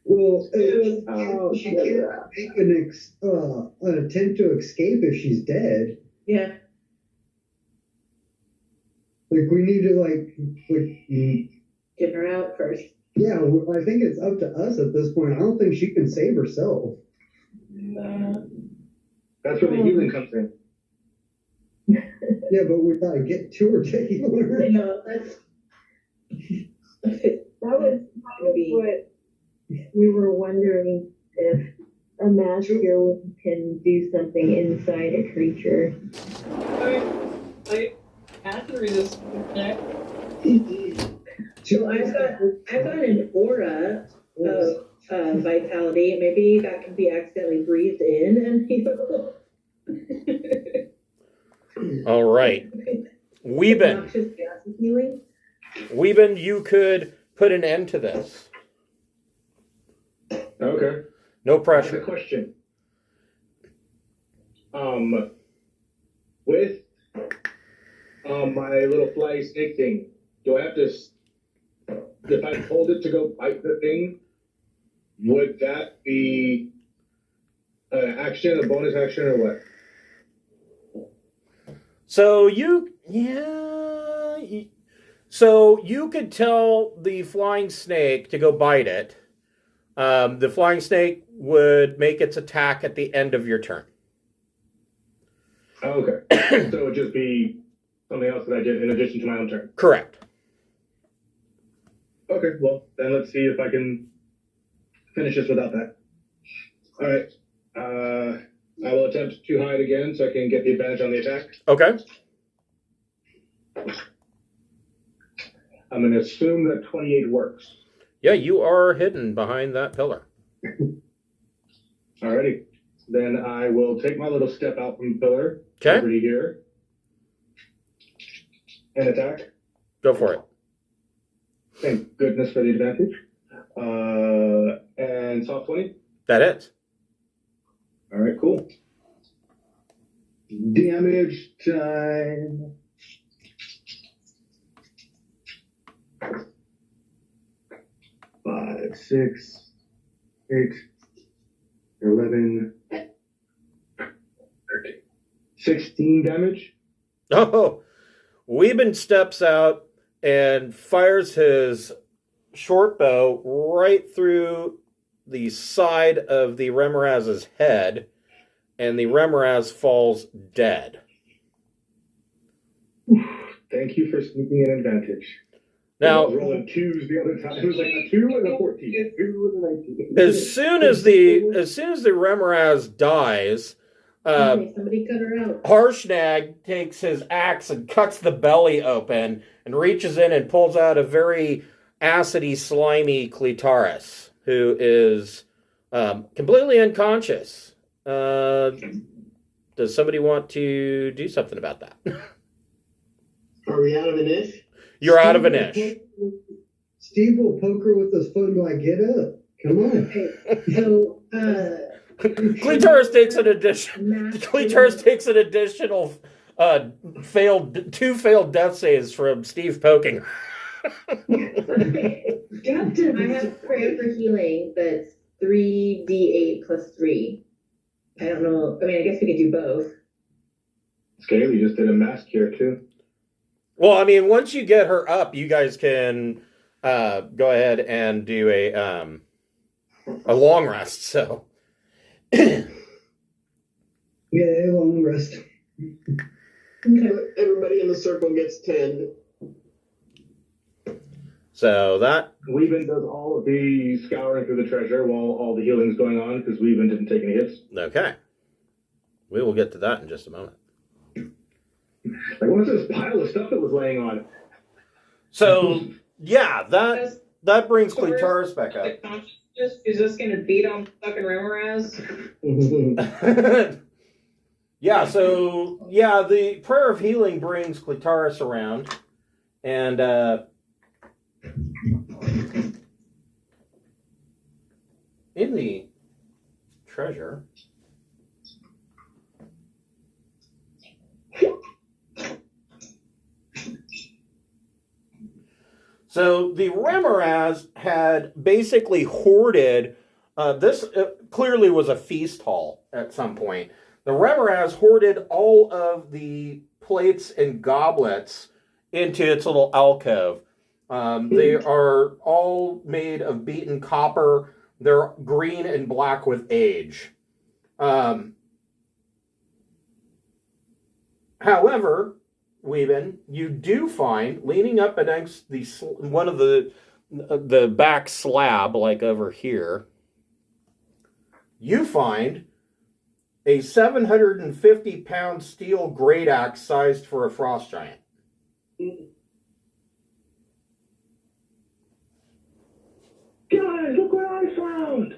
Well, Oh, she can't make an attempt to escape if she's dead. Yeah. Like, we need to, Get her out first. yeah, I think it's up to us at this point. I don't think she can save herself. That's where the healing comes in. Yeah, but we gotta get to her to heal her. No, that's. that was what we were wondering, if a mass cure can do something inside a creature. I acid resist. So I've got an aura of vitality. Maybe that can be accidentally breathed in and heal. All right. Weeben. Noxious gas healing. Weeben, you could put an end to this. Okay. No I have a pressure. question. With my little fly snake thing, do I have to, if I hold it to go bite the thing, would that be an action, a bonus action, or what? So so you could tell the flying snake to go bite it. The flying snake would make its attack at the end of your turn. Okay. So it would just be something else that I did in addition to my own turn. Correct. Okay, well, then let's see if I can finish this without that. All right. I will attempt to hide again so I can get the advantage on the attack. Okay. I'm going to assume that 28 works. Yeah, you are hidden behind that pillar. Alrighty. Then I will take my little step out from the pillar. Okay. Over to here. And attack. Go for it. Thank goodness for the advantage. And soft 20. That hits. All right, cool. Damage time. 5, 6, 8, 11, 13. 16 damage. Oh, Weeben steps out and fires his short bow right through the side of the Remoraz's head, and the Remoraz falls dead. Thank you for sneaking an advantage. I Now, was rolling 2s the other time. It was like a 2 and a 14. 2 and a 19. as soon as the Remoraz dies, Somebody cut her out. Harshnag takes his axe and cuts the belly open and reaches in and pulls out a very acidy, slimy Clitaris, who is completely unconscious. Does somebody want to do something about that? Are we out of an ish? You're out of an ish. Steve will poke her with his foot and be like, get up. Come on. So, Clitaris takes an addition. Clitaris takes an additional two failed death saves from Steve poking. I have prayer for healing that's 3d8 plus 3. I don't know. I mean, I guess we could do both. Scaly just did a mask here, too. Well, I mean, once you get her up, you guys can go ahead and do a long rest. So, Yeah, long rest. Everybody in the circle gets 10. so that Weeben does all of the scouring through the treasure while all the healing's going on because Weeben didn't take any hits. okay. We will get to that in just a moment. Like, what's this pile of stuff that was laying on? So, yeah, that brings Clitaris back up. The consciousness is just going to beat on fucking Remoraz. Yeah, so, yeah, the prayer of healing brings Clitaris around, and in the treasure, so the Remoraz had basically hoarded, this clearly was a feast hall at some point. The Remoraz hoarded all of the plates and goblets into its little alcove. They are all made of beaten copper. They're green and black with age. However, Weeben, you do find, leaning up against one of the back slab, like over here, you find a 750-pound steel great axe sized for a frost giant. Guys, look what I found!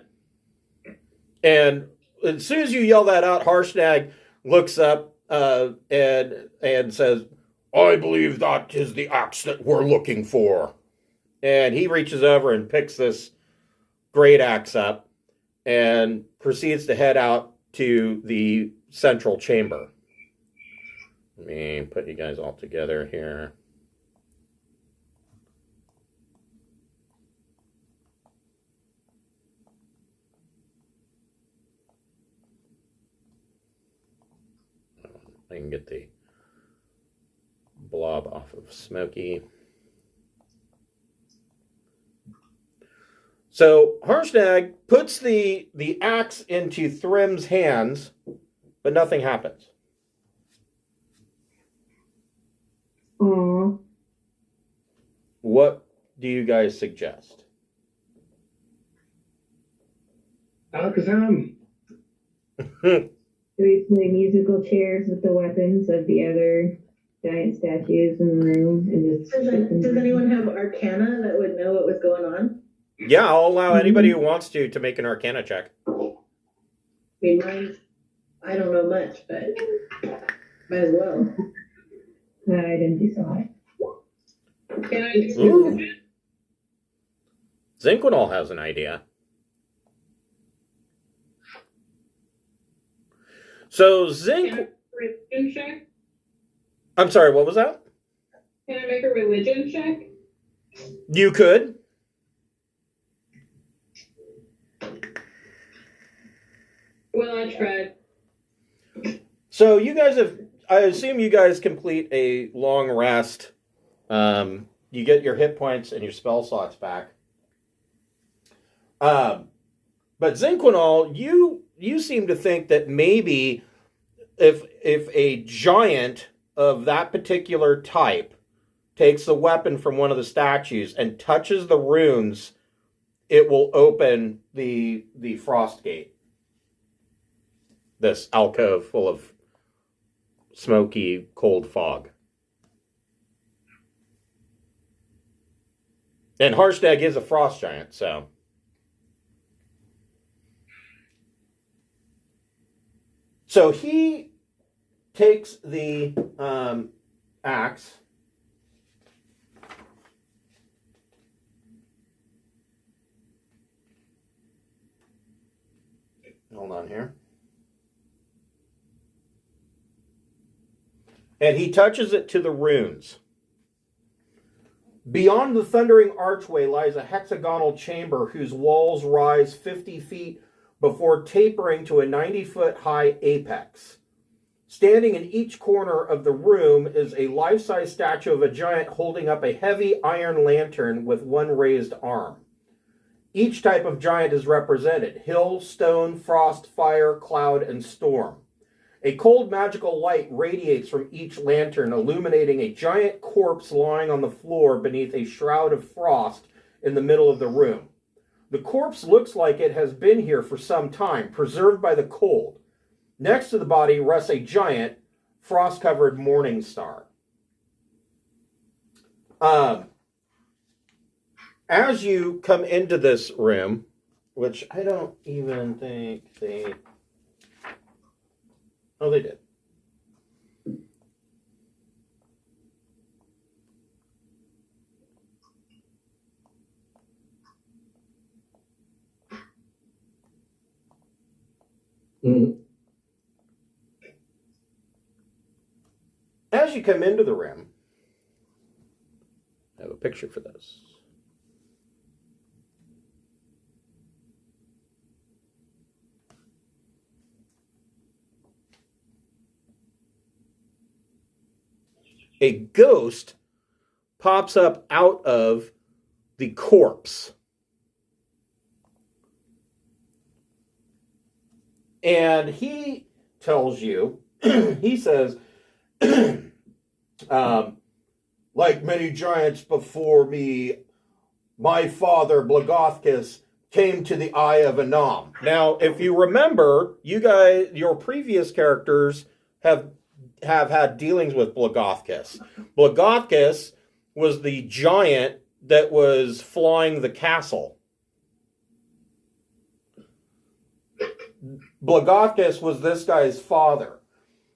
And as soon as you yell that out, Harshnag looks up and says, I believe that is the axe that we're looking for. And he reaches over and picks this great axe up and proceeds to head out to the central chamber. Let me put you guys all together here. I can get the blob off of Smokey. So Harshnag puts the axe into Thrym's hands, but nothing happens. Aww. What do you guys suggest? Alakazam. Do we play musical chairs with the weapons of the other giant statues in the room? And just Does anyone have Arcana that would know what was going on? Yeah, I'll allow anybody who wants to make an Arcana check. I mean, mine, I don't know much, but might as well. I didn't do so hot. Can I do Zinquinol has an idea. So Can I make a religion check? I'm sorry, what was that? Can I make a religion check? You could. Well, I tried. So you guys I assume you guys complete a long rest. You get your hit points and your spell slots back. But Zinquinol, you seem to think that maybe if a giant of that particular type takes the weapon from one of the statues and touches the runes, it will open the frost gate. This alcove full of smoky, cold fog. And Harshnag is a frost giant, so. So he takes the axe. Hold on here. And he touches it to the runes. Beyond the thundering archway lies a hexagonal chamber whose walls rise 50 feet before tapering to a 90-foot high apex. Standing in each corner of the room is a life-size statue of a giant holding up a heavy iron lantern with one raised arm. Each type of giant is represented: hill, stone, frost, fire, cloud, and storm. A cold magical light radiates from each lantern, illuminating a giant corpse lying on the floor beneath a shroud of frost in the middle of the room. The corpse looks like it has been here for some time, preserved by the cold. Next to the body rests a giant, frost-covered morning star. As you come into this room, which I don't even think they... Oh, they did. Mm-hmm. As you come into the room, I have a picture for this. A ghost pops up out of the corpse. And he tells you, he says, like many giants before me, my father, Blagothkus, came to the Eye of Anam. Now, if you remember, you guys, your previous characters have had dealings with Blagothkus. Blagothkus was the giant that was flying the castle. Blagothkus was this guy's father.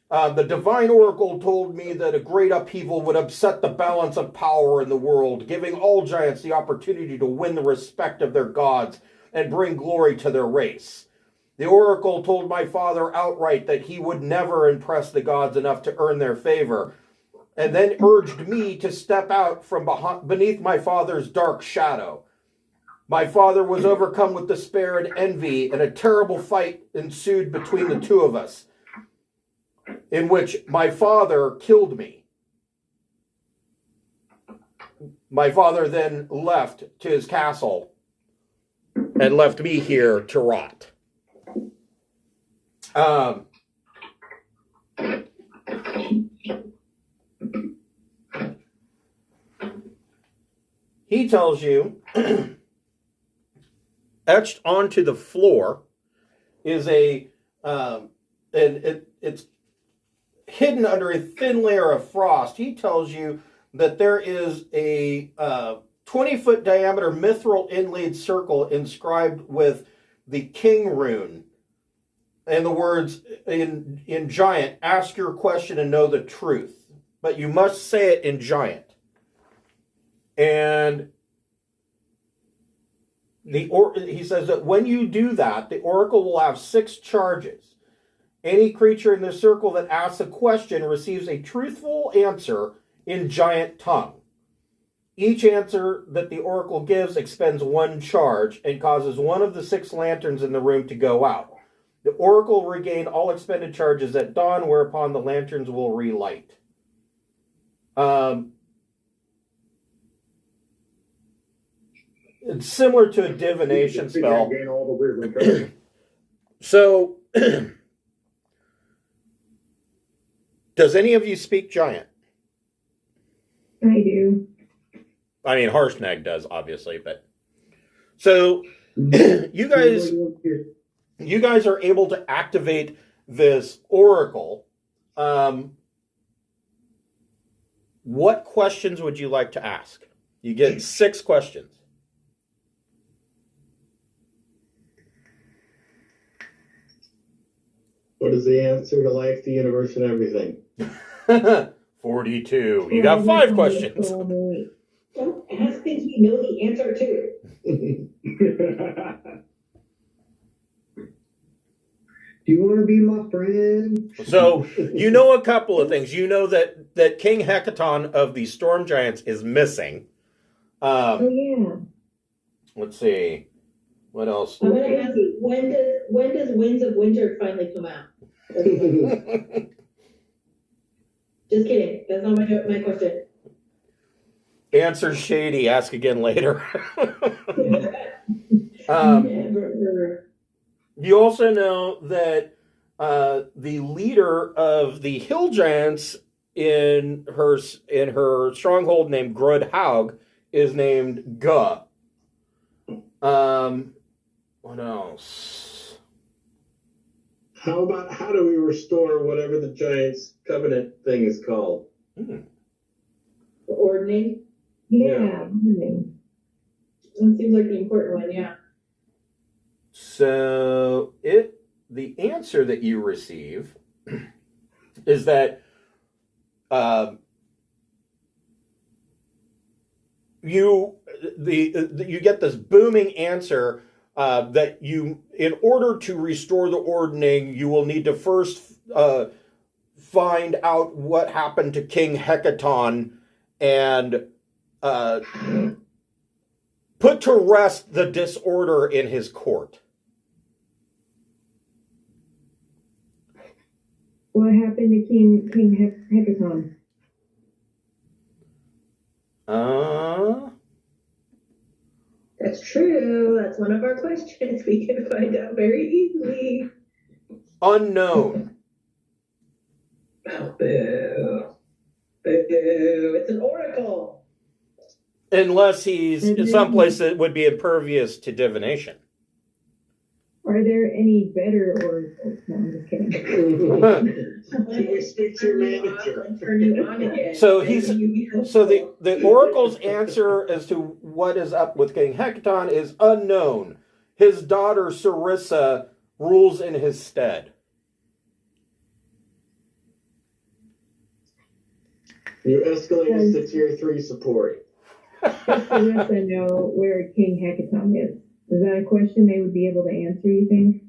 The divine oracle told me that a great upheaval would upset the balance of power in the world, giving all giants the opportunity to win the respect of their gods and bring glory to their race. The oracle told my father outright that he would never impress the gods enough to earn their favor, and then urged me to step out from beneath my father's dark shadow. My father was overcome with despair and envy, and a terrible fight ensued between the two of us, in which my father killed me. My father then left to his castle and left me here to rot. He tells you, etched onto the floor is it's hidden under a thin layer of frost. He tells you that there is a 20-foot diameter mithril inlaid circle inscribed with the king rune and the words in giant, ask your question and know the truth. But you must say it in giant. And he says that when you do that, the oracle will have 6 charges. Any creature in the circle that asks a question receives a truthful answer in giant tongue. Each answer that the oracle gives expends 1 charge and causes one of the 6 lanterns in the room to go out. The oracle will regain all expended charges at dawn, whereupon the lanterns will relight. It's similar to a divination spell. So, does any of you speak giant? I do. I mean, Harshnag does, obviously, but so you guys are able to activate this oracle. What questions would you like to ask? You get 6 questions. What is the answer to life, the universe, and everything? 42. You got 5 questions. Don't ask things we know the answer to. Do you want to be my friend? So, you know a couple of things. You know that King Hecaton of the Storm Giants is missing. Oh, yeah. Let's see. What else? I'm going to ask you, when does Winds of Winter finally come out? Just kidding. That's not my question. Answer shady. Ask again later. Never. You also know that the leader of the Hill Giants in her stronghold named Grudhaug is named Guh. What else? How do we restore whatever the Giants' covenant thing is called? Ordning? Yeah. That seems like the important one, yeah. So the answer that you receive is that you get this booming answer that in order to restore the ordning, you will need to first find out what happened to King Hecaton and put to rest the disorder in his court. What happened to King Hecaton? That's true. That's one of our questions. We can find out very easily. Unknown. Oh, boo. Boo. It's an oracle. Unless he's someplace that would be impervious to divination. Are there any better oracles? No, I'm just kidding. Can we speak to your manager? Turn you on again. So the oracle's answer as to what is up with King Hecaton is unknown. His daughter Sarissa rules in his stead. You escalated to tier 3 support. Does Sarissa know where King Hecaton is? Is that a question they would be able to answer, you think?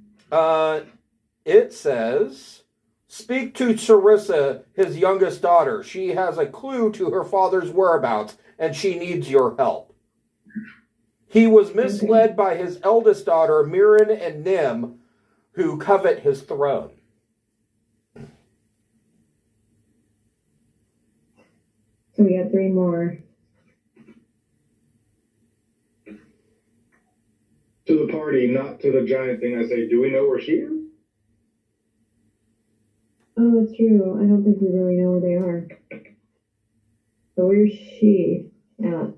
It says, speak to Sarissa, his youngest daughter. She has a clue to her father's whereabouts, and she needs your help. He was misled by his eldest daughter, Mirren and Nim, who covet his throne. So we got 3 more. To the party, not to the giant thing, I say, do we know where she is? Oh, that's true. I don't think we really know where they are. So where's she at?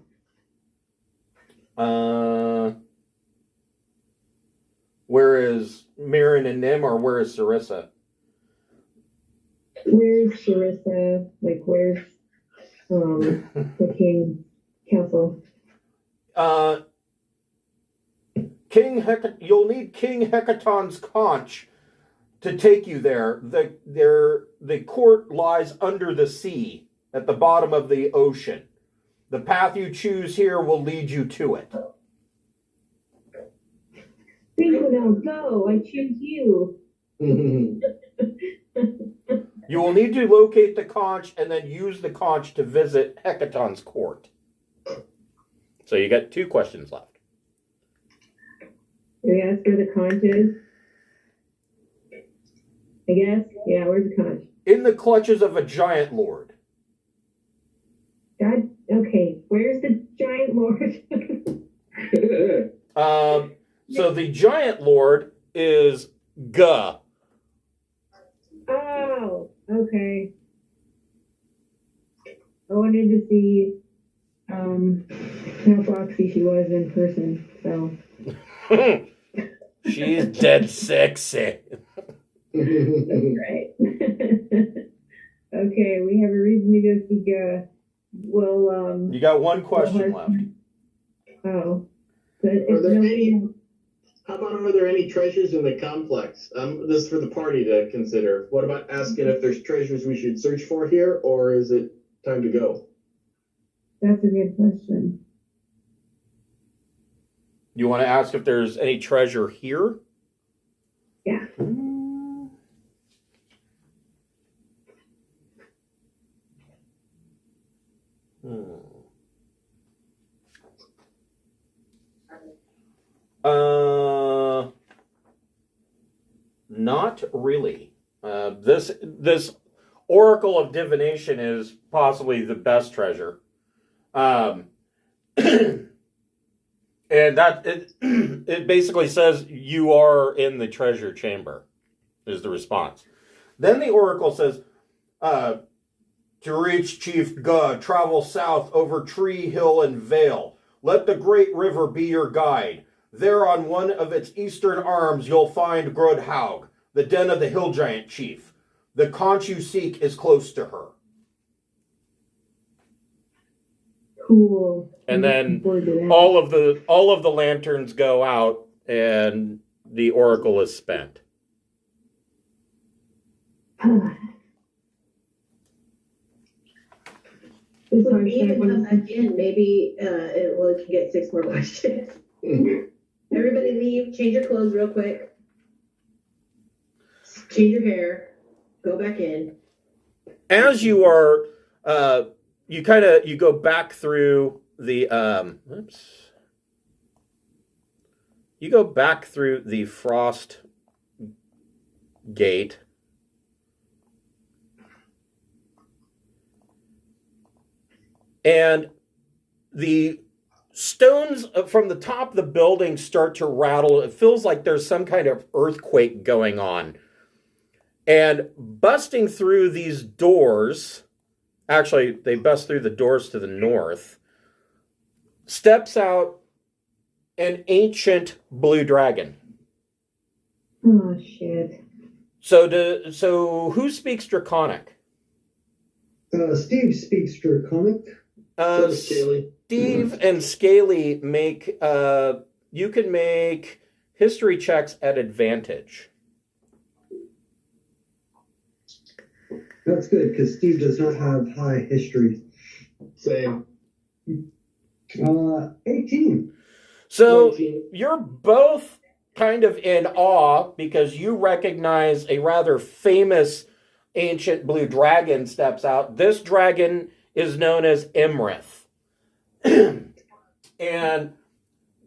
Where is Mirren and Nim, or where is Sarissa? Where's Sarissa? Like, where's the King's castle? You'll need King Hecaton's conch to take you there. The court lies under the sea at the bottom of the ocean. The path you choose here will lead you to it. Bingo, go! I choose you. You will need to locate the conch and then use the conch to visit Hecaton's court. So you got 2 questions left. Do we ask where the conch is? I guess. Yeah, where's the conch? In the clutches of a giant lord. God, okay. Where's the giant lord? So the giant lord is Guh. Oh, okay. I wanted to see how foxy she was in person, so. She's dead sexy. That's right. Okay, we have a reason to go see Guh. Well, You got 1 question left. Oh. But Are there any treasures in the complex? This is for the party to consider. What about asking if there's treasures we should search for here, or is it time to go? That's a good question. You want to ask if there's any treasure here? Yeah. Not really. This Oracle of Divination is possibly the best treasure. And that it basically says you are in the treasure chamber, is the response. Then the Oracle says, to reach Chief Guh, travel south over tree, hill, and vale. Let the great river be your guide. There on one of its eastern arms you'll find Grodhaug, the den of the hill giant chief. The conch you seek is close to her. Cool. And then all of the lanterns go out and the oracle is spent. When we even come back in, maybe we can get 6 more questions. Everybody leave, change your clothes real quick. Change your hair, go back in. As you are, you go back through the, you go back through the frost gate. And the stones from the top of the building start to rattle. It feels like there's some kind of earthquake going on. And busting through these doors, actually, they bust through the doors to the north, steps out an ancient blue dragon. Oh, shit. So who speaks Draconic? Steve speaks Draconic. Steve and Scaly make, you can make history checks at advantage. That's good, because Steve does not have high history. Same. 18. So 19. you're both kind of in awe because you recognize a rather famous ancient blue dragon steps out. This dragon is known as Imrith. And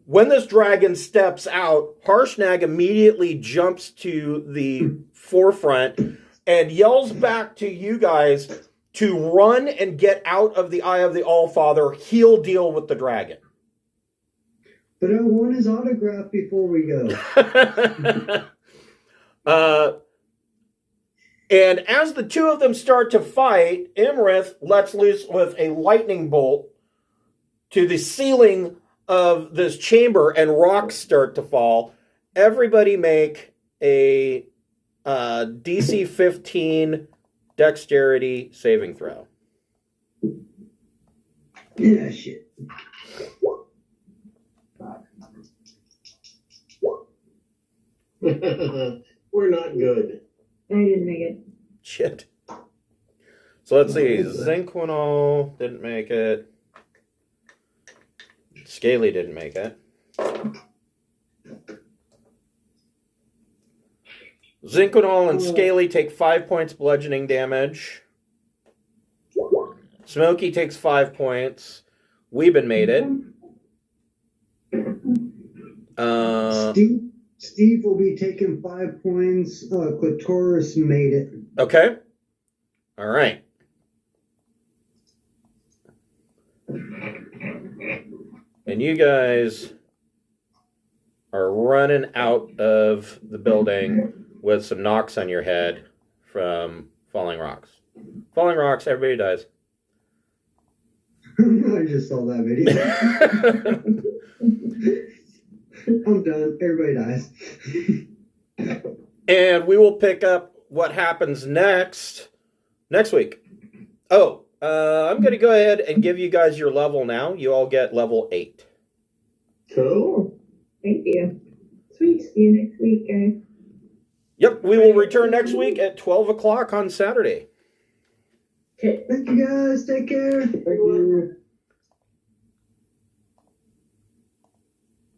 when this dragon steps out, Harshnag immediately jumps to the forefront and yells back to you guys to run and get out of the Eye of the Allfather. He'll deal with the dragon. But I want his autograph before we go. And as the two of them start to fight, Imrith lets loose with a lightning bolt to the ceiling of this chamber, and rocks start to fall. Everybody make a DC 15 dexterity saving throw. Yeah, shit. We're not good. I didn't make it. Shit. So let's see. Zinquinol didn't make it. Scaly didn't make it. Zinquinol and Scaly take 5 points bludgeoning damage. Smokey takes 5 points. Weeben made it. Steve will be taking 5 points. Clitoris made it. Okay. All right. And you guys are running out of the building with some knocks on your head from falling rocks. Falling rocks, everybody dies. I just saw that video. I'm done. Everybody dies. And we will pick up what happens next week. Oh, I'm going to go ahead and give you guys your level now. You all get level 8. Cool. Thank you. Sweet. See you next week, guys. Yep, we will return next week at 12 o'clock on Saturday. Thank you guys. Take care. Thank you.